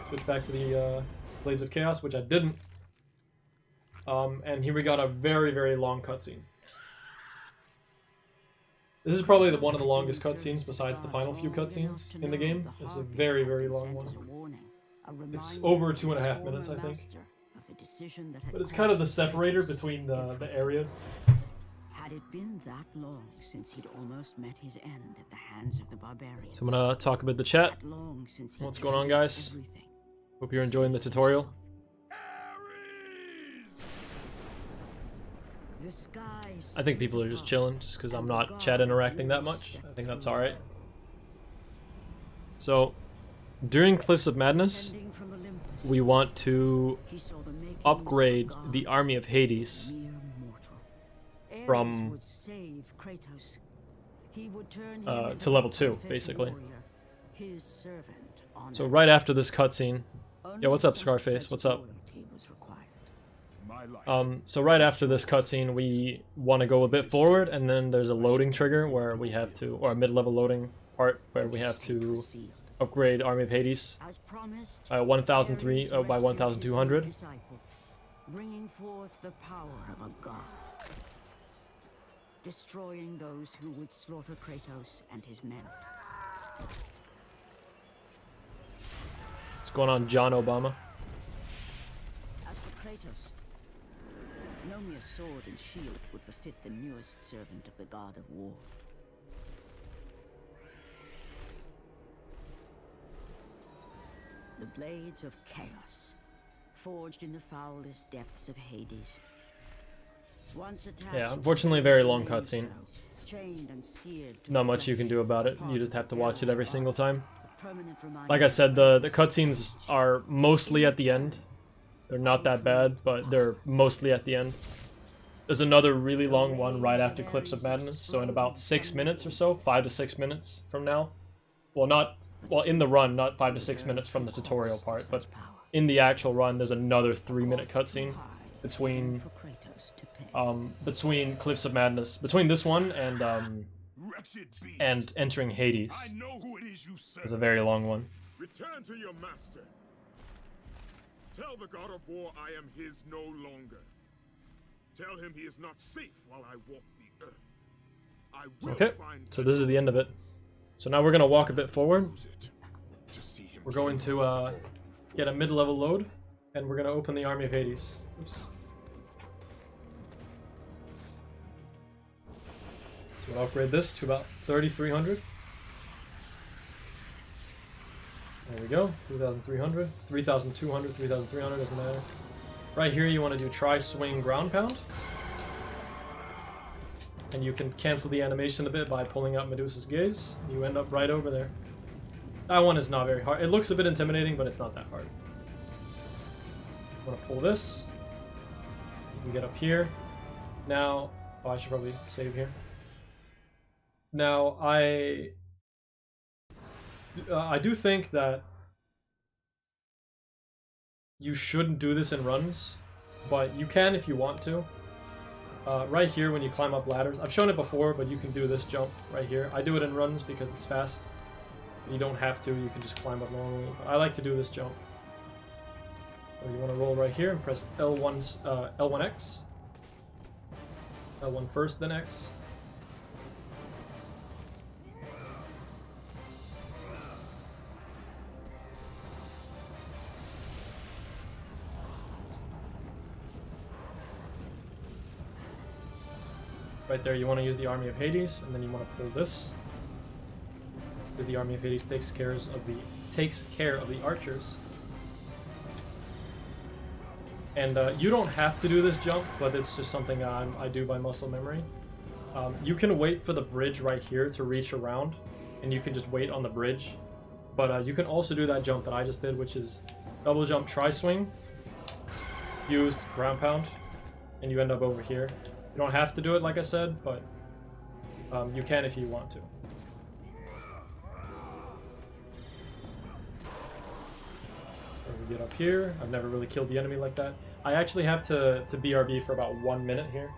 Switch back to the Blades of Chaos, which I didn't. And here we got a very, very long cutscene. This is probably one of the longest cutscenes besides the final few cutscenes in the game. This is a very, very long one. It's over 2.5 minutes, I think. But it's kind of the separator between the areas. Had it been that long since he'd almost met his end at the hands of the barbarians? So I'm gonna talk about the chat. What's going on, guys? Hope you're enjoying the tutorial. I think people are just chilling just because I'm not chat interacting that much. I think that's alright. So, during Cliffs of Madness, we want to upgrade the Army of Hades from to level 2, basically. So right after this cutscene, yeah, what's up, Scarface? What's up? So right after this cutscene, we want to go a bit forward, and then there's a loading trigger where we have to, or a mid-level loading part where we have to upgrade Army of Hades 1,003 by 1,200. Bringing forth the power of a god, destroying those who would slaughter Kratos and his men. What's going on, John Obama? As for Kratos, no mere sword and shield would befit the newest servant of the god of war. The blades of chaos, forged in the foulest depths of Hades. Once attached, Yeah, unfortunately, a very long cutscene. chained and seared to Not the much you can do about it. You just have to watch it every single time. permanent reminder. Like I said, the cutscenes are mostly at the end. They're not that bad, but they're mostly at the end. There's another really long one right after Cliffs of Madness, so in about 6 minutes or so, 5 to 6 minutes from now. Well, in the run, not 5 to 6 minutes from the tutorial part, but in the actual run, there's another 3-minute cutscene between Cliffs of Madness, between this one and entering Hades. It's a very long one. Return to your master. Tell the god of war I am his no longer. Tell him he is not safe while I walk the earth. I will Okay, find so this is the end of it. So now we're going to walk a bit forward. We're going to get a mid-level load, and we're going to open the Army of Hades. Oops. So we'll upgrade this to about 3,300. There we go, 3,300, 3,200, 3,300, doesn't matter. Right here you want to do tri-swing ground pound. And you can cancel the animation a bit by pulling out Medusa's gaze. You end up right over there. That one is not very hard. It looks a bit intimidating, but it's not that hard. I'm going to pull this. You can get up here. Now, oh, I should probably save here. Now, I do think that you shouldn't do this in runs, but you can if you want to. Right here when you climb up ladders, I've shown it before, but you can do this jump right here. I do it in runs because it's fast. You don't have to, you can just climb up normally. But I like to do this jump. So you want to roll right here and press L1X. L1 first, then X. Right there, you want to use the Army of Hades, and then you want to pull this. Because the Army of Hades takes care of the archers. And you don't have to do this jump, but it's just something I do by muscle memory. You can wait for the bridge right here to reach around, and you can just wait on the bridge. But you can also do that jump that I just did, which is double jump, tri-swing, use ground pound, and you end up over here. You don't have to do it, like I said, but you can if you want to. We get up here. I've never really killed the enemy like that. I actually have to BRB for about 1 minute here.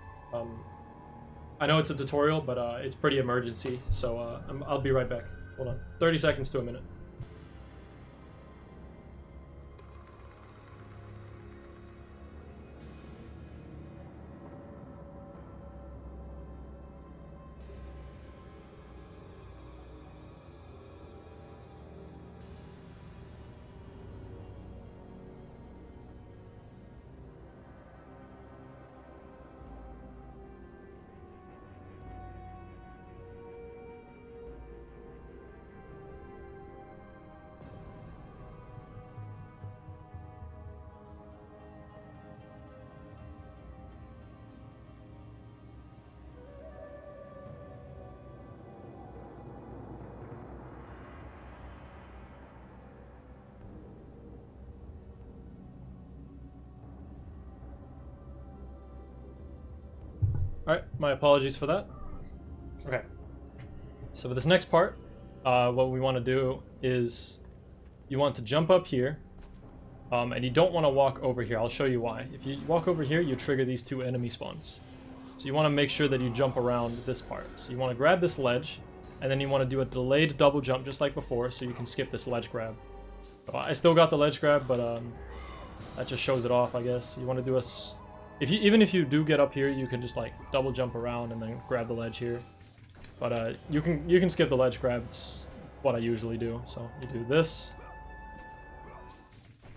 I know it's a tutorial, but it's pretty emergency, so I'll be right back. Hold on. 30 seconds to a minute. Alright, my apologies for that. Okay. So for this next part, what we want to do is you want to jump up here, and you don't want to walk over here. I'll show you why. If you walk over here, you trigger these 2 enemy spawns. So you want to make sure that you jump around this part. So you want to grab this ledge, and then you want to do a delayed double jump just like before, so you can skip this ledge grab. I still got the ledge grab, but that just shows it off, I guess. You want to do a... Even if you do get up here, you can just like double jump around and then grab the ledge here. But you can skip the ledge grab. It's what I usually do. So you do this. I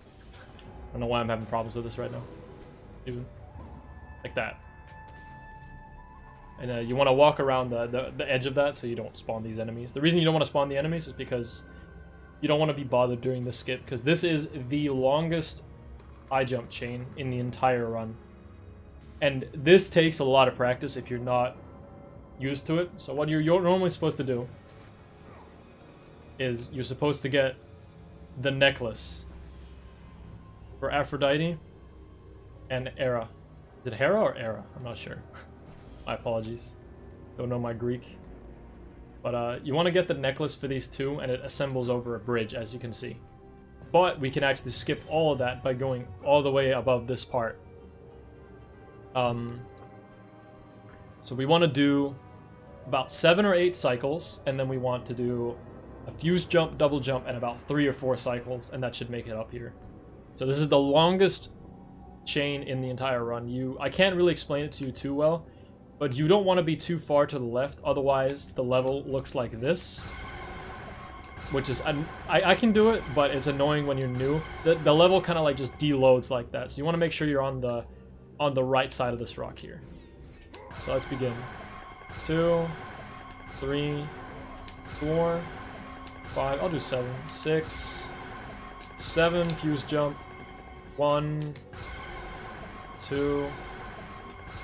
don't know why I'm having problems with this right now. Even like that. And you want to walk around the edge of that so you don't spawn these enemies. The reason you don't want to spawn the enemies is because you don't want to be bothered during this skip, because this is the longest high jump chain in the entire run. And this takes a lot of practice if you're not used to it. So what you're normally supposed to do is you're supposed to get the necklace for Aphrodite and Hera. Is it Hera or Hera? I'm not sure. My apologies. Don't know my Greek. But you want to get the necklace for these 2, and it assembles over a bridge, as you can see. But we can actually skip all of that by going all the way above this part. So we want to do about 7 or 8 cycles, and then we want to do a fuse jump, double jump, and about 3 or 4 cycles, and that should make it up here. So this is the longest chain in the entire run. I can't really explain it to you too well, but you don't want to be too far to the left, otherwise the level looks like this. Which is, I can do it, but it's annoying when you're new. The level kind of like just deloads like that, so you want to make sure you're on the right side of this rock here. So let's begin. 2, 3, 4, 5, I'll do 7, 6, 7, fuse jump, 1, 2,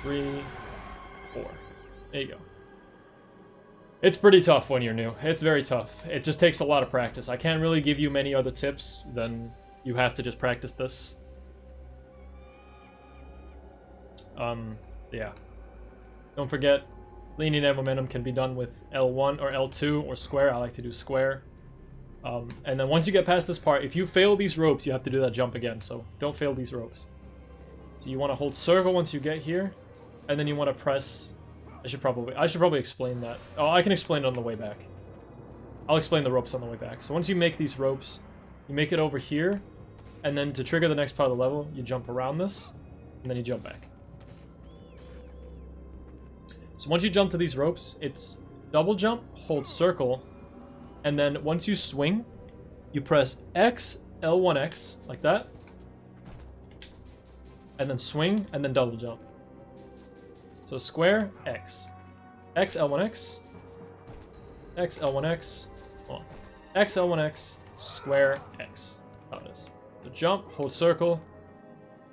3, 4. There you go. It's pretty tough when you're new. It's very tough. It just takes a lot of practice. I can't really give you many other tips than you have to just practice this. Yeah. Don't forget, linear momentum can be done with L1 or L2 or square. I like to do square. And then once you get past this part, if you fail these ropes, you have to do that jump again. So don't fail these ropes. So you want to hold circle once you get here, and then you want to press. I should probably explain that. Oh, I can explain it on the way back. I'll explain the ropes on the way back. So once you make these ropes, you make it over here, and then to trigger the next part of the level, you jump around this, and then you jump back. So once you jump to these ropes, it's double jump, hold circle, and then once you swing, you press X, L1X, like that, and then swing, and then double jump. So square, X, X, L1X, X, L1X, hold on. X, L1X, square, X. How it is. So jump, hold circle,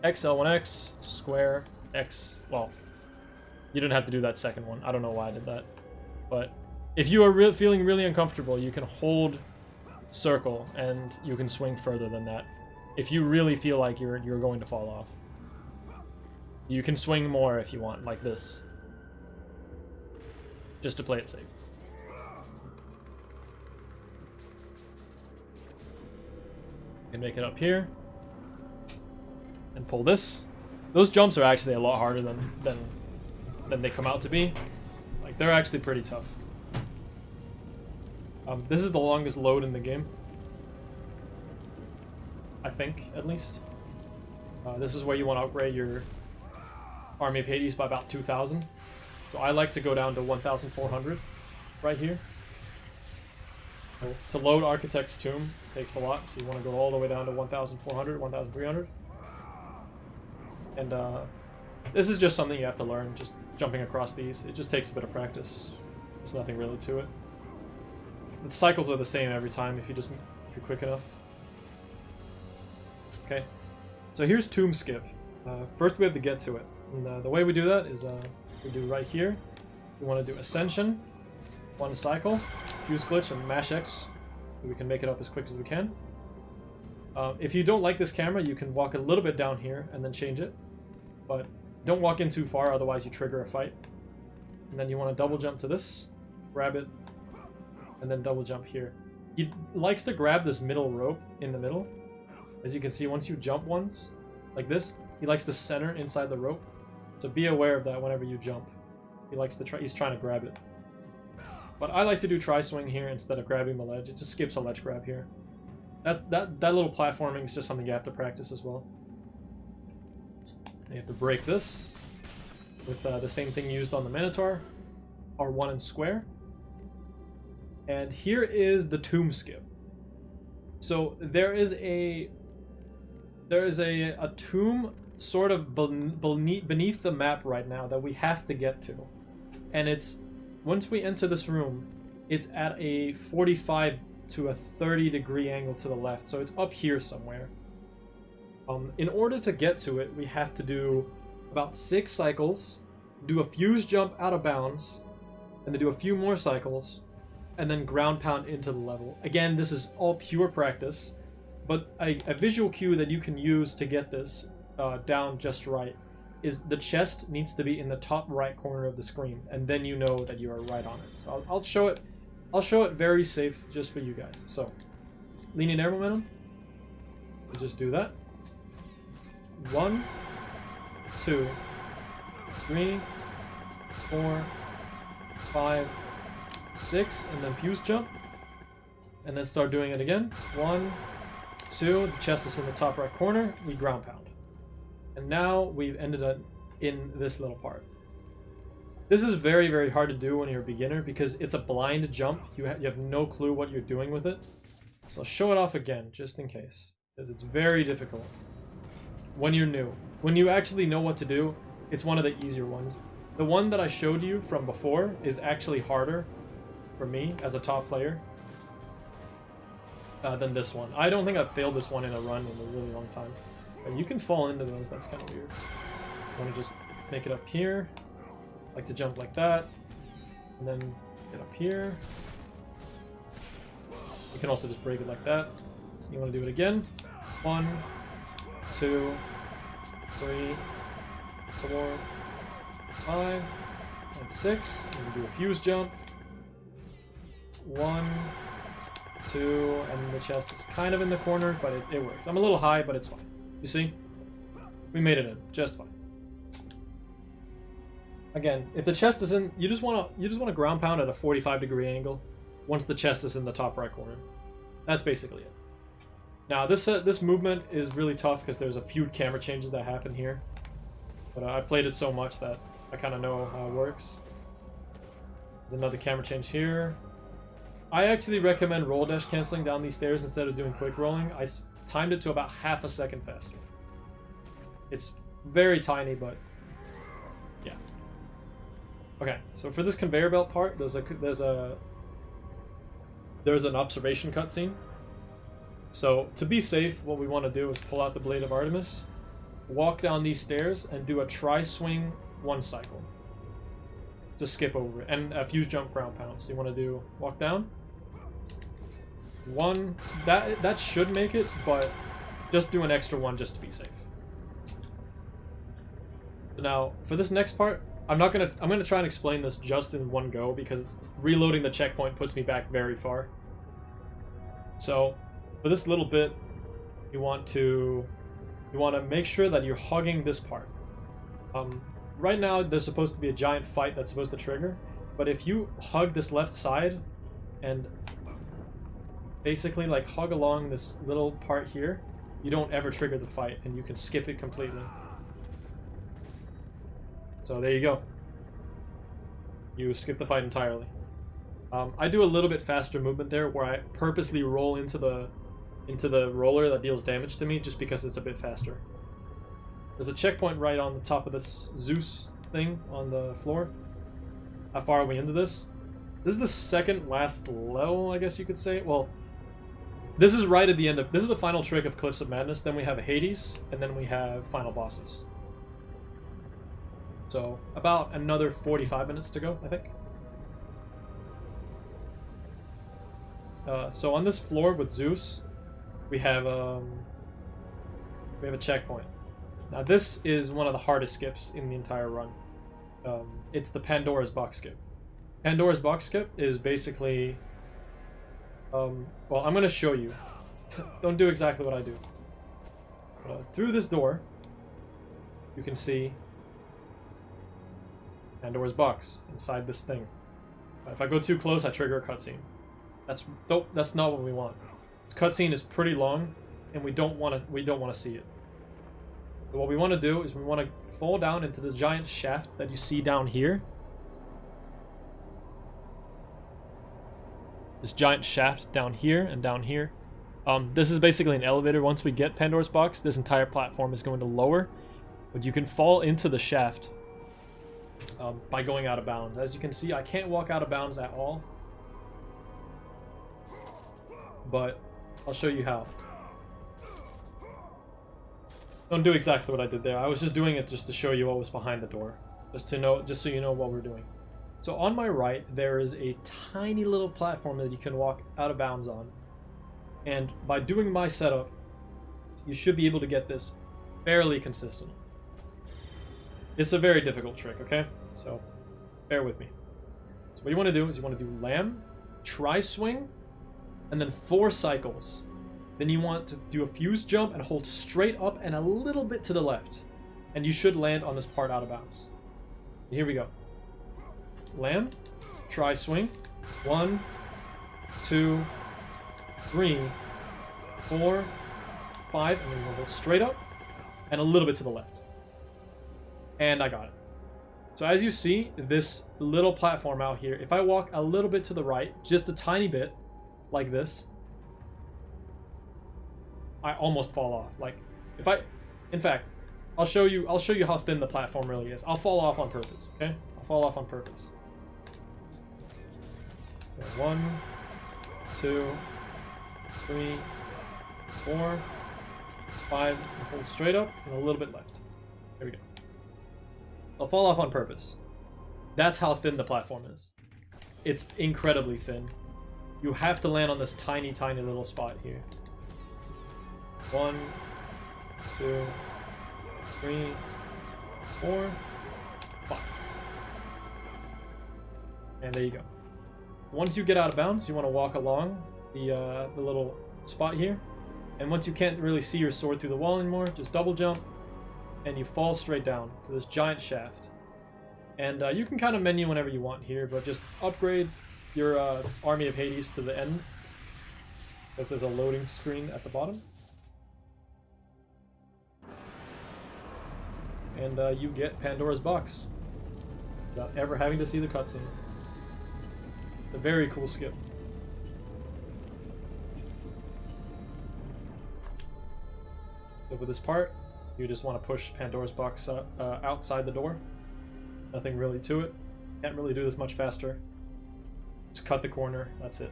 X, L1X, square, X. Well, you didn't have to do that second one. I don't know why I did that. But if you are feeling really uncomfortable, you can hold circle and you can swing further than that. If you really feel like you're going to fall off. You can swing more if you want, like this. Just to play it safe. You can make it up here. And pull this. Those jumps are actually a lot harder than they come out to be. Like, they're actually pretty tough. This is the longest load in the game. I think, at least. This is where you want to upgrade your Army of Hades by about 2,000. So I like to go down to 1,400 right here. So to load Architect's Tomb takes a lot, so you want to go all the way down to 1,400, 1,300. And this is just something you have to learn, just jumping across these. It just takes a bit of practice. There's nothing really to it. The cycles are the same every time if you're quick enough. Okay, so here's Tomb Skip. First we have to get to it. And the way we do that is we do right here. We want to do Ascension, one cycle, fuse glitch, and mash X. So we can make it up as quick as we can. If you don't like this camera, you can walk a little bit down here and then change it. But don't walk in too far, otherwise you trigger a fight. And then you want to double jump to this, grab it, and then double jump here. He likes to grab this middle rope in the middle. As you can see, once you jump once, like this, he likes to center inside the rope. So be aware of that whenever you jump. He likes to he's trying to grab it. But I like to do tri-swing here instead of grabbing the ledge. It just skips a ledge grab here. That little platforming is just something you have to practice as well. You have to break this with the same thing used on the Minotaur, R1 and square. And here is the Tomb Skip. So there is a tomb sort of beneath the map right now that we have to get to. And it's, once we enter this room, it's at a 45 to a 30-degree angle to the left. So it's up here somewhere. In order to get to it, we have to do about 6 cycles, do a fuse jump out of bounds, and then do a few more cycles, and then ground pound into the level. Again, this is all pure practice, but a visual cue that you can use to get this down just right is the chest needs to be in the top right corner of the screen, and then you know that you are right on it. So I'll show it. I'll show it very safe just for you guys. So, linear air momentum. We'll just do that. 1, 2, 3, 4, 5, 6, and then fuse jump, and then start doing it again. 1, 2. The chest is in the top right corner. We ground pound. And now we've ended up in this little part. This is very, very hard to do when you're a beginner because it's a blind jump. You have no clue what you're doing with it. So I'll show it off again, just in case, because it's very difficult when you're new. When you actually know what to do, it's one of the easier ones. The one that I showed you from before is actually harder for me as a top player than this one. I don't think I've failed this one in a run in a really long time. But you can fall into those, that's kind of weird. I want to just make it up here. Like to jump like that. And then get up here. You can also just break it like that. You want to do it again. 1, 2, 3, 4, 5, and 6. You can do a fuse jump. 1, 2, and the chest is kind of in the corner, but it works. I'm a little high, but it's fine. You see? We made it in just fine. Again, if the chest is in, you just want to ground pound at a 45-degree angle once the chest is in the top right corner. That's basically it. Now this movement is really tough because there's a few camera changes that happen here, but I played it so much that I kind of know how it works. There's another camera change here. I actually recommend roll dash canceling down these stairs instead of doing quick rolling. I timed it to about half a second faster. It's very tiny, but yeah. Okay, so for this conveyor belt part, there's an observation cutscene. So to be safe, what we want to do is pull out the Blade of Artemis, walk down these stairs, and do a tri-swing 1 cycle. To skip over it, and a fuse jump ground pound. So you want to do walk down. 1, that should make it, but just do an extra 1 just to be safe. So now for this next part, I'm gonna try and explain this just in one go because reloading the checkpoint puts me back very far. So for this little bit, you want to make sure that you're hugging this part. Right now, there's supposed to be a giant fight that's supposed to trigger, but if you hug this left side and basically like hug along this little part here, you don't ever trigger the fight and you can skip it completely. So there you go. You skip the fight entirely. I do a little bit faster movement there where I purposely roll into the roller that deals damage to me just because it's a bit faster. There's a checkpoint right on the top of this Zeus thing on the floor. How far are we into this? This is the second last level, I guess you could say. Well, this is right at the end of... This is the final trick of Cliffs of Madness. Then we have Hades, and then we have final bosses. So, about another 45 minutes to go, I think. So on this floor with Zeus, we have a checkpoint. Now this is one of the hardest skips in the entire run. It's the Pandora's box skip. Pandora's box skip is basically... well, I'm going to show you. Don't do exactly what I do. Through this door, you can see Pandora's box inside this thing. If I go too close, I trigger a cutscene. That's not what we want. This cutscene is pretty long, and we don't want to see it. So what we want to do is we want to fall down into the giant shaft that you see down here. This giant shaft down here and down here. This is basically an elevator. Once we get Pandora's box, this entire platform is going to lower, but you can fall into the shaft by going out of bounds. As you can see, I can't walk out of bounds at all, but I'll show you how. Don't do exactly what I did there. I was just doing it just to show you what was behind the door, just so you know what we're doing. So on my right, there is a tiny little platform that you can walk out of bounds on. And by doing my setup, you should be able to get this fairly consistent. It's a very difficult trick, okay? So bear with me. So what you want to do is you want to do lamb, tri-swing, and then 4 cycles. Then you want to do a fuse jump and hold straight up and a little bit to the left. And you should land on this part out of bounds. Here we go. Lamb, tri-swing, 1, 2, 3, 4, 5, and then we'll go straight up and a little bit to the left. And I got it. So as you see, this little platform out here, if I walk a little bit to the right, just a tiny bit, like this, I almost fall off. Like, in fact, I'll show you how thin the platform really is. I'll fall off on purpose, okay? I'll fall off on purpose. So 1, 2, 3, 4, 5, and hold straight up, and a little bit left. There we go. I'll fall off on purpose. That's how thin the platform is. It's incredibly thin. You have to land on this tiny, tiny little spot here. 1, 2, 3, 4, 5. And there you go. Once you get out of bounds, you want to walk along the little spot here. And once you can't really see your sword through the wall anymore, just double jump, and you fall straight down to this giant shaft. And you can kind of menu whenever you want here, but just upgrade your Army of Hades to the end, because there's a loading screen at the bottom. And you get Pandora's box without ever having to see the cutscene. It's a very cool skip. So for this part, you just want to push Pandora's box outside the door. Nothing really to it. Can't really do this much faster. Just cut the corner, that's it.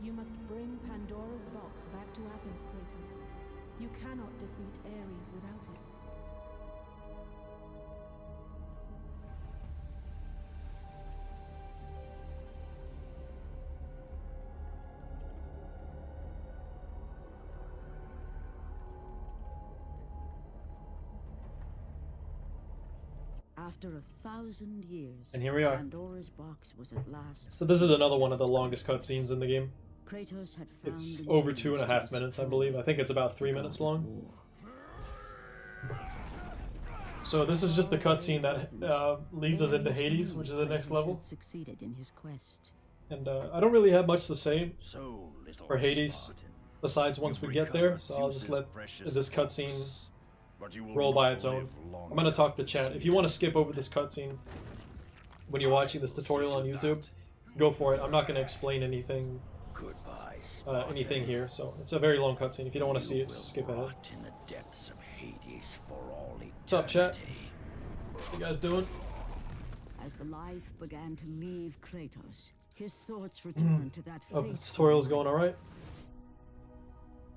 You must bring Pandora's box back to Athens, Kratos. You cannot defeat Ares without it. After 1,000 years, And here we are. Pandora's box was at last. So this is another one of the longest cutscenes in the game. Kratos had found It's the over means 2.5 to minutes, I destroy believe. I think it's about 3 the minutes god of long. war. So this is just the cutscene that leads us into Hades, which is the next Kratos level. had succeeded in his quest. And I don't really have much to say So little for Hades, Spartan. besides once we get there, so I'll just let this cutscene roll by its own. I'm gonna talk to chat. If you want to skip over this cutscene when you're watching this tutorial on YouTube, go for it. I'm not gonna explain anything Goodbye, anything here, so it's a very long cutscene. If you don't want to see it, just skip ahead. Rot in the depths of Hades for all eternity. What's up, chat? What you guys doing? As the life began to leave Kratos, his thoughts returned to that Oh, the fateful tutorial's going alright?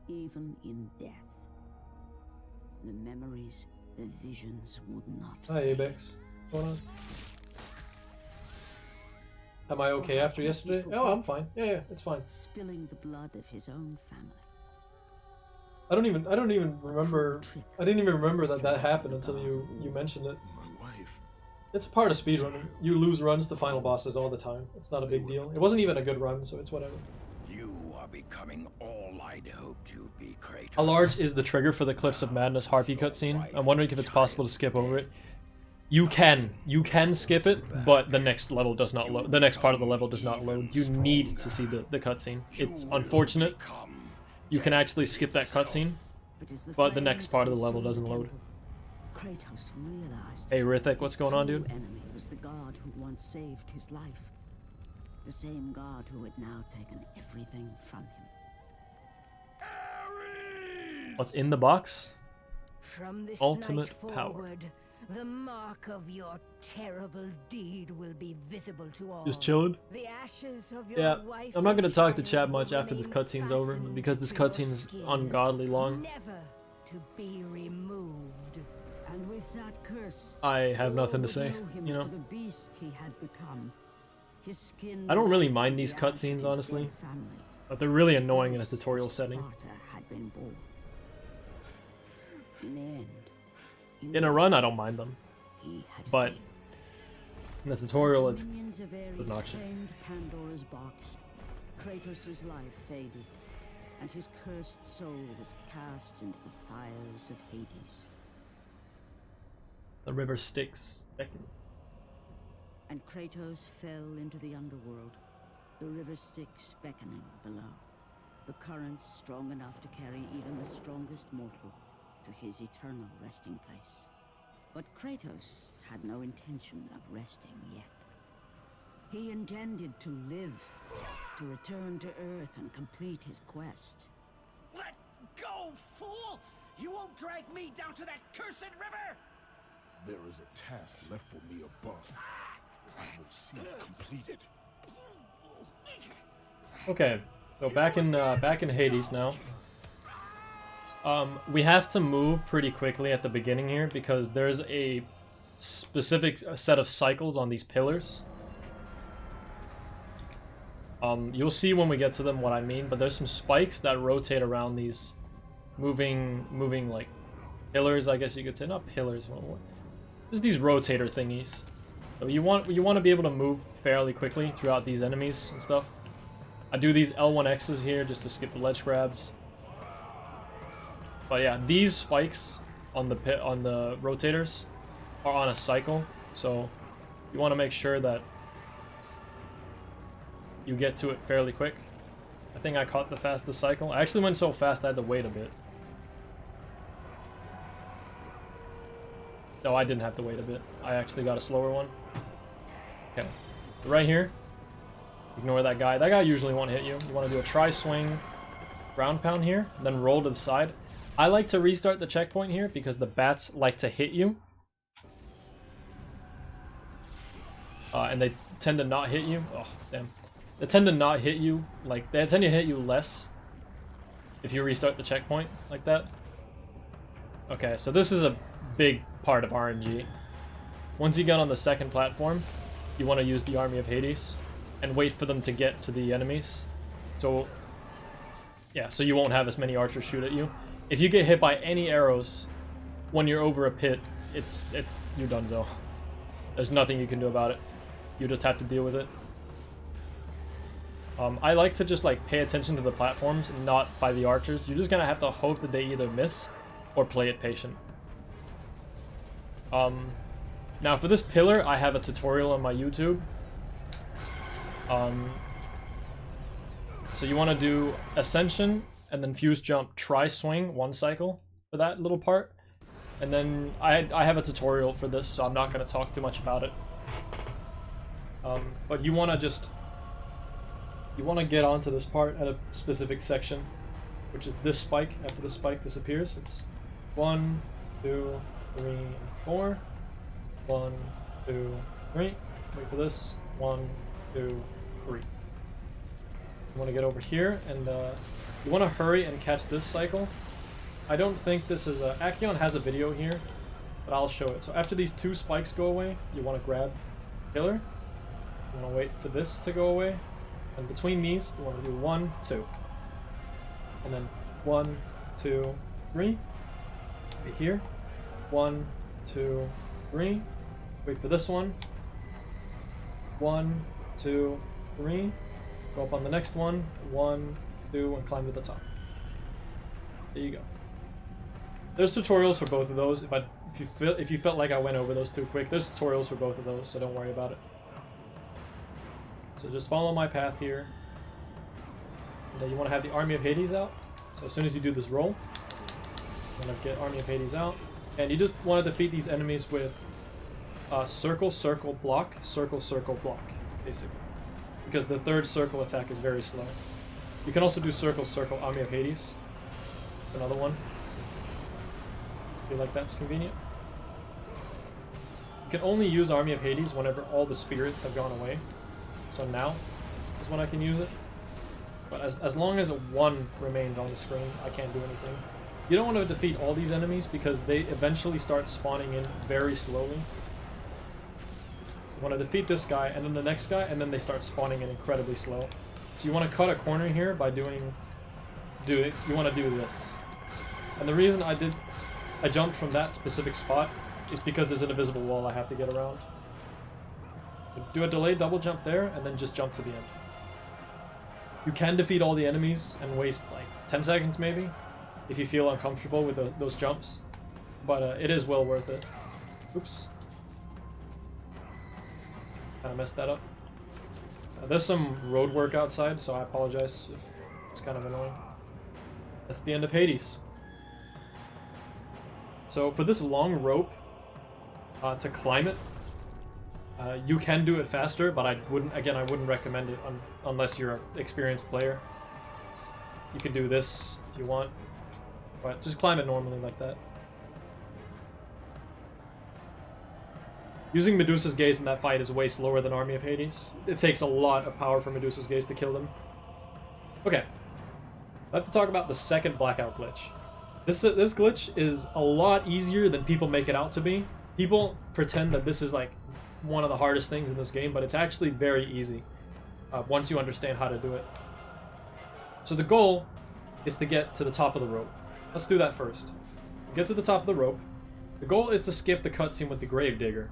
even in death. The memories, the visions would not Hi, fade. Abex. What's going on? Am I okay after yesterday? Oh, I'm fine. Yeah, it's fine. Spilling the blood of his own family. I don't even remember. I didn't even remember that happened until you mentioned it. My wife. It's a part of speedrunning. You lose runs to final bosses all the time. It's not a big deal. It wasn't even a good run, so it's whatever. You are becoming all I'd hoped you'd be, Kratos. How large is the trigger for the Cliffs of Madness Harpy cutscene? I'm wondering if it's possible to skip over it. You can skip it, but the next level does not load. The next part of the level does not load. You need to see the cutscene. It's unfortunate. You can actually skip that cutscene, As but the flames next part of the level consumed doesn't load. Kratos realized Hey Rithik, what's going on, his dude? true enemy was the god who once saved his life. The same god who had now taken everything from him. What's in the box? From this Ultimate night power. forward, the mark of your terrible deed will be visible to all. Just chilling? The ashes of your Yeah, wife I'm not gonna and talk to child chat will much after this remain cutscene's over, fastened because this to your cutscene's skin, ungodly long. never to be removed. And with that curse, I have nothing to all say, would know him you know. for the beast he had become. His skin I don't really would mind be these the ash of cutscenes, his honestly, dead family. but they're really annoying in a Ghosts of tutorial setting. Sparta had been born. In the end, In a run, I don't mind them, he had but failed. in the tutorial, As it's the minions of Ares obnoxious. claimed Pandora's box, Kratos' life faded, and his cursed soul was cast into the fires of Hades. the river Styx. And Kratos fell into the underworld, the river Styx beckoning below, the currents strong enough to carry even the strongest mortal to his eternal resting place. But Kratos had no intention of resting yet. He intended to live, to return to Earth and complete his quest. Let go, fool! You won't drag me down to that cursed river! There is a task left for me above. I will see it completed. Okay, so back in Hades now. We have to move pretty quickly at the beginning here because there's a specific set of cycles on these pillars. You'll see when we get to them what I mean, but there's some spikes that rotate around these moving like pillars, I guess you could say. Not pillars. There's these rotator thingies. So you want to be able to move fairly quickly throughout these enemies and stuff. I do these L1X's here just to skip the ledge grabs. But yeah, these spikes on the rotators are on a cycle, so you want to make sure that you get to it fairly quick. I think I caught the fastest cycle. I actually went so fast I had to wait a bit. No, I didn't have to wait a bit. I actually got a slower one. Okay, right here. Ignore that guy. That guy usually won't hit you. You want to do a tri-swing ground pound here, then roll to the side. I like to restart the checkpoint here because the bats like to hit you. and they tend to not hit you. Oh, damn. They tend to not hit you, like, they tend to hit you less if you restart the checkpoint like that. Okay, so this is a big part of RNG. Once you get on the second platform, you want to use the Army of Hades and wait for them to get to the enemies. So, yeah, so you won't have as many archers shoot at you. If you get hit by any arrows when you're over a pit, you're donezo. There's nothing you can do about it. You just have to deal with it. I like to just like pay attention to the platforms, not by the archers. You're just gonna have to hope that they either miss or play it patient. Now for this pillar, I have a tutorial on my YouTube. So you want to do Ascension and then fuse jump, try swing, 1 cycle for that little part. And then I have a tutorial for this, so I'm not going to talk too much about it. But you want to get onto this part at a specific section, which is this spike. After the spike disappears, it's 1, 2, 3, and 4. 1, 2, 3. Wait for this. 1, 2, 3. You want to get over here, and you want to hurry and catch this cycle. I don't think this is a... Aegean has a video here, but I'll show it. So after these 2 spikes go away, you want to grab pillar. You want to wait for this to go away. And between these, you want to do 1, 2. And then 1, 2, 3. Right here. 1, 2, 3. Wait for this one. 1, 2, 3. Go up on the next one. 1, 2, and climb to the top. There you go. There's tutorials for both of those. If you felt like I went over those too quick, there's tutorials for both of those, so don't worry about it. So just follow my path here. And then you want to have the Army of Hades out. So as soon as you do this roll, you want to get Army of Hades out. And you just want to defeat these enemies with circle, circle, block, circle, circle, block, basically. Because the third circle attack is very slow. You can also do circle, circle, Army of Hades. Another one. I feel like that's convenient. You can only use Army of Hades whenever all the spirits have gone away. So now is when I can use it. But as long as 1 remains on the screen, I can't do anything. You don't want to defeat all these enemies because they eventually start spawning in very slowly. So you want to defeat this guy and then the next guy, and then they start spawning in incredibly slow. So you want to cut a corner here by you want to do this. And the reason I jumped from that specific spot is because there's an invisible wall I have to get around. Do a delayed double jump there, and then just jump to the end. You can defeat all the enemies and waste like 10 seconds maybe, if you feel uncomfortable with those jumps. But it is well worth it. Oops. Kind of messed that up. There's some road work outside, so I apologize if it's kind of annoying. That's the end of Hades. So for this long rope, to climb it, you can do it faster, but I wouldn't recommend it unless you're an experienced player. You can do this if you want, but just climb it normally like that. Using Medusa's gaze in that fight is way slower than Army of Hades. It takes a lot of power for Medusa's gaze to kill them. Okay, I have to talk about the second Blackout Glitch. This glitch is a lot easier than people make it out to be. People pretend that this is like one of the hardest things in this game, but it's actually very easy once you understand how to do it. So the goal is to get to the top of the rope. Let's do that first. Get to the top of the rope. The goal is to skip the cutscene with the Gravedigger,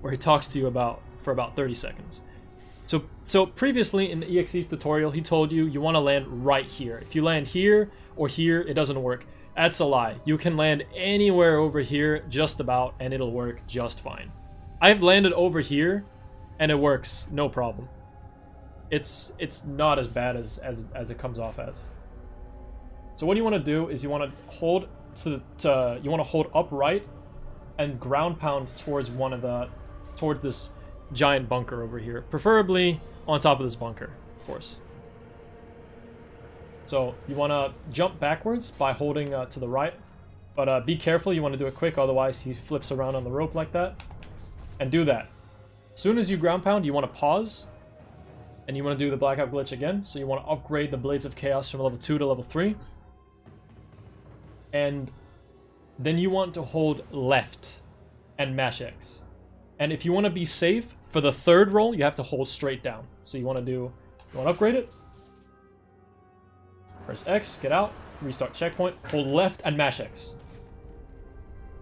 where he talks to you for about 30 seconds. So previously in the EXE's tutorial, he told you want to land right here. If you land here or here, it doesn't work. That's a lie. You can land anywhere over here, just about, and it'll work just fine. I've landed over here, and it works no problem. It's not as bad as it comes off as. So what you want to do is you want to hold hold upright and ground pound towards towards this giant bunker over here, preferably on top of this bunker, of course. So you want to jump backwards by holding to the right, but be careful. You want to do it quick, otherwise he flips around on the rope like that. And do that. As soon as you ground pound, you want to pause. And you want to do the Blackout Glitch again. So you want to upgrade the Blades of Chaos from level 2 to level 3. And then you want to hold left and mash X. And if you want to be safe, for the third roll, you have to hold straight down. So you want to upgrade it. Press X, get out, restart checkpoint, hold left and mash X.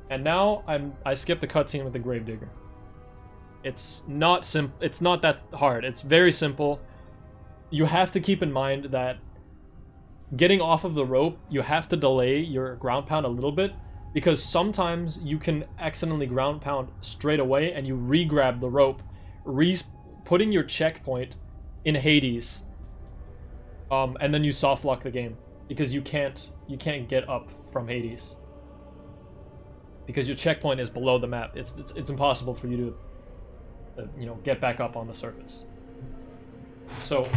And now I skip the cutscene with the Gravedigger. It's not that hard. It's very simple. You have to keep in mind that getting off of the rope, you have to delay your ground pound a little bit, because sometimes you can accidentally ground pound straight away and you re-grab the rope, putting your checkpoint in Hades, and then you soft lock the game because you can't get up from Hades because your checkpoint is below the map. It's impossible for you to get back up on the surface. So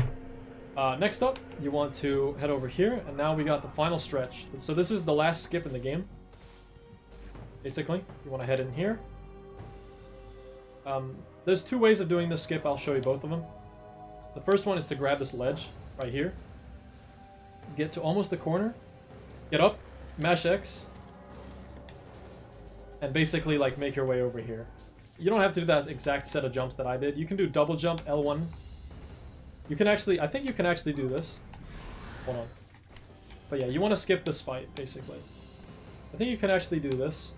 next up, you want to head over here, and now we got the final stretch. So this is the last skip in the game. Basically, you want to head in here. There's two ways of doing this skip. I'll show you both of them. The first one is to grab this ledge right here, get to almost the corner, get up, mash X, and basically like make your way over here. You don't have to do that exact set of jumps that I did. You can do double jump, L1. You can actually, I think you can actually do this. Hold on. But yeah, you want to skip this fight, basically. I think you can actually do this.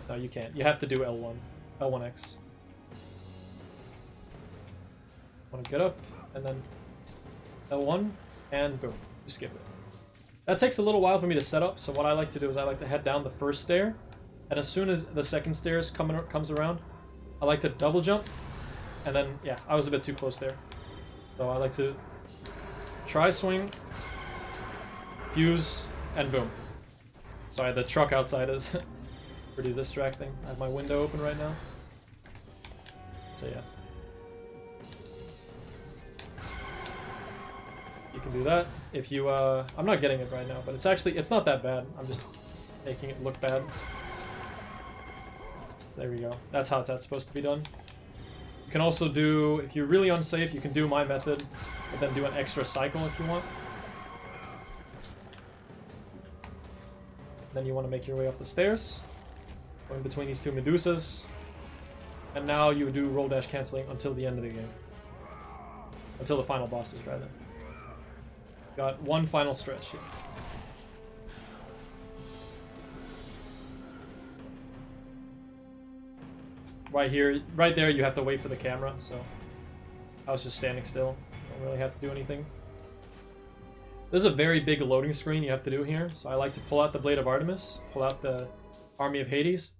No, you can't. You have to do L1. L1X. Want to get up, and then L1, and boom. You skip it. That takes a little while for me to set up, so what I like to do is I like to head down the first stair, and as soon as the second stairs comes around, I like to double jump, and then, yeah, I was a bit too close there. So I like to try swing, fuse, and boom. Sorry, the truck outside is pretty distracting. I have my window open right now. So yeah. You can do that. If you, I'm not getting it right now, but it's not that bad. I'm just making it look bad. So there we go. That's how that's supposed to be done. You can also do, if you're really unsafe, you can do my method, but then do an extra cycle if you want. Then you want to make your way up the stairs, going between these two Medusas, and now you do roll dash canceling until the end of the game. Until the final bosses, rather. Got one final stretch here. Right here, right there, you have to wait for the camera, so I was just standing still. Don't really have to do anything. There's a very big loading screen you have to do here, so I like to pull out the Blade of Artemis, pull out the Army of Hades,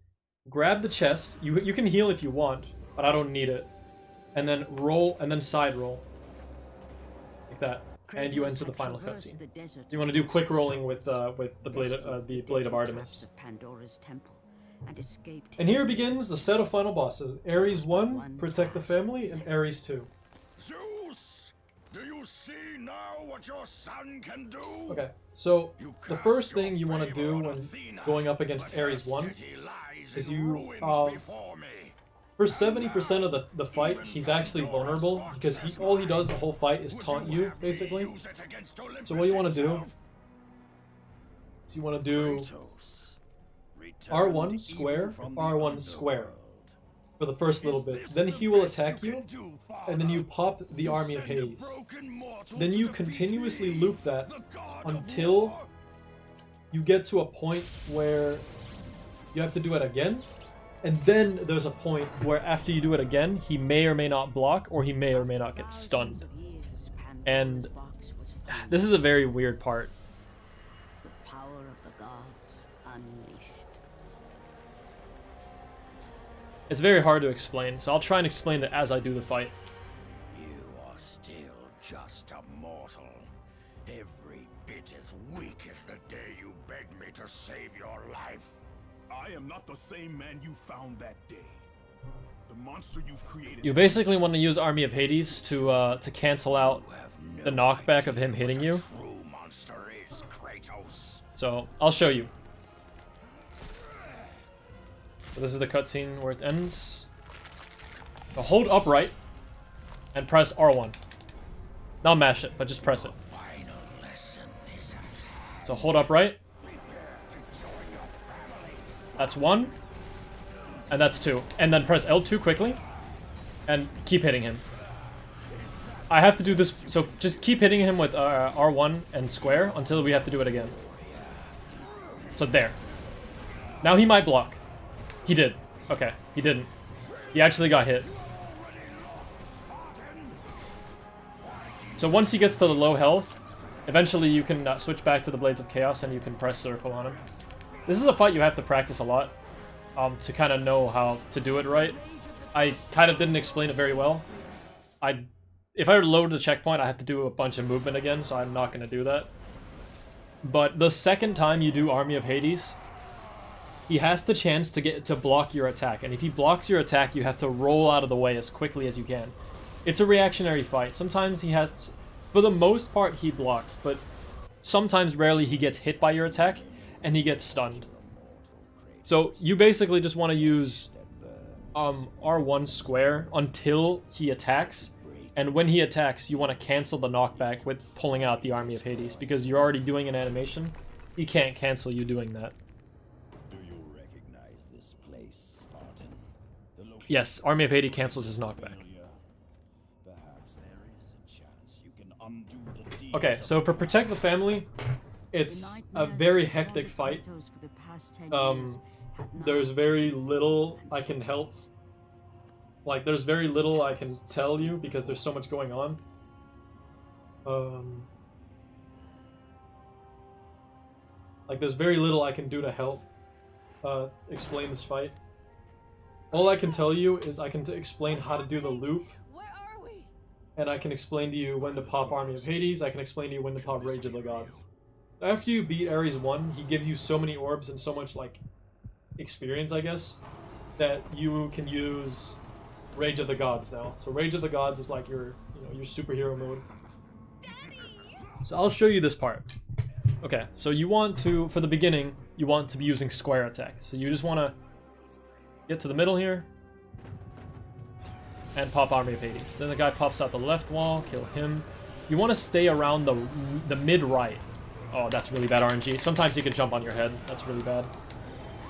grab the chest. You can heal if you want, but I don't need it. And then roll, and then side roll. Like that. And you enter the final cutscene. You want to do quick rolling with the Blade of Artemis. And here begins the set of final bosses. Ares 1, Protect the Family, and Ares 2. Zeus, do you see now what your son can do? Okay, so the first thing you want to do when going up against Ares 1 is you, for 70% of the fight, he's actually vulnerable, because all he does the whole fight is taunt you, basically. So what you want to do is you want to do R1 square, R1 square for the first little bit. Then he will attack you, and then you pop the Army of Hades. Then you continuously loop that until you get to a point where you have to do it again. And then there's a point where after you do it again, he may or may not block, or he may or may not get stunned. And this is a very weird part. The power of the gods unleashed. It's very hard to explain, so I'll try and explain it as I do the fight. You are still just a mortal. Every bit as weak as the day you begged me to save your life. I am not the same man you found that day. The monster you've created. You basically want to use Army of Hades to cancel out the knockback of him hitting you. True monster is Kratos. So I'll show you. So this is the cutscene where it ends. So hold upright and press R1. Not mash it, but just press it. So hold upright. That's 1. And that's 2. And then press L2 quickly. And keep hitting him. I have to do this, so just keep hitting him with R1 and square until we have to do it again. So there. Now he might block. He did. Okay, he didn't. He actually got hit. So once he gets to the low health, eventually you can switch back to the Blades of Chaos and you can press circle on him. This is a fight you have to practice a lot to kind of know how to do it right. I kind of didn't explain it very well. If I were to load the checkpoint, I have to do a bunch of movement again, so I'm not going to do that. But the second time you do Army of Hades, he has the chance to block your attack. And if he blocks your attack, you have to roll out of the way as quickly as you can. It's a reactionary fight. Sometimes he has... For the most part, he blocks, but sometimes, rarely, he gets hit by your attack, and he gets stunned. So you basically just want to use R1 square until he attacks. And when he attacks, you want to cancel the knockback with pulling out the Army of Hades, because you're already doing an animation. He can't cancel you doing that. Do you recognize this place, Spartan? Yes, Army of Hades cancels his knockback. Perhaps there is a chance you can undo the deeds Okay, so for Protect the Family, it's a very hectic fight. There's very little I can help. Like, there's very little I can tell you because there's so much going on. Like, there's very little I can do to help explain this fight. All I can tell you is I can explain how to do the loop. And I can explain to you when to pop Army of Hades. I can explain to you when to pop Rage of the Gods. After you beat Ares 1, he gives you so many orbs and so much, like, experience, I guess, that you can use Rage of the Gods now. So Rage of the Gods is like your, your superhero mode. So I'll show you this part. Okay, so you want to, for the beginning, you want to be using square attack. So you just want to get to the middle here and pop Army of Hades. Then the guy pops out the left wall, kill him. You want to stay around the mid-right. Oh, that's really bad RNG. Sometimes he can jump on your head. That's really bad.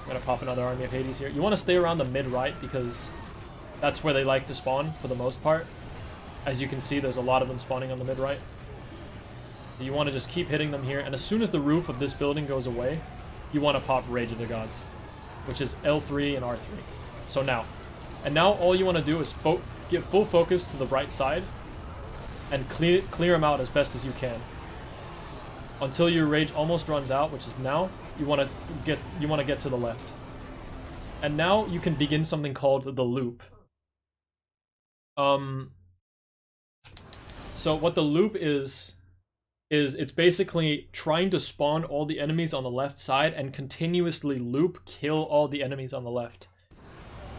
I'm gonna pop another Army of Hades here. You want to stay around the mid-right because that's where they like to spawn for the most part. As you can see, there's a lot of them spawning on the mid-right. You want to just keep hitting them here, and as soon as the roof of this building goes away, you want to pop Rage of the Gods, which is L3 and R3. So now. And now all you want to do is get full focus to the right side and clear them out as best as you can. Until your rage almost runs out, which is now, you want to get to the left. And now you can begin something called the loop. So what the loop is it's basically trying to spawn all the enemies on the left side and continuously loop kill all the enemies on the left.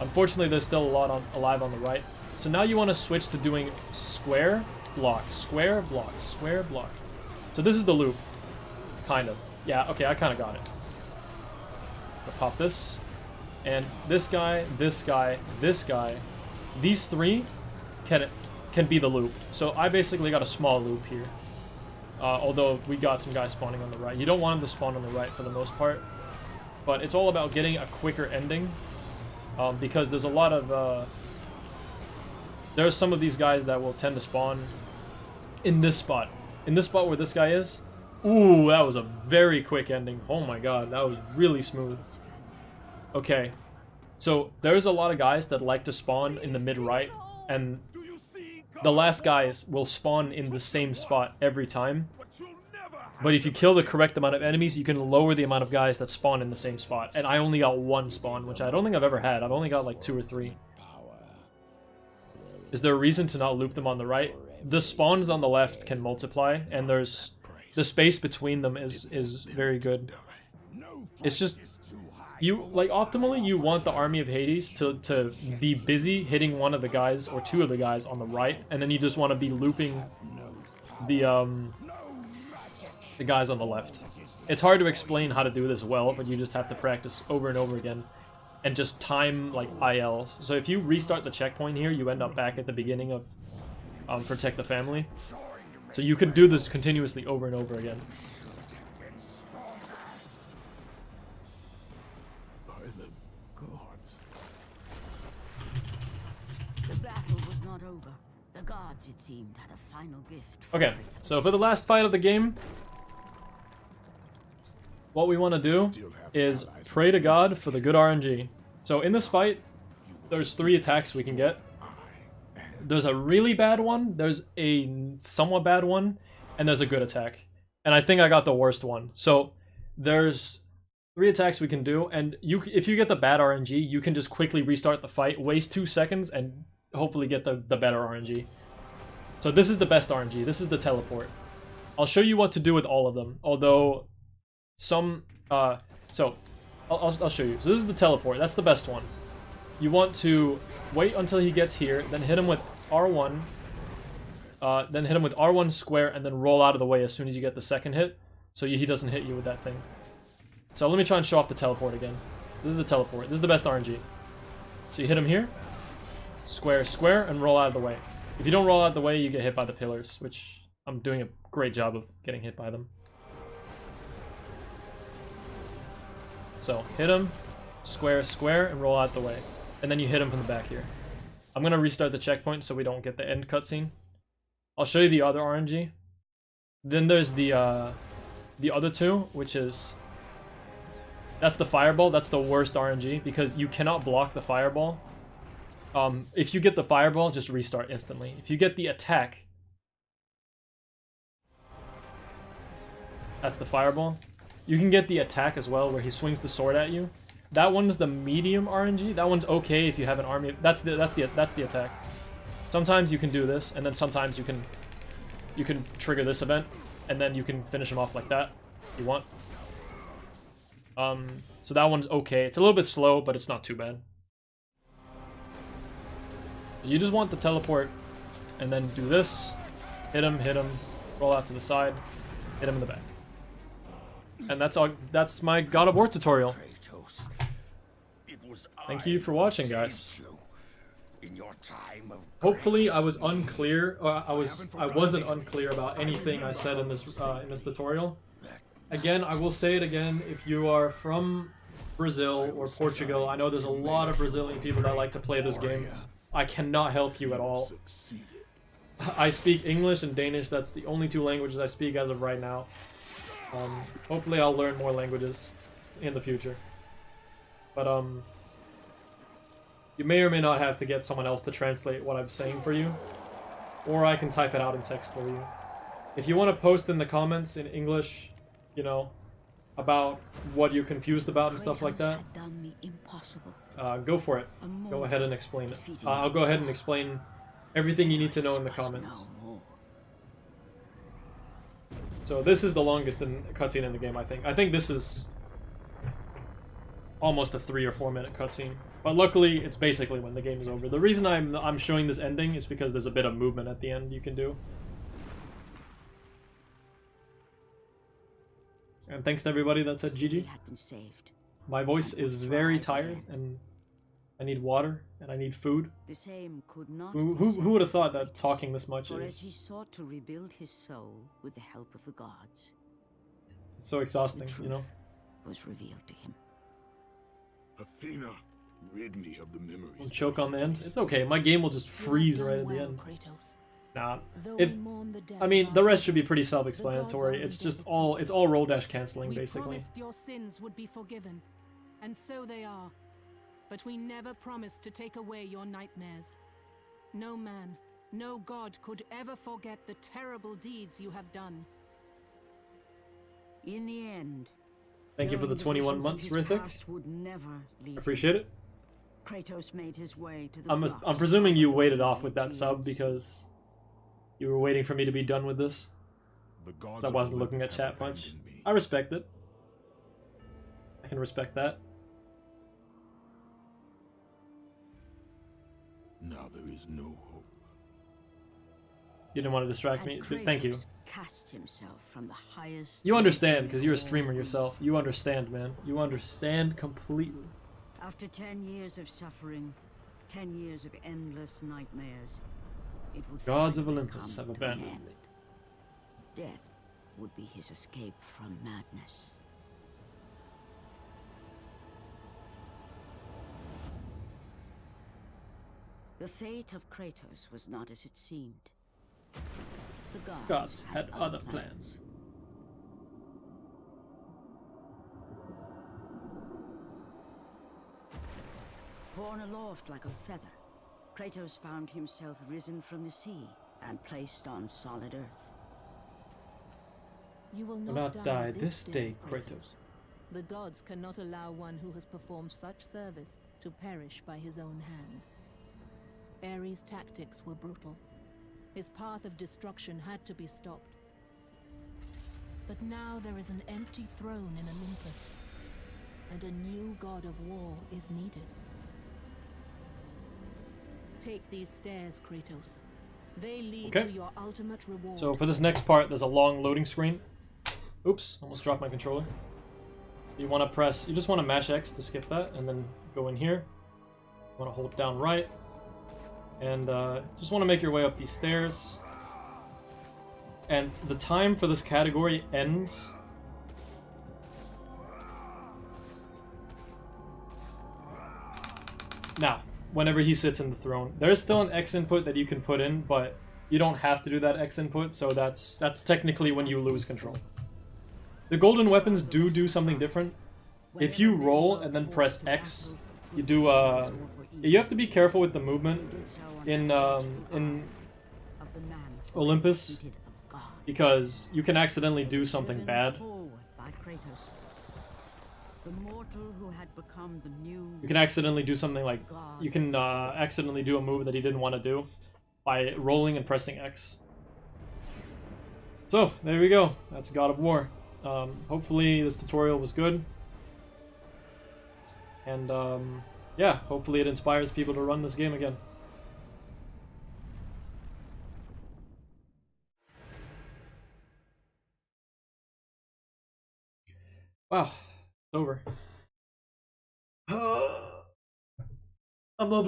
Unfortunately, there's still a lot alive on the right. So now you want to switch to doing square, block, square, block, square, block. So this is the loop. Kind of. Yeah, okay, I kind of got it. I'll pop this. And this guy, this guy, this guy. These three can be the loop. So I basically got a small loop here. Although we got some guys spawning on the right. You don't want them to spawn on the right for the most part. But it's all about getting a quicker ending. Because there's a lot of... there's some of these guys that will tend to spawn in this spot. In this spot where this guy is. Ooh, that was a very quick ending. Oh my god, that was really smooth. Okay. So there's a lot of guys that like to spawn in the mid-right. And the last guys will spawn in the same spot every time. But if you kill the correct amount of enemies, you can lower the amount of guys that spawn in the same spot. And I only got one spawn, which I don't think I've ever had. I've only got like 2 or 3. Is there a reason to not loop them on the right? The spawns on the left can multiply, and there's... the space between them is very good. It's just... optimally, you want the Army of Hades to be busy hitting one of the guys, or 2 of the guys on the right, and then you just want to be looping the guys on the left. It's hard to explain how to do this well, but you just have to practice over and over again. and just time like ILs. So if you restart the checkpoint here, you end up back at the beginning of Protect the Family. So you could do this continuously over and over again. By the gods. The battle was not over. The gods, it seemed, had a final gift for Okay, Kratos. so for the last fight of the game, what we want to do is pray to God for the good RNG. So in this fight, there's 3 attacks we can get. There's a really bad one, there's a somewhat bad one, and there's a good attack. And I think I got the worst one. So there's 3 attacks we can do, and if you get the bad RNG, you can just quickly restart the fight, waste 2 seconds, and hopefully get the better RNG. So this is the best RNG, this is the teleport. I'll show you what to do with all of them, although some, I'll show you. So this is the teleport, that's the best one. You want to wait until he gets here, then hit him with R1, then hit him with R1 square, and then roll out of the way as soon as you get the second hit, so he doesn't hit you with that thing. So let me try and show off the teleport again. This is the teleport, this is the best RNG. So you hit him here, square, square, and roll out of the way. If you don't roll out of the way, you get hit by the pillars, which I'm doing a great job of getting hit by them. So hit him, square, square, and roll out the way. And then you hit him from the back here. I'm going to restart the checkpoint so we don't get the end cutscene. I'll show you the other RNG. Then there's the other 2, which is... That's the fireball. That's the worst RNG because you cannot block the fireball. If you get the fireball, just restart instantly. If you get the attack... That's the fireball. You can get the attack as well, where he swings the sword at you. That one's the medium RNG. That one's okay if you have an army. That's the attack. Sometimes you can do this, and then sometimes you can trigger this event, and then you can finish him off like that if you want. So that one's okay. It's a little bit slow, but it's not too bad. You just want the teleport, and then do this. Hit him, roll out to the side, hit him in the back. And that's all. That's my God of War tutorial. Thank you for watching, guys. Hopefully, I was unclear. Or I wasn't unclear about anything I said in this tutorial. Again, I will say it again. If you are from Brazil or Portugal, I know there's a lot of Brazilian people that like to play this game. I cannot help you at all. I speak English and Danish. That's the only 2 languages I speak as of right now. Hopefully I'll learn more languages in the future. But, you may or may not have to get someone else to translate what I'm saying for you. Or I can type it out in text for you. If you want to post in the comments in English, you know, about what you're confused about and stuff like that, go for it. Go ahead and explain it. I'll go ahead and explain everything you need to know in the comments. So this is the longest cutscene in the game, I think. I think this is almost a 3 or 4 minute cutscene. But luckily, it's basically when the game is over. The reason I'm showing this ending is because there's a bit of movement at the end you can do. And thanks to everybody that said GG. My voice is very tired, and I need water, and I need food. Who would have thought that talking this much For is... as he sought to rebuild his soul with the help of the gods, It's so exhausting, you know? was revealed to him. Athena, rid me of the memories. We'll choke on the end. It's okay, my game will just freeze right at the end. Nah. I mean, the rest should be pretty self-explanatory. It's just it's all roll dash canceling, basically. We promised your sins would be forgiven, and so they are. But we never promised to take away your nightmares. No man, no god could ever forget the terrible deeds you have done. In the end, Thank you for the 21 months, Rithik. Appreciate it. Kratos made his way to the I'm presuming you waited off with that sub because you were waiting for me to be done with this. So I wasn't looking at chat much. I respect it. I can respect that. Now there is no hope. You didn't want to distract me. Thank you. Cast himself from the highest. You understand because you're a streamer yourself. You understand, man. You understand completely. After 10 years of suffering, 10 years of endless nightmares, it would Gods of finally Olympus come have to an abandoned end. me. Death would be his escape from madness. The fate of Kratos was not as it seemed. The Gods had other plans. Borne aloft like a feather, Kratos found himself risen from the sea and placed on solid earth. You will Do not, not die this day, Kratos. Kratos. The gods cannot allow one who has performed such service to perish by his own hand. Ares' tactics were brutal. His path of destruction had to be stopped. But now there is an empty throne in Olympus, and a new god of war is needed. Take these stairs, Kratos. They lead to your ultimate reward. So for this next part, there's a long loading screen. Oops, almost dropped my controller. You want to press, you just want to mash X to skip that, and then go in here. You want to hold down right, and just want to make your way up these stairs. And the time for this category ends now, whenever he sits in the throne. There's still an X input that you can put in, but you don't have to do that X input, so that's technically when you lose control. The golden weapons do something different. If you roll and then press X, you do you have to be careful with the movement in Olympus, because you can accidentally do something bad. You can accidentally do something like, you can accidentally do a move that he didn't want to do by rolling and pressing X. So, there we go. That's God of War. Hopefully this tutorial was good. And yeah, hopefully it inspires people to run this game again. Wow, it's over. I'm a little bit